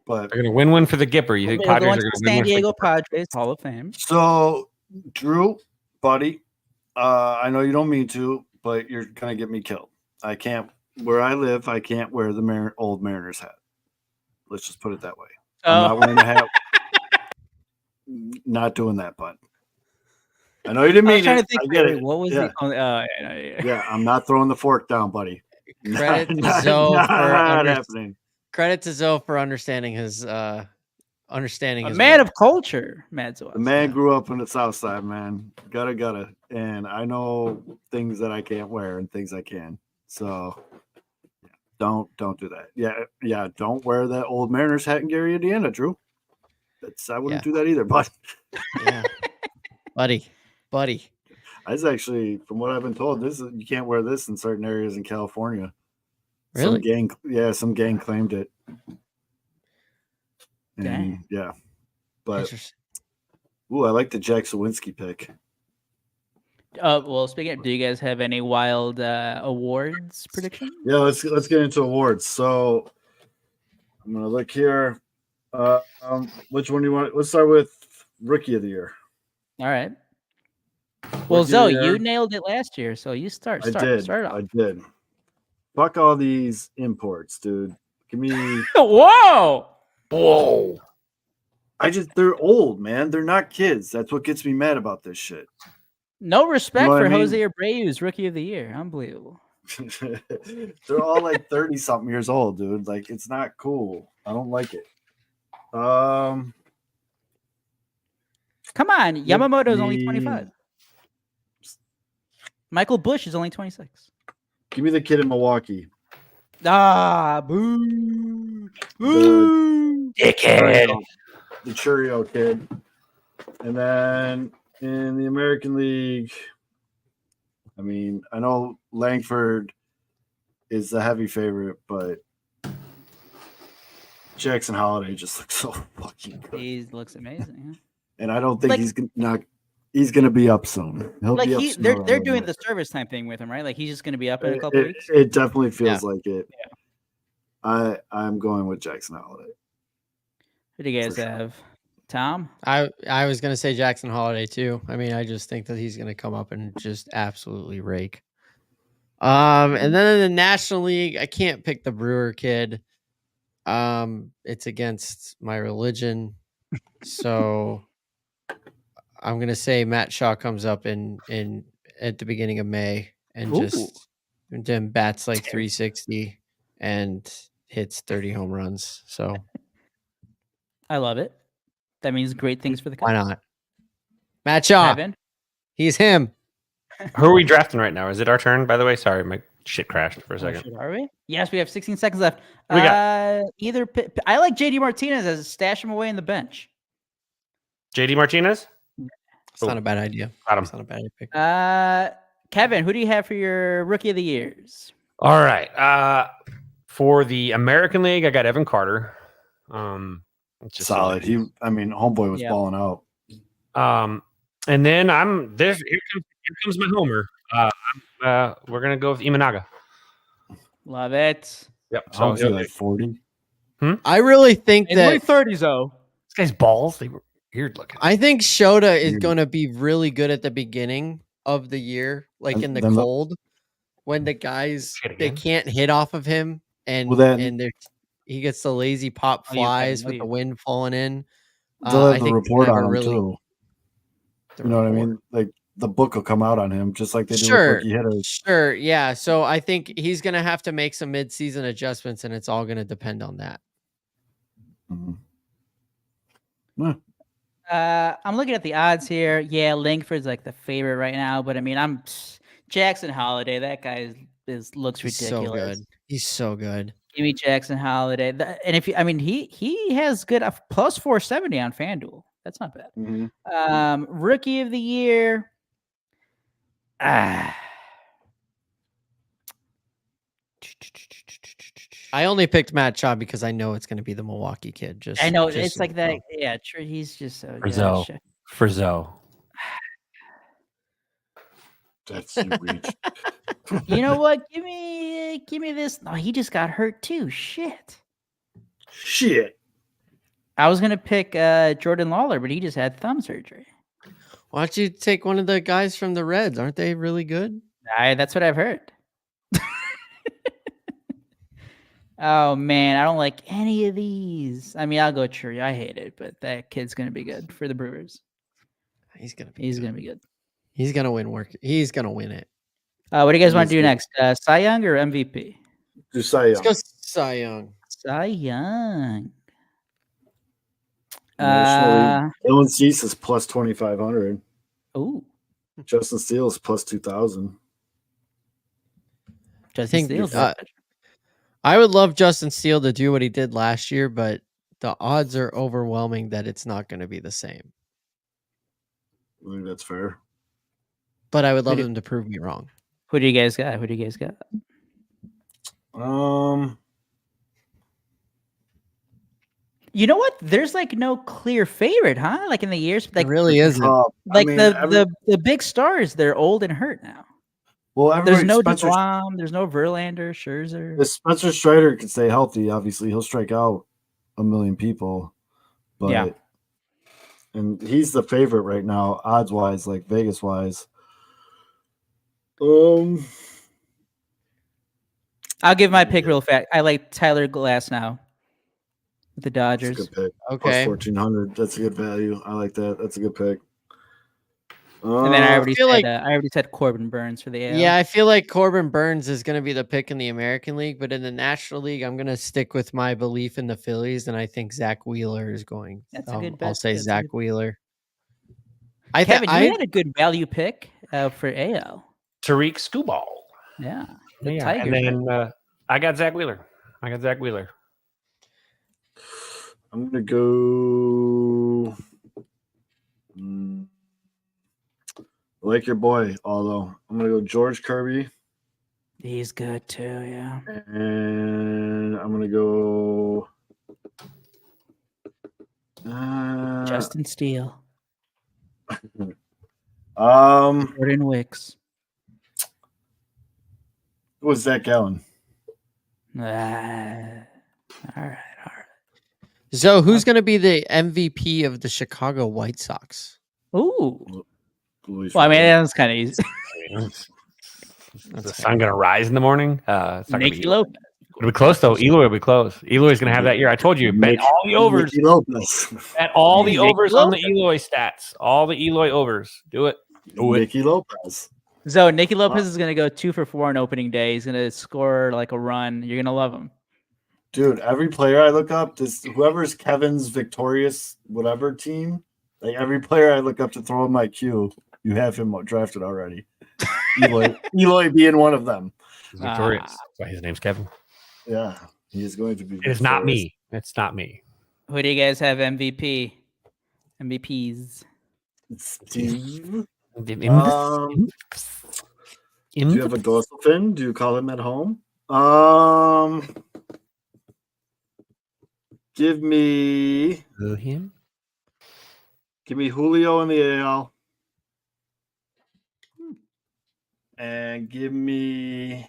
they're going to win one for the Gipper. You think Padres are going to win San Diego Padres Hall of Fame? So, Drew, buddy, I know you don't mean to, but you're going to get me killed. I can't, where I live, I can't wear the old Mariners hat. Let's just put it that way. I'm not wearing a hat. Not doing that, bud. I know you didn't mean it. I get it. What was it? Yeah, I'm not throwing the fork down, buddy. Credit to Zoe for understanding his understanding. A man of culture, Mads. The man grew up in the South Side, man. Gotta, and I know things that I can't wear and things I can. So don't do that. Yeah. Don't wear that old Mariners hat in Gary, Indiana, Drew. I wouldn't do that either, but yeah, buddy. That's actually, from what I've been told, you can't wear this in certain areas in California. Really? Some gang claimed it. And, dang. Yeah, but I like the Jack Sawinski pick. Well, speaking of, do you guys have any wild awards predictions? Yeah, let's get into awards. So I'm gonna look here. Which one do you want? Let's start with Rookie of the Year. All right. Well, Zoe, you nailed it last year, so you start. I did. Fuck all these imports, dude. Give me. Whoa. They're old, man. They're not kids. That's what gets me mad about this shit. No respect for Jose Abreu's Rookie of the Year. Unbelievable. They're all like 30-something years old, dude. Like, it's not cool. I don't like it. Come on, Yamamoto's only 25. Michael Busch is only 26. Give me the kid in Milwaukee. Boo. Dickhead. The Churio kid. And then in the American League, I mean, I know Langford is the heavy favorite, but Jackson Holiday just looks so fucking good. He looks amazing. Yeah. And I don't think he's going to be up soon. They're doing the service time thing with him, right? Like, he's just going to be up in a couple weeks. It definitely feels like it. Yeah. I'm going with Jackson Holiday. Who do you guys have? Tom? I was going to say Jackson Holiday too. I mean, I just think that he's going to come up and just absolutely rake. And then in the National League, I can't pick the Brewer kid. It's against my religion. So I'm gonna say Matt Shaw comes up in at the beginning of May and just then bats like 360 and hits 30 home runs. So I love it. That means great things for the Cubs. why not? Matt Shaw. Kevin? He's him. Who are we drafting right now? Is it our turn, by the way? Sorry, my shit crashed for a second. Shit, are we? Yes, we have 16 seconds left. We got I like JD Martinez as stash him away in the bench. JD Martinez? It's not a bad idea. Got him. It's not a bad pick. Kevin, who do you have for your rookie of the years? All right. For the American League, I got Evan Carter. It's just solid. Homeboy was balling out. And then here comes my homer. We're gonna go with Imanaga. Love it. Yep. So like 40. I really think In that late 30s, though. This guy's balls, they were weird looking. I think Shota is going to be really good at the beginning of the year, like in the cold, when the guys they can't hit off of him, and he gets the lazy pop flies with the wind falling in. They'll have the report on him too. You know what I mean? Like the book will come out on him, just like they do with rookie hitters. Sure, yeah. So I think he's going to have to make some mid-season adjustments, and it's all going to depend on that. Mm-hmm. I'm looking at the odds here. Yeah, Langford's like the favorite right now, but I mean, I'm Jackson Holiday. That guy looks ridiculous. So good. He's so good. Give me Jackson Holiday. And he has good plus 470 on FanDuel. That's not bad. Mm-hmm. Rookie of the year. I only picked Matt Shaw because I know it's going to be the Milwaukee kid. I know it's like that. Yeah, true. He's just so Frzo. That's your reach. You know what? Give me this. No, he just got hurt too. Shit. I was gonna pick Jordan Lawler, but he just had thumb surgery. Why don't you take one of the guys from the Reds? Aren't they really good? That's what I've heard. Oh man, I don't like any of these. I mean, I'll go Tree. I hate it, but that kid's gonna be good for the Brewers. He's gonna be good. He's gonna win work. He's gonna win it. What do you guys want to do next? Cy Young or MVP? Do Cy Young. Let's go Cy Young. Cy Young. Dylan Cease is plus 2,500. Ooh. Justin Steele is plus 2,000. I would love Justin Steele to do what he did last year, but the odds are overwhelming that it's not going to be the same. I think that's fair. But I would love him to prove me wrong. Who do you guys got? You know what? There's like no clear favorite, huh? Like in the years, like it really isn't. The big stars, they're old and hurt now. Well, there's no DeGrom, there's no Verlander, Scherzer. If Spencer Strider can stay healthy, obviously he'll strike out 1 million people. But and he's the favorite right now, odds wise, like Vegas wise. I'll give my pick real fast. I like Tyler Glass now with the Dodgers. That's a good pick. Okay, plus 1,400. That's a good value. I like that. That's a good pick. And then I already said Corbin Burns for the AL. Yeah, I feel like Corbin Burns is going to be the pick in the American League, but in the National League, I'm going to stick with my belief in the Phillies, and I think Zach Wheeler is going. That's a good bet. I'll say Zach Wheeler. Kevin, you had a good value pick for AL. Tariq Skubal. Yeah. And then I got Zach Wheeler. I'm going to go. I like your boy, although I'm going to go George Kirby. He's good too, yeah. And I'm going to go Justin Steele. Jordan Wicks. It was Zach Gallen. All right. So who's going to be the MVP of the Chicago White Sox? Ooh. Well, I mean, that's kind of easy. Is the sun going to rise in the morning? Nicky Lopez, of It'll be close though. Eloy will be close. Eloy's going to have that year. I told you. Bet all the overs. Bet all the overs on the Eloy stats. All the Eloy overs. Do it. Nicky Lopez. So Nicky Lopez is going to go 2 for 4 on opening day. He's going to score like a run. You're going to love him. Dude, every player I look up, whoever's Kevin's victorious whatever team, like every player I look up to throw in my queue, you have him drafted already. Eloy being one of them. He's victorious. That's why his name's Kevin. Yeah, he is going to be. It's not me. It's not me. Who do you guys have MVP? MVPs. Steve. Do Do you have a Gosselfin? Do you call him at home? Give me him. Give me Julio in the AL. And give me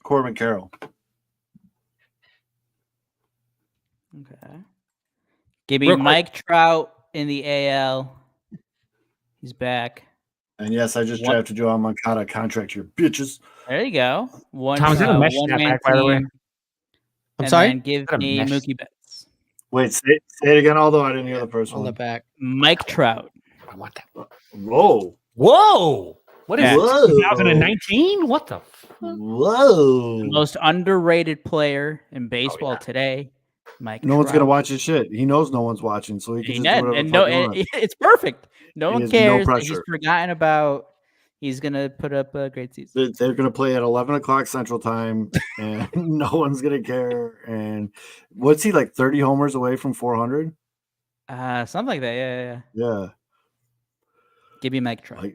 Corbin Carroll. Okay. Give me Mike Trout in the AL. He's back. And yes, I just drafted Joel Moncada contract your bitches. There you go. One man man by the way. team. I'm sorry? Then give me Mookie Betts. Wait, say it again, although I didn't hear the first On one. the back. Mike Trout. I want that. Whoa. What is Whoa. 2019? What the fuck? Whoa. The most underrated player in baseball today. Mike No one's gonna watch his shit. He knows no one's watching, so he can just do whatever. It's perfect. No one cares. No He's forgotten about. He's gonna put up a great season. They're gonna play at 11 o'clock Central Time, and no one's gonna care. And what's he like? 30 homers away from 400? Something like that. Yeah. Give me Mike Trout.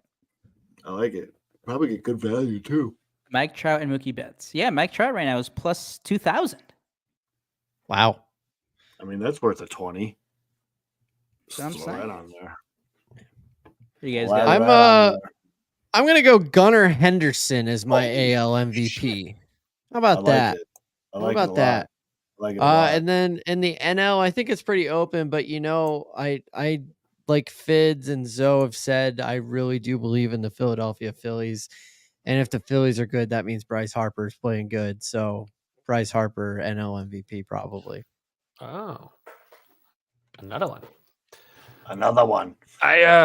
I like it. Probably get good value too. Mike Trout and Mookie Betts. Yeah, Mike Trout right now is plus 2,000. Wow. I mean, that's worth a 20. So I'm Throw saying. that on there. You guys Wow. I'm gonna go Gunnar Henderson as my AL MVP. How about that? How about that? I like it a lot. And then in the NL, I think it's pretty open, but I like Fids and Zoe have said, I really do believe in the Philadelphia Phillies. And if the Phillies are good, that means Bryce Harper's playing good. So Bryce Harper, NL MVP, probably. Oh, another one. I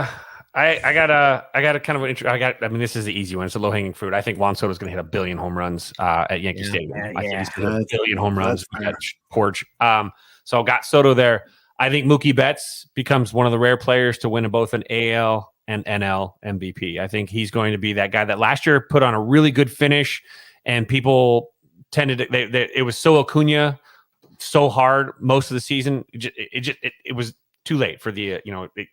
got a kind of an intro. I mean, this is the easy one. It's a low hanging fruit. I think Juan Soto's going to hit 1 billion home runs at Yankee Stadium. I think he's going to hit 1 billion home runs with that porch. So got Soto there. I think Mookie Betts becomes one of the rare players to win both an AL and NL MVP. I think he's going to be that guy that last year put on a really good finish, and people tended to, it was so Acuna so hard most of the season. It was too late for the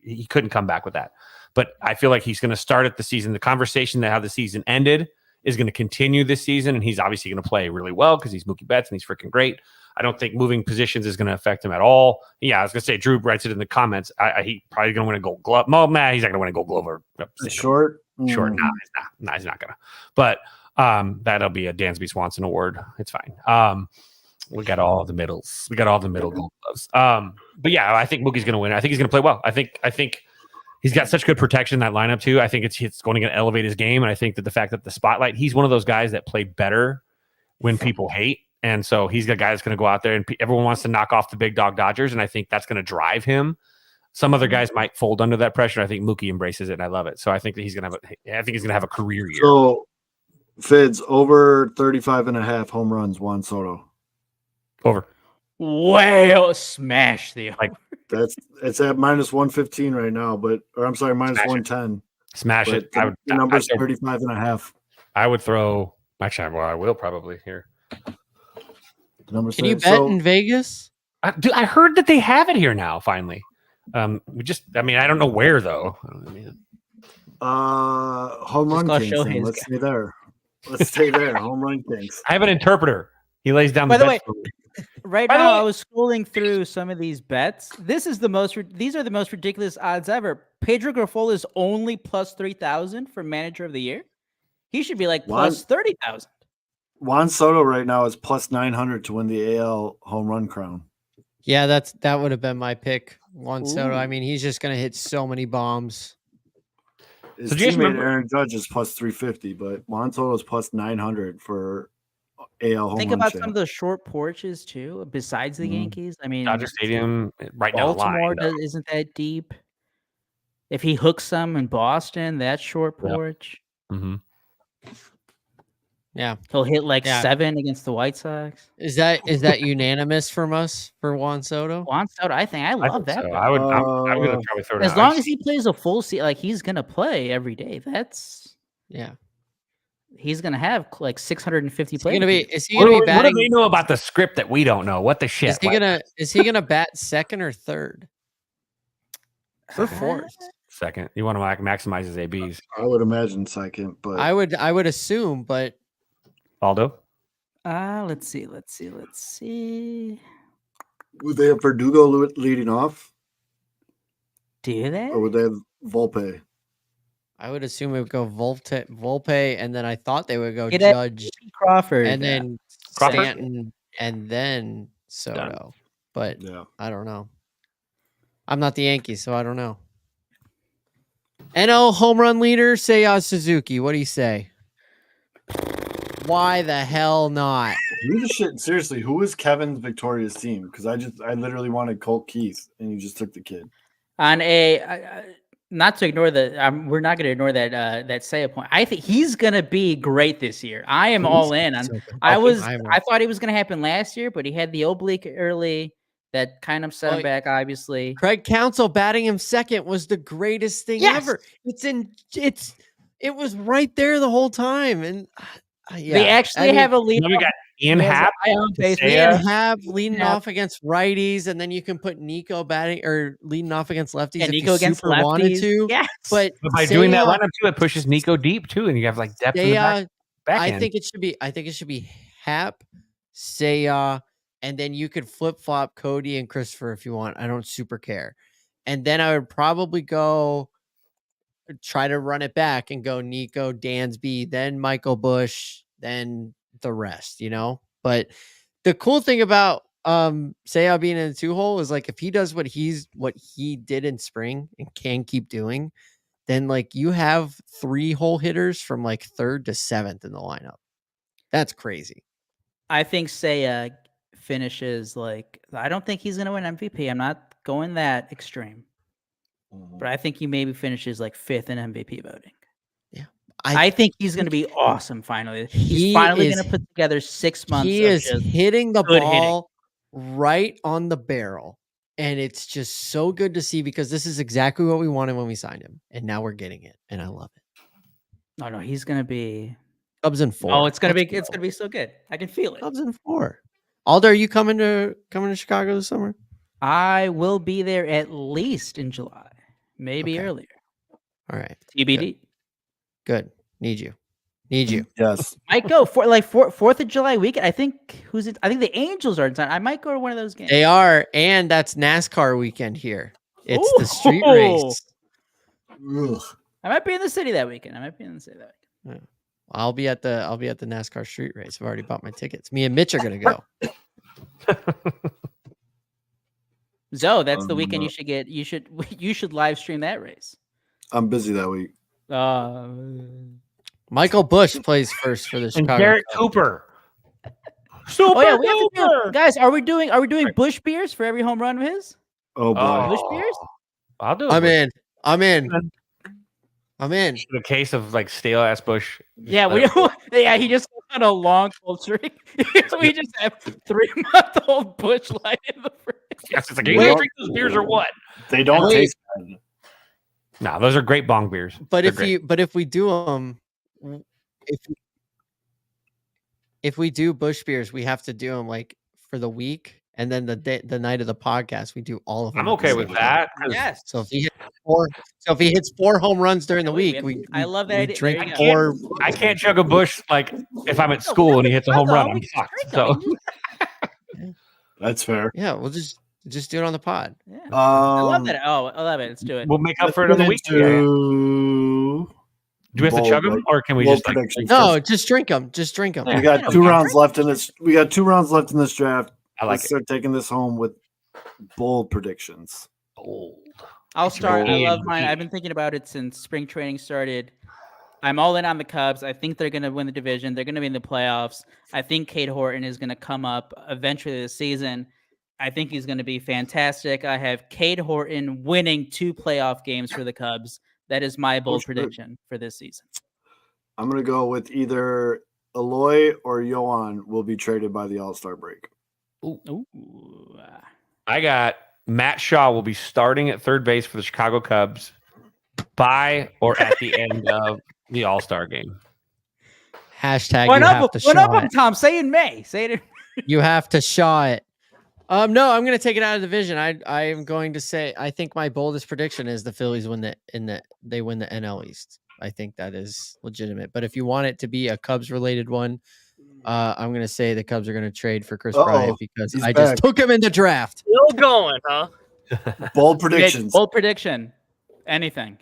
he couldn't come back with that. But I feel like he's going to start at the season. The conversation that how the season ended is going to continue this season, and he's obviously going to play really well because he's Mookie Betts and he's freaking great. I don't think moving positions is going to affect him at all. Yeah, I was going to say, Drew writes it in the comments. He probably going to win a Gold Glove. He's not going to win a Gold Glove or short. Nah, he's not going to. But that'll be a Dansby Swanson Award. It's fine. We got all the middles. We got all the middle Gold Gloves. But yeah, I think Mookie's going to win. I think he's going to play well. I think he's got such good protection in that lineup too. I think it's going to elevate his game, and I think that the fact that the spotlight, he's one of those guys that play better when people hate. And so he's a guy that's going to go out there and everyone wants to knock off the big dog Dodgers. And I think that's going to drive him. Some other guys might fold under that pressure. I think Mookie embraces it and I love it. So I think that he's going to have a career year. So Fids over 35.5 home runs, Juan Soto. Over. Wow. Smash the like it's at minus 115 right now, minus 110. Smash it. The number's 35.5. I would throw actually, well, I will probably here. Can you bet in Vegas? I heard that they have it here now. Finally, I don't know where though. Home run kings. Let's stay there. Home run kings. I have an interpreter. He lays down. By the way, right now I was scrolling through some of these bets. These are the most ridiculous odds ever. Pedro Grifol is only plus 3,000 for manager of the year. He should be like plus 30,000. Juan Soto right now is plus 900 to win the AL home run crown. Yeah, that would have been my pick. Juan Soto. I mean, he's just going to hit so many bombs. His teammate Aaron Judge is plus 350, but Juan Soto is plus 900 for AL home Think run about champ. some of the short porches too, besides the Yankees. I mean, Dodger Stadium right now. Baltimore isn't that deep. If he hooks some in Boston, that's short porch. Yep. Mm-hmm. Yeah, he'll hit like 7 against the White Sox. Is that unanimous from us for Juan Soto? Juan Soto, I love that. So. I'm gonna probably throw it as long as he plays a full season, like he's gonna play every day. He's gonna have like 650 plays. Is he gonna be batting? What do they know about the script that we don't know? What the shit? Is he gonna bat second or third? For fourth. Second. You want to maximize his ABs? I would imagine second, but I would assume, but Aldo? Let's see. Would they have Verdugo leading off? Do they? Or would they have Volpe? I would assume it would go Volpe, and then I thought they would go Judge, Crawford, and then Stanton, and then Soto. Done. But I don't know. I'm not the Yankees, so I don't know. NL home run leader, Seiya Suzuki. What do you say? Why the hell not? Seriously, who was Kevin's Victoria's team? Because I literally wanted Colt Keith, and you just took the kid. On not to ignore we're not going to ignore that Seiya point. I think he's going to be great this year. I am all in. I thought it was going to happen last year, but he had the oblique early. That kind of set him back, obviously. Craig Counsell batting him second was the greatest thing ever. It was right there the whole time, and they actually have a lead. We got Ian Happ. Ian Happ leading off against righties, and then you can put Nico batting or leading off against lefties. Yeah, if Nico you against super lefties. Wanted to. Yes. But by doing that lineup too, it pushes Nico deep too, and you have like depth in the back end. I think it should be Happ, Seiya. And then you could flip-flop Cody and Christopher if you want. I don't super care. And then I would probably try to run it back and go Nico, Dansby, then Michael Bush, then the rest, But the cool thing about Seiya being in a 2-hole is like if he does what he did in spring and can keep doing, then like you have 3-hole hitters from like 3rd to 7th in the lineup. That's crazy. I think Seiya finishes I don't think he's going to win MVP. I'm not going that extreme. But I think he maybe finishes 5th in MVP voting. Yeah. I think he's going to be awesome finally. He's finally going to put together 6 months He is hitting the ball right on the barrel. And it's just so good to see because this is exactly what we wanted when we signed him. And now we're getting it. And I love it. No, he's going to be Cubs in 4. Oh, it's going to be so good. I can feel it. Cubs in 4. Aldo, are you coming to Chicago this summer? I will be there at least in July, maybe earlier. All right, TBD. Good. Need you. Yes. Might go for 4th of July weekend. I think I think the Angels are in town. I might go to one of those games. They are, and that's NASCAR weekend here. It's the street race. Ugh. I might be in the city that weekend. Yeah. I'll be at the NASCAR street race. I've already bought my tickets. Me and Mitch are gonna go. Zoe, that's the weekend you should live stream that race. I'm busy that week. Michael Bush plays first for the Chicago. And Garrett Cooper. We have to guys. Are we doing Bush beers for every home run of his? Oh boy, Bush beers. I'll do it. I'm in. The case of stale ass Bush. Yeah, he just on a long cold streak. We just have 3-month-old Bush Light in the fridge. Yes, it's you drink those beers or what? They don't taste bad. No, those are great bong beers. But if we do them, if we do Bush beers, we have to do them for the week. And then the night of the podcast, we do all of them. I'm okay with that. Yes. So if he hits 4 home runs during the week, I love that idea. Drink I can't chug a Bush if I'm at school and he hits a home run. I'm fucked. So that's fair. Yeah, we'll just do it on the pod. Yeah. I love that. I love it. Let's do it. We'll make up for it on the week. Do we have to chug them, or can we just No, just drink them. Just drink them. We got 2 rounds left in this. We got 2 rounds left in this draft. Let's start taking this home with bold predictions. Bold. I'll start. I love mine. I've been thinking about it since spring training started. I'm all in on the Cubs. I think they're going to win the division. They're going to be in the playoffs. I think Cade Horton is going to come up eventually this season. I think he's going to be fantastic. I have Cade Horton winning 2 playoff games for the Cubs. That is my bold prediction for this season. I'm going to go with either Eloy or Yohan will be traded by the All-Star break. Ooh. I got Matt Shaw will be starting at third base for the Chicago Cubs by or at the end of the All-Star game. Hashtag What you have to Shaw it. Tom? Say in May. Say it. You have to Shaw it. No, I'm going to take it out of the division. I am going to say I think my boldest prediction is the Phillies win the NL East. I think that is legitimate. But if you want it to be a Cubs related one, I'm going to say the Cubs are going to trade for Chris Bryant because I just took him in the draft. Still going, huh? Bold predictions. Bold prediction. Anything.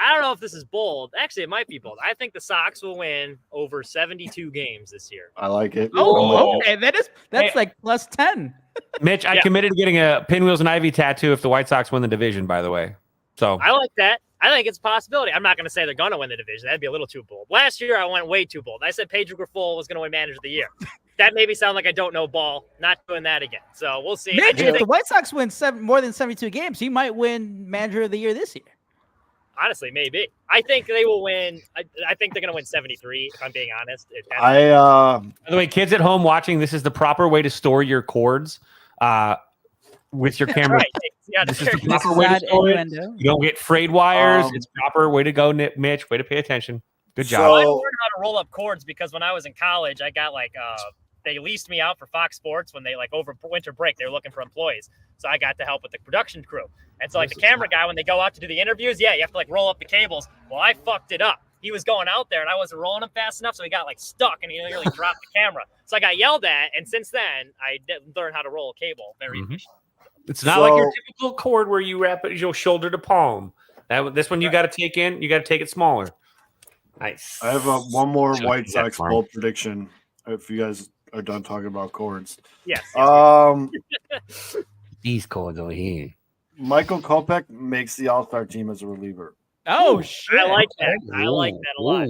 I don't know if this is bold. Actually, it might be bold. I think the Sox will win over 72 games this year. I like it. Oh, okay. That's like plus 10. Mitch, I committed to getting a Pinwheels and Ivy tattoo if the White Sox win the division, by the way. So I like that. I think it's a possibility. I'm not going to say they're going to win the division. That'd be a little too bold. Last year, I went way too bold. I said Pedro Grifol was going to win Manager of the Year. That made me sound like I don't know ball. Not doing that again. So we'll see. Mitch, if the White Sox win more than 72 games, he might win Manager of the Year this year. Honestly, maybe. I think they will win. I think they're going to win 73, if I'm being honest. By the way, kids at home watching, this is the proper way to store your cords with your camera. Right. Yeah, this is the proper way to store it. You don't get frayed wires. It's proper way to go, Mitch. Way to pay attention. Good job. So, I learned how to roll up cords because when I was in college, I got they leased me out for Fox Sports when they over winter break, they were looking for employees. So I got to help with the production crew. And so the camera guy, when they go out to do the interviews, you have to roll up the cables. Well, I fucked it up. He was going out there and I wasn't rolling him fast enough. So he got stuck and he nearly dropped the camera. So I got yelled at. And since then I didn't learn how to roll a cable very efficiently. It's not like your typical cord where you wrap it shoulder to palm. This one you got to take in. You got to take it smaller. Nice. I have one more White Sox bold prediction. If you guys are done talking about cords. Yes. These cords over here. Michael Kopech makes the All-Star team as a reliever. Oh, shit. I like that. I like that a lot.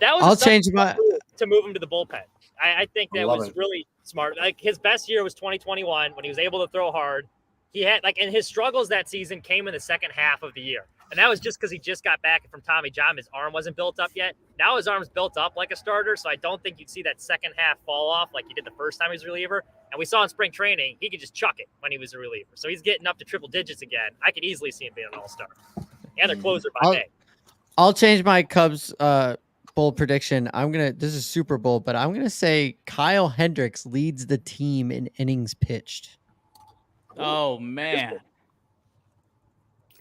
That was I'll change my to move him to the bullpen. I think that was really smart. His best year was 2021 when he was able to throw hard. He had and his struggles that season came in the second half of the year. And that was just because he just got back from Tommy John. His arm wasn't built up yet. Now his arm's built up like a starter, so I don't think you'd see that second half fall off like he did the first time he was a reliever. And we saw in spring training, he could just chuck it when he was a reliever. So he's getting up to triple digits again. I could easily see him being an all-star. And their closer by May. I'll change my Cubs bold prediction. This is super bold, but I'm gonna say Kyle Hendricks leads the team in innings pitched. Oh man.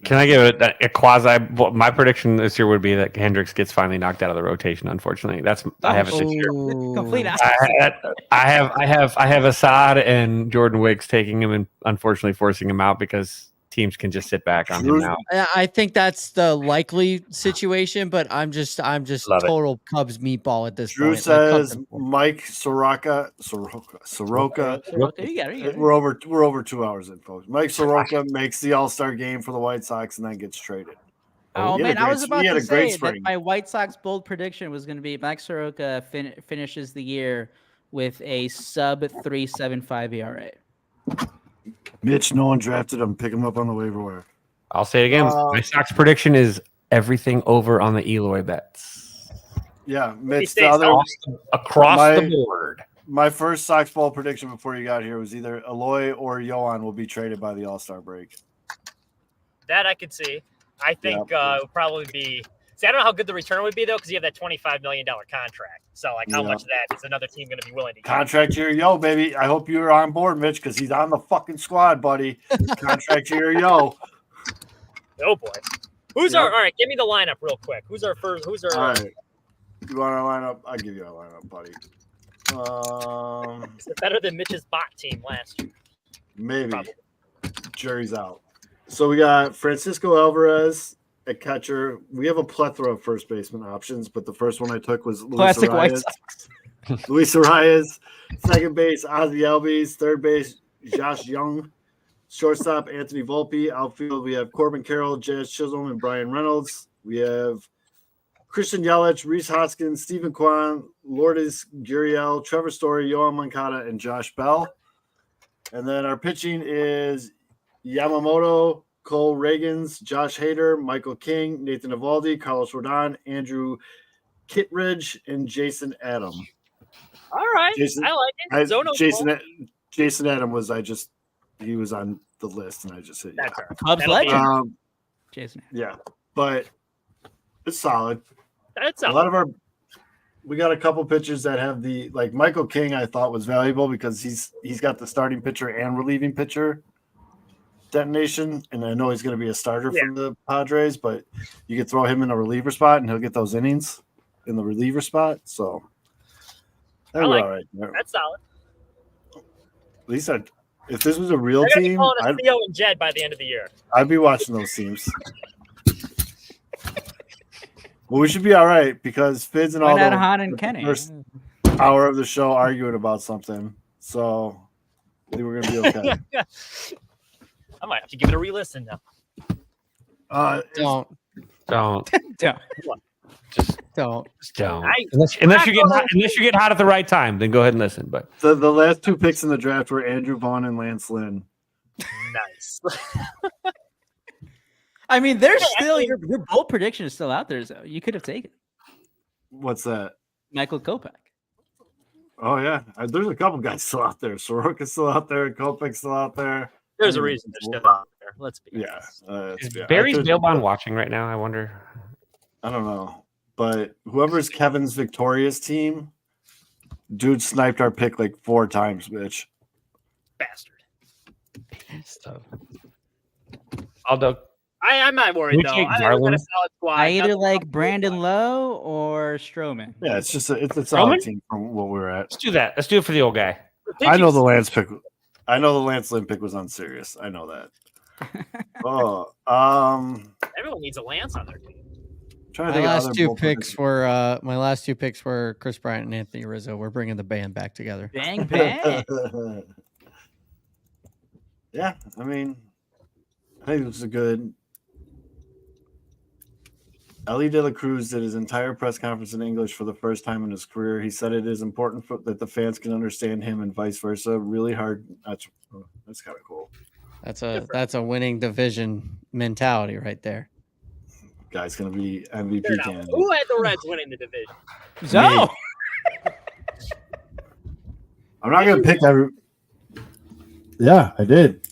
Can I give it a quasi? My prediction this year would be that Hendricks gets finally knocked out of the rotation. Unfortunately, I have it this year. Complete. I have Assad and Jordan Wicks taking him and unfortunately forcing him out because teams can just sit back on him now. I think that's the likely situation, but I'm just total Cubs meatball at this Drew point. says Mike Soroka. We're over 2 hours in, folks. Mike Soroka makes the All-Star game for the White Sox and then gets traded. Oh man, I was about to say that my White Sox bold prediction was going to be Mike Soroka finishes the year with a sub 3.75 ERA. Mitch, no one drafted him. Pick him up on the waiver wire. I'll say it again. My Sox prediction is everything over on the Eloy bets. Yeah, Mitch. Across the board. My first Sox ball prediction before you got here was either Eloy or Yohan will be traded by the All-Star break. That I could see. I think it would probably be. See, I don't know how good the return would be, though, because you have that $25 million contract. So, how much of that is another team going to be willing to get? Contract year, yo, baby. I hope you're on board, Mitch, because he's on the fucking squad, buddy. Contract year, yo. Oh, boy. All right, give me the lineup real quick. Who's our first? All right. You want our lineup? I'll give you our lineup, buddy. Is it better than Mitch's bot team last year? Maybe. Probably. Jury's out. So, we got Francisco Alvarez at catcher. We have a plethora of first baseman options, but the first one I took was Luis Arias. Luis Arias. Second base, Ozzie Albies. Third base, Josh Young. Shortstop, Anthony Volpe. Outfield, we have Corbin Carroll, Jazz Chisholm, and Brian Reynolds. We have Christian Yelich, Reese Hoskins, Stephen Kwan, Lourdes Gurriel, Trevor Story, Yohan Moncada, and Josh Bell. And then our pitching is Yamamoto, Cole Reagans, Josh Hader, Michael King, Nathan Eovaldi, Carlos Rodon, Andrew Kittredge, and Jason Adam. All right. I like it. Jason Adam was he was on the list and I just said yeah. Cubs legend. Jason. Yeah, but it's solid. That's a lot of we got a couple pitchers that have like Michael King I thought was valuable because he's got the starting pitcher and relieving pitcher detonation, and I know he's going to be a starter for the Padres, but you could throw him in a reliever spot and he'll get those innings in the reliever spot. So all right. That's solid. At least if this was a real team, I'd Theo and Jed by the end of the year. I'd be watching those teams. Well, we should be all right because Fizz and all the first hour of the show arguing about something. So I think we're going to be okay. I might have to give it a re-listen now. Don't. Just don't. Unless you get hot at the right time, then go ahead and listen. But the last two picks in the draft were Andrew Vaughn and Lance Lynn. Nice. I mean, there's still your bold prediction is still out there, so you could have taken. What's that? Michael Kopech. Oh yeah, there's a couple guys still out there. Soroka's still out there. Kopech's still out there. There's a reason they're still out there. Let's be honest. Is Barry's Bailbon watching right now? I wonder. I don't know, but whoever's Kevin's Victorious team, dude sniped our pick like 4 times, bitch. Bastard. Although I'm not worried though. I either like Brandon Lowe or Stroman. Yeah, it's just it's a solid team from what we're at. Let's do that. Let's do it for the old guy. I know the Lance pick. I know the Lance Lynn pick was unserious. I know that. Everyone needs a Lance on their team. My last two picks were Chris Bryant and Anthony Rizzo. We're bringing the band back together. Bang bang. Yeah, I mean, I think it was a good. Ellie De La Cruz did his entire press conference in English for the first time in his career. He said it is important that the fans can understand him and vice versa. Really hard. That's kind of cool. That's a winning division mentality right there. Guy's gonna be MVP candidate. Who had the Reds winning the division? No. I'm not gonna pick every. Yeah, I did.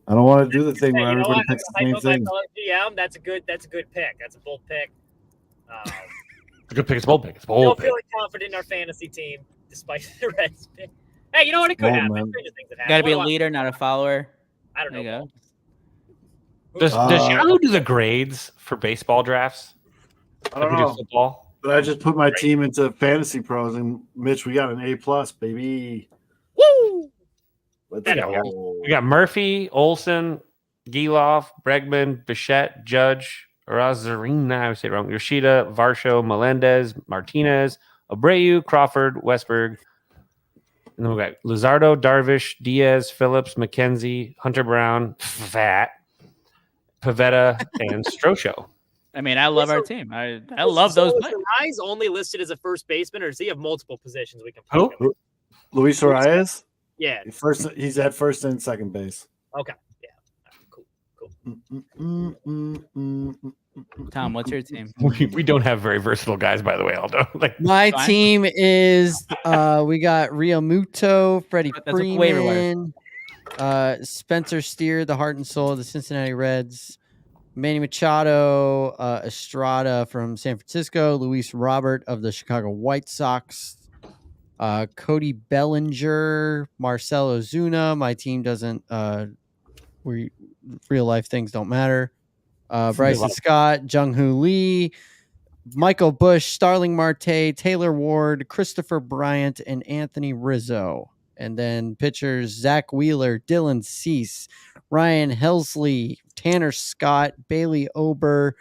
I don't want to do the thing where everybody picks the same thing. GM, that's a good pick. That's a bold pick. It's a good pick. It's a bold pick. I don't feel confident in our fantasy team despite the Reds pick. Hey, you know what? It could happen. Got to be a leader, not a follower. I don't know. Does Yahoo do the grades for baseball drafts? I don't know. Football? But I just put my team into Fantasy Pros, and Mitch, we got an A+, baby. Woo! Let's go. We got Murphy, Olsen, Giloff, Bregman, Bichette, Judge, Razarina, I would say it wrong, Yoshida, Varsho, Melendez, Martinez, Abreu, Crawford, Westberg. And then we got Luzardo, Darvish, Diaz, Phillips, McKenzie, Hunter Brown, Pavetta, and Strosho. I mean, I love our team. I love those players. Is Rise only listed as a first baseman, or does he have multiple positions we can put him in? Luis Arias? Yeah. He's at first and second base. Okay. Yeah. Cool. Tom, what's your team? We don't have very versatile guys, by the way, Aldo. My team is we got Rio Muto, Freddie Freeman, Spencer Steer, the heart and soul of the Cincinnati Reds, Manny Machado, Estrada from San Francisco, Luis Robert of the Chicago White Sox, Cody Bellinger, Marcell Ozuna. My team doesn't real life things don't matter. Bryson Scott, Jung-Hoo Lee, Michael Bush, Starling Marte, Taylor Ward, Christopher Bryant, and Anthony Rizzo. And then pitchers Zach Wheeler, Dylan Cease, Ryan Helsley, Tanner Scott, Bailey Ober,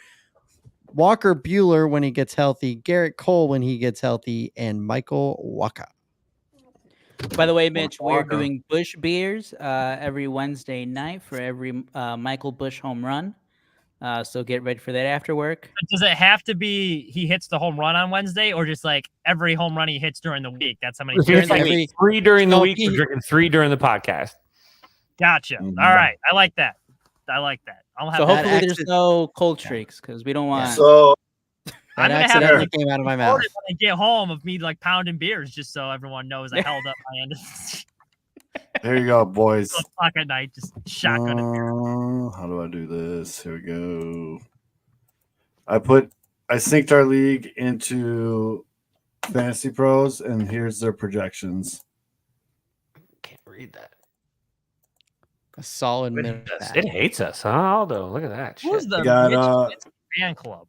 Walker Buehler when he gets healthy, Garrett Cole when he gets healthy, and Michael Wacha. By the way, Mitch, we're doing Bush beers every Wednesday night for every Michael Bush home run. So get ready for that after work. Does it have to be he hits the home run on Wednesday, or just like every home run he hits during the week? That's how many. If it's like 3 during the week, we're drinking 3 during the podcast. Gotcha. All right, I like that. I'll have. So hopefully there's no cold streaks because we don't want. So I'm gonna accidentally came out of my mouth. When I get home of me like pounding beers, just so everyone knows I held up my end. there you go, boys. 12 o'clock at night, just shotgun. How do I do this? Here we go. I synced our league into Fantasy Pros, and here's their projections. Can't read that. A solid minute. It hates us, huh, Aldo? Look at that. Who's the fan club?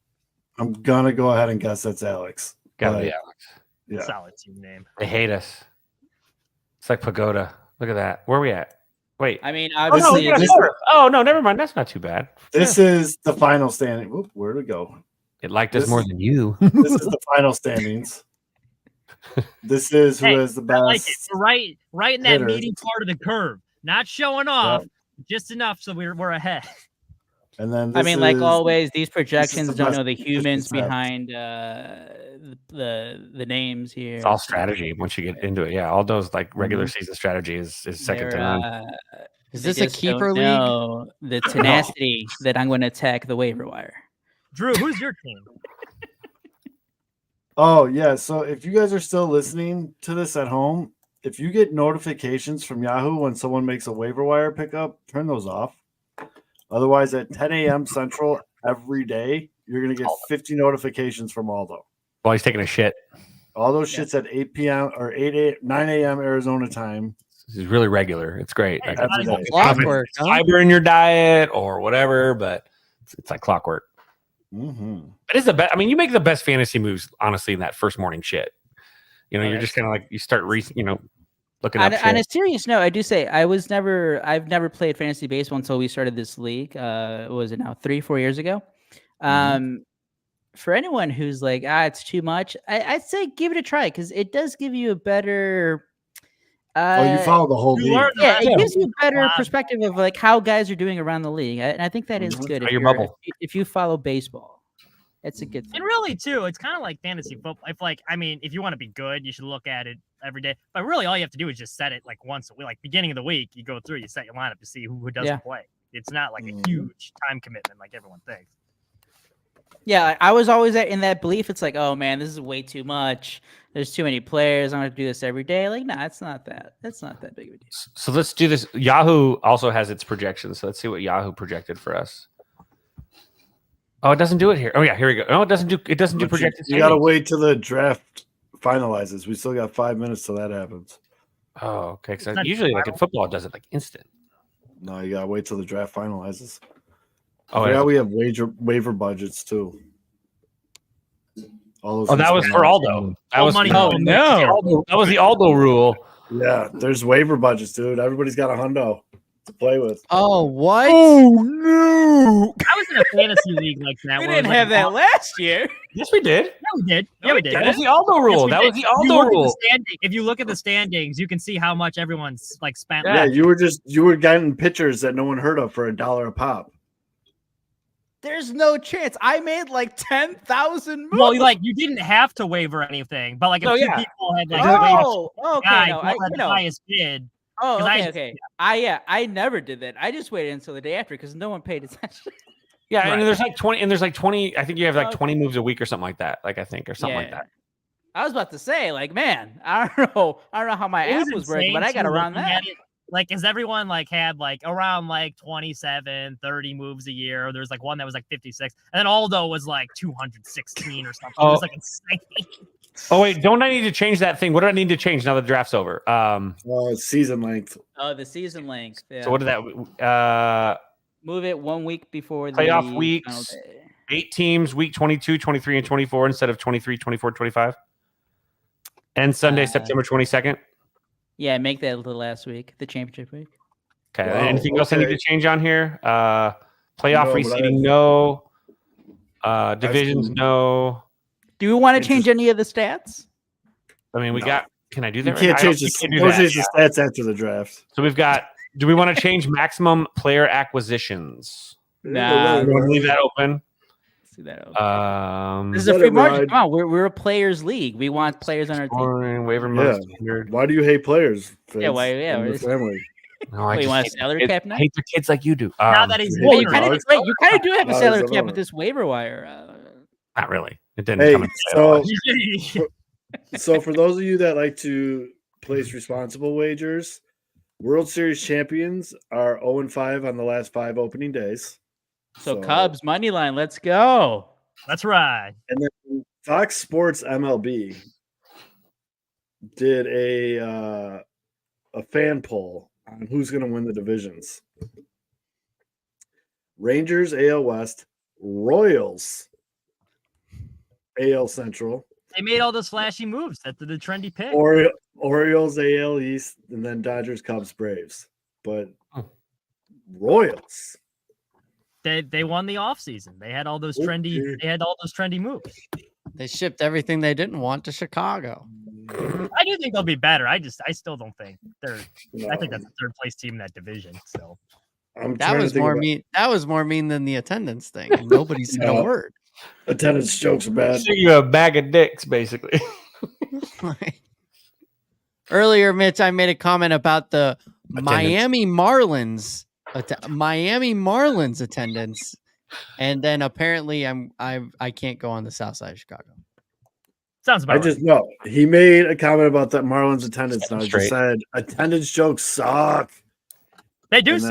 I'm gonna go ahead and guess that's Alex. Gotta be Alex. Yeah. Solid team name. They hate us. It's like Pagoda. Look at that. Where are we at? Wait. I mean, obviously. No, never mind. That's not too bad. This is the final standing. Whoop, where'd it go? It liked us more than you. This is the final standings. This is who has the best. I like it. Right in that hitters. meaty part of the curve. Not showing off, just enough so we're ahead. And then like always, these projections don't know the best humans positions behind the names here. It's all strategy once you get into it. Yeah, Aldo's like regular season strategy is second to none. Is this a keeper league? No, the tenacity that I'm going to attack the waiver wire. Drew, who's your team? Oh yeah. So if you guys are still listening to this at home, if you get notifications from Yahoo when someone makes a waiver wire pickup, turn those off. Otherwise, at 10 a.m. Central every day, you're going to get 50 notifications from Aldo. While he's taking a shit. All those shits at 8 p.m. or 9 a.m. Arizona time. This is really regular. It's great. Hey, Like, clockwork, huh? fiber in your diet or whatever, but it's like clockwork. Mm-hmm. It is the best. I mean, you make the best fantasy moves, honestly, in that first morning shit. You know, you're just kind of like, you start, looking up shit. On a serious note, I do say I've never played fantasy baseball until we started this league. What was it now? 3-4 years ago. For anyone who's like, it's too much, I'd say give it a try because it does give you a better. You follow the whole league. Yeah, it gives you a better perspective of like how guys are doing around the league, and I think that is good. If you follow baseball, it's a good thing. And really, too, it's kind of like fantasy football. If you want to be good, you should look at it every day. But really, all you have to do is just set it like once a week. Like beginning of the week, you go through, you set your lineup to see who doesn't play. It's not like a huge time commitment like everyone thinks. Yeah, I was always in that belief. It's like, oh man, this is way too much. There's too many players. I'm going to do this every day. Like, nah, it's not that. That's not that big of a deal. So let's do this. Yahoo also has its projections. So let's see what Yahoo projected for us. Oh, it doesn't do it here. Oh yeah, here we go. No, it doesn't do projected. You got to wait till the draft finalizes. We still got 5 minutes till that happens. Oh, okay. Because usually, like in football, it does it like instant. No, you got to wait till the draft finalizes. Oh, yeah, we have waiver budgets too. All those that was for Aldo. That was money. Oh no, that was the Aldo rule. Yeah, there's waiver budgets, dude. Everybody's got a hundo to play with. Oh, what? Oh no! I was in a fantasy league like that. We didn't have that last year. Yes, we did. Yeah, we did. Yeah, we did. That was the Aldo rule. That was the Aldo rule. If you look at the standings, you can see how much everyone's like spent. Yeah, you were getting pitchers that no one heard of for $1 a pop. There's no chance. I made like 10,000 moves. Well, like you didn't have to waiver anything, but like if two people had like the highest bid. Oh, okay. I never did that. I just waited until the day after because no one paid attention. Yeah, right. And there's like 20. I think you have like 20 moves a week or something like that. Like I think or something like that. I was about to say, like, man, I don't know how my app was working, but I got around that. Like, has everyone like had like around like 27, 30 moves a year? There's like one that was like 56, and then Aldo was like 216 or something. It was like insane. Oh wait, don't I need to change that thing? What do I need to change now that the draft's over? Season length. Oh, the season length. Yeah. So what did that? Move it 1 week before the playoff weeks. 8 teams, week 22, 23, and 24 instead of 23, 24, 25. And Sunday, September 22nd. Yeah, make that the last week, the championship week. Okay. Anything else I need to change on here? Playoff reseeding, no. Divisions, no. Do you want to change any of the stats? I mean, we got Can I do You that? can't change the stats after the draft. So we've got. Do we want to change maximum player acquisitions? Nah, we want to leave that open. See that open. This is let a free it margin. ride. Come on, we're a players league. We want players on our team. Waiver Yeah. standard. Why do you hate players? Yeah, why? Yeah, in the family. No, I Wait, you just want a hate salary kids- cap now? I hate the kids like you do. Now that he's Well, you ignorant. kind of do have a Now salary he's cap a with this waiver wire. Not really. It didn't Hey, come into play at all. so for those of you that like to place responsible wagers, World Series champions are 0-5 on the last 5 opening days. So Cubs money line, let's go. That's right. And then Fox Sports MLB did a fan poll on who's going to win the divisions. Rangers AL West, Royals AL Central, They made all those flashy moves. That's the trendy pick. Orioles AL East, and then Dodgers, Cubs, Braves. But Royals, They won the offseason. They had all those trendy. They had all those trendy moves. They shipped everything they didn't want to Chicago. I do think they'll be better. I still don't think they're. No. I think that's the third place team in that division. So That was more mean. That was more mean than the attendance thing. Nobody said a word. Attendance jokes are bad. So you a bag of dicks, basically. Earlier, Mitch, I made a comment about the Miami Marlins attendance, and then apparently I can't go on the south side of Chicago. sounds about I just know he made a comment about that Marlins attendance. Now Straight. just said attendance jokes suck. They do And then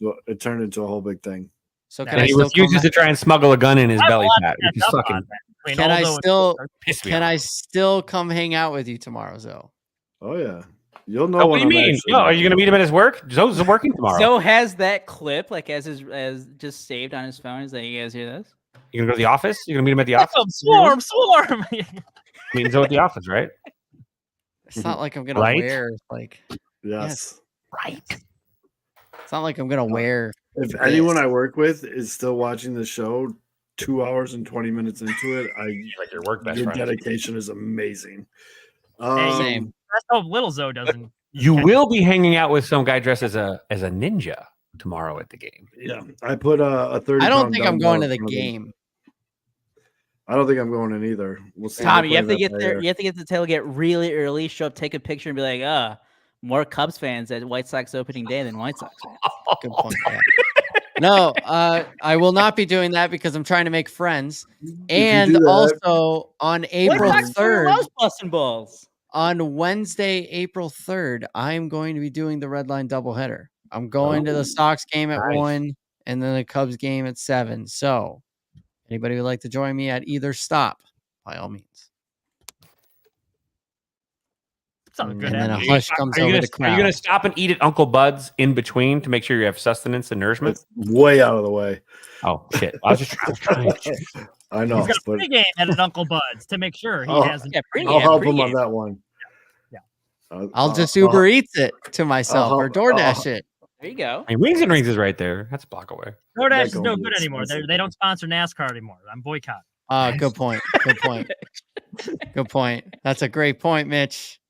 suck. it turned into a whole big thing. So can And I he still refuses to try and smuggle a gun in his I have a belly lot fat, to which is catch up fucking on that. I mean, Can I although still pissed me can off. I still come hang out with you tomorrow, Zoe? Oh yeah, you'll know. Oh, what when do you I'm mean? actually No, are you going to meet him at his work? Zoe's working tomorrow. Zoe has that clip like as just saved on his phone. He's like, you guys hear this? You going to go to the office? You going to meet him at the office? Swarm. Meet Zoe at the office, right? It's not like I'm gonna Right? wear like Yes. Right. it's not like I'm gonna wear. If anyone I work with is still watching the show 2 hours and 20 minutes into it, Like your work best your friend. dedication is amazing. Same. Let's hope little Zoe doesn't. You will be hanging out with some guy dressed as a ninja tomorrow at the game. Yeah, I put a 30. I don't think I'm going to the game. I don't think I'm going in either. We'll see. Tommy, you have to get there. You have to get the tailgate really early. Show up, take a picture, and be like, more Cubs fans at White Sox opening day than White Sox fans. Good point. Yeah. No, I will not be doing that because I'm trying to make friends. And do that- also on April White Sox 3rd, loves busting balls. on Wednesday, April 3rd, I'm going to be doing the Red Line doubleheader. I'm going to the Sox game at 1 and then the Cubs game at 7. So anybody would like to join me at either stop, by all means. Sounds And good. then a Andy. hush comes over the Are you crowd. going to stop and eat at Uncle Bud's in between to make sure you have sustenance and nourishment? It's way out of the way. Oh, shit. I was trying. I know, He's got a but pregame at an Uncle Bud's to make sure he Oh, hasn't. Yeah, pretty. I'll help him on that one. Yeah. I'll just Uber Eats it to myself or help- DoorDash it. There you go. I mean, Wings and Rings is right there. That's a block away. DoorDash is That no gonna be good anymore. expensive. They don't sponsor NASCAR anymore. I'm boycotting. Good point. Good point. Good point. That's a great point, Mitch.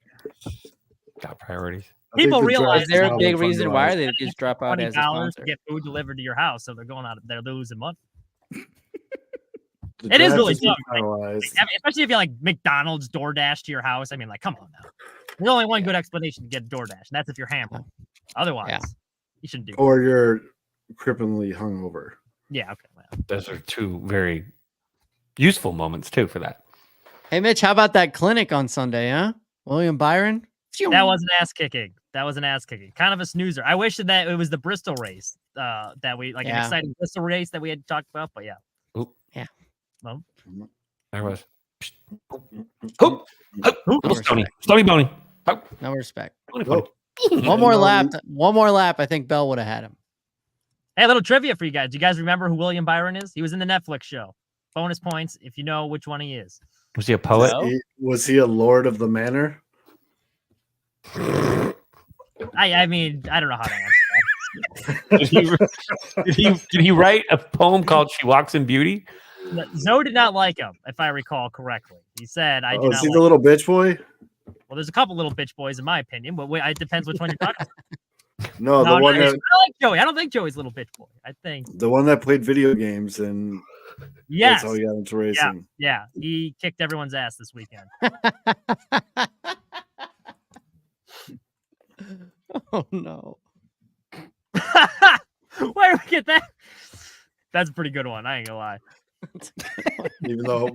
Got priorities. I think People the realize draft Is there is a now big fun reason to why watch. they just drop out as a $20 sponsor? to get food delivered to your house, so they're going out. They're losing money. The It is draft really is tough, finalized. I mean, especially if you like McDonald's DoorDash to your house. I mean, like, come on now. There's only one good explanation to get DoorDash, and that's if you're hammered. Otherwise, you shouldn't do it. Or you're cripplingly hungover. Yeah, okay. Well. Those are two very useful moments, too, for that. Hey, Mitch, how about that clinic on Sunday, huh? William Byron? That was an ass kicking. Kind of a snoozer. I wish that it was the Bristol race that we like an Yeah. exciting Bristol race that we had talked about. But yeah. Oop. Yeah. Well, There was. Hoop. Little Stony. Stony Boney. Hoop. No respect. Stony Nope. Boney. One more lap. One more lap. I think Bell would have had him. hey, a little trivia for you guys. Do you guys remember who William Byron is? He was in the Netflix show. Bonus points if you know which one he is. Was he a poet? No. Was he a lord of the manor? I mean, I don't know how to answer that. Did he write a poem called "She Walks in Beauty"? Zoe did not like him, if I recall correctly. He said, "I do Oh, not is he like the little bitch boy? Well, there's a couple little bitch boys in my opinion, but it depends which one you're talking about. No, the one that I like Joey. I don't think Joey's a little bitch boy. I think the one that played video games and yes, that's how he got into racing. Yeah, he kicked everyone's ass this weekend. Oh no! Where did we get that? That's a pretty good one. I ain't gonna lie. Even though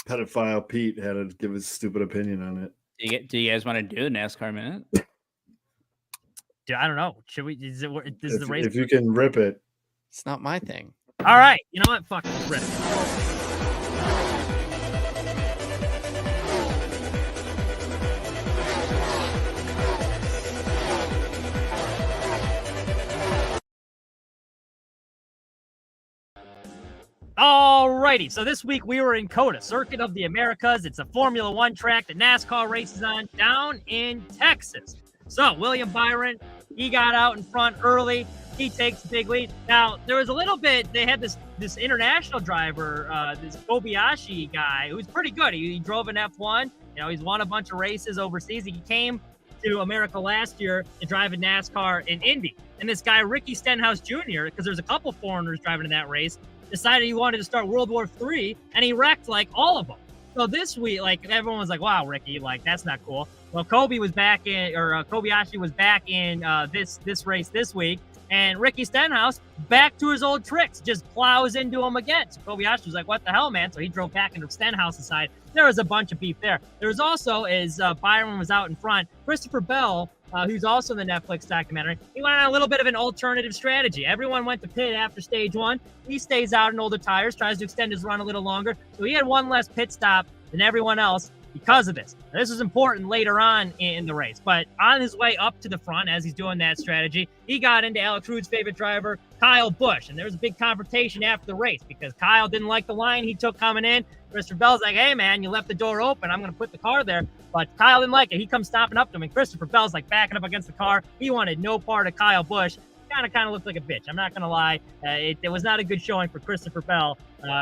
pedophile Pete had to give his stupid opinion on it. Do you guys want to do a NASCAR minute? Dude, I don't know. Should we? Is the race? If you can rip it, It's not my thing. All right. You know what? Fuck it. Rip it. Alrighty, so this week we were in COTA, Circuit of the Americas. It's a Formula One track that NASCAR races on down in Texas. So William Byron, he got out in front early. He takes a big lead. Now, there was a little bit, they had this international driver, this Kobayashi guy, who's pretty good. He drove an F1. You know, he's won a bunch of races overseas. He came to America last year to drive a NASCAR in Indy. And this guy, Ricky Stenhouse Jr., because there's a couple foreigners driving in that race, decided he wanted to start World War III, and he wrecked like all of them. So this week, like everyone was like, "Wow, Ricky, like that's not cool." Well, Kobayashi was back in this race this week, and Ricky Stenhouse back to his old tricks, just plows into him again. So Kobayashi was like, "What the hell, man?" So he drove back into Stenhouse's side. There was a bunch of beef there. There was also, as Byron was out in front, Christopher Bell, who's also in the Netflix documentary, he went on a little bit of an alternative strategy. Everyone went to pit after stage one. He stays out in older tires, tries to extend his run a little longer. So he had one less pit stop than everyone else because of this. Now, this is important later on in the race, but on his way up to the front, as he's doing that strategy, he got into Alex Rude's favorite driver, Kyle Busch, and there was a big confrontation after the race because Kyle didn't like the line he took coming in. Christopher Bell's like, "Hey, man, you left the door open. I'm going to put the car there." But Kyle didn't like it. He comes stomping up to him, and Christopher Bell's like backing up against the car. He wanted no part of Kyle Busch. Kind of looked like a bitch. I'm not going to lie. It was not a good showing for Christopher Bell.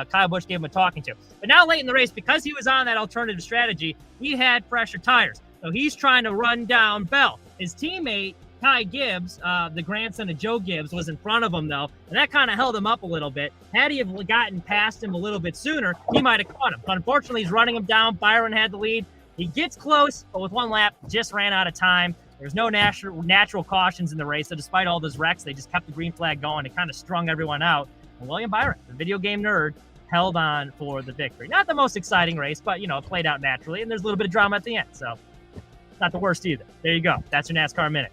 Kyle Busch gave him a talking to. But now late in the race, because he was on that alternative strategy, he had fresher tires. So he's trying to run down Bell. His teammate, Ty Gibbs, the grandson of Joe Gibbs, was in front of him, though, and that kind of held him up a little bit. Had he have gotten past him a little bit sooner, he might have caught him. But unfortunately, he's running him down. Byron had the lead. He gets close, but with one lap, just ran out of time. There's no natural cautions in the race, so despite all those wrecks, they just kept the green flag going. It kind of strung everyone out. And William Byron, the video game nerd, held on for the victory. Not the most exciting race, but, you know, it played out naturally, and there's a little bit of drama at the end, so not the worst either. There you go. That's your NASCAR Minute.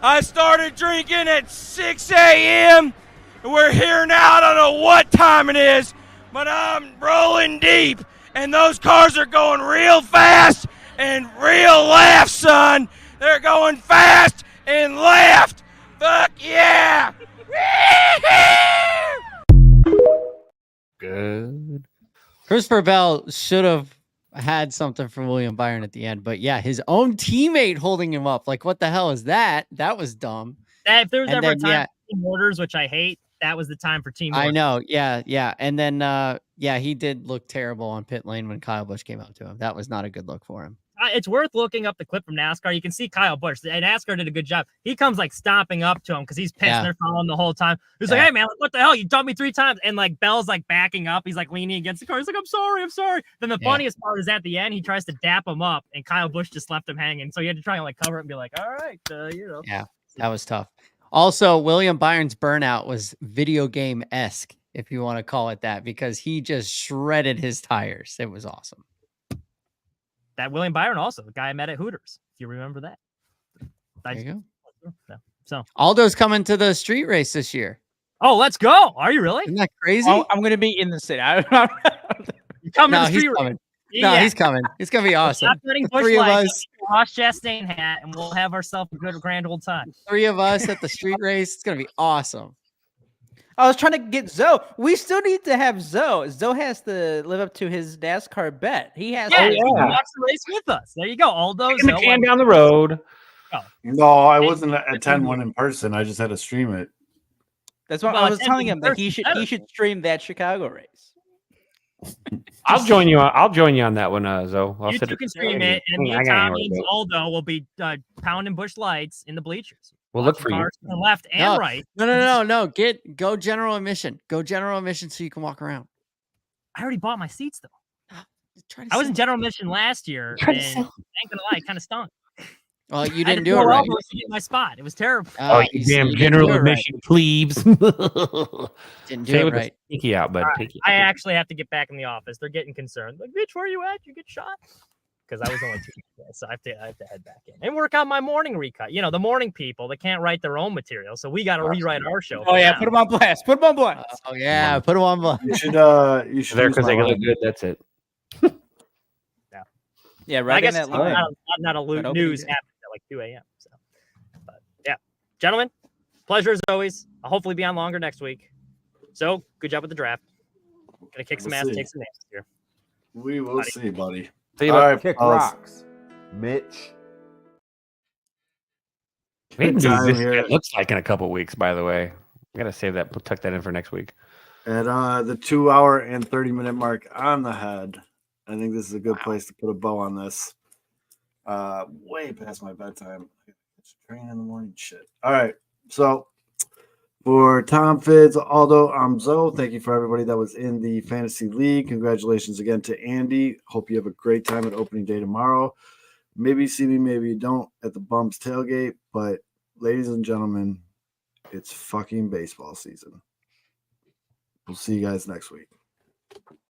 I started drinking at 6 a.m., and we're here now. I don't know what time it is, but I'm rolling deep, and those cars are going real fast and real left, son. They're going fast and left. Fuck yeah! Good. Christopher Bell should have had something for William Byron at the end, but yeah, his own teammate holding him up. Like, what the hell is that? That was dumb. If there was ever a time for team orders, which I hate, that was the time for team orders. I know. Yeah. And then, he did look terrible on pit lane when Kyle Busch came out to him. That was not a good look for him. It's worth looking up the clip from NASCAR. You can see Kyle Busch. And NASCAR did a good job. He comes like stomping up to him because he's pissed. They're following the whole time. He's like, "Hey man, what the hell? You dumped me 3 times." And like Bell's like backing up. He's like leaning against the car. He's like, I'm sorry. Then the funniest part is at the end, he tries to dap him up, and Kyle Busch just left him hanging. So he had to try and like cover it and be like, "All right, Yeah, that was tough. Also, William Byron's burnout was video game-esque, if you want to call it that, because he just shredded his tires. It was awesome. That William Byron also, the guy I met at Hooters, if you remember that. There you go. So Aldo's coming to the street race this year. Oh, let's go. Are you really? Isn't that crazy? Oh, I'm going to be in the city. You're coming to the street race. No, he's coming. It's going to be awesome. The 3 of us. Ross Chastain hat, and we'll have ourselves a good grand old time. 3 of us at the street race. It's going to be awesome. I was trying to get Zoe. We still need to have Zoe. Zoe has to live up to his NASCAR bet. He has to watch the race with us. There you go. Aldo. Taking the can down the road. Oh. No, I wasn't attend one in person. I just had to stream it. That's what I was telling him, that he should stream that Chicago race. I'll join you on that one, Zoe. You two can stream it, and me and Tommy and Aldo will be pounding Busch Lights in the bleachers. We'll look for you. To the left and right. No. Go general admission. Go general admission so you can walk around. I already bought my seats though. I was in general admission last year, and I ain't gonna lie, it kind of stunk. Well, you didn't do it right. To get my spot. It was terrible. You damn general admission plebes. Didn't do it right. Pinky out, bud. Right. I actually have to get back in the office. They're getting concerned. Like, bitch, where are you at? You get shot? Because I was only 2 days, so I have to head back in and work on my morning recut. You know, the morning people, they can't write their own material, so we got to rewrite our show. Oh yeah, put them on blast. Put them on blast. Oh yeah, put them on blast. You should there because they look good. That's it. Yeah, right. I guess it's not a news happening at like 2 a.m. So, but yeah, gentlemen, pleasure as always. I'll hopefully be on longer next week. So good job with the draft. Gonna kick some ass, take some names here. We will see, buddy. See you, all right, kick rocks, Mitch. We can do this. It looks like in a couple weeks. By the way, I gotta save that. We'll tuck that in for next week. At the 2 hour and 30-minute mark on the head. I think this is a good place to put a bow on this. Way past my bedtime. It's a train in the morning. Shit. All right. So for Tom, Fitz, Aldo, I'm Zoe. Thank you for everybody that was in the fantasy league. Congratulations again to Andy. Hope you have a great time at opening day tomorrow. Maybe you see me, maybe you don't at the Bums tailgate. But ladies and gentlemen, it's fucking baseball season. We'll see you guys next week.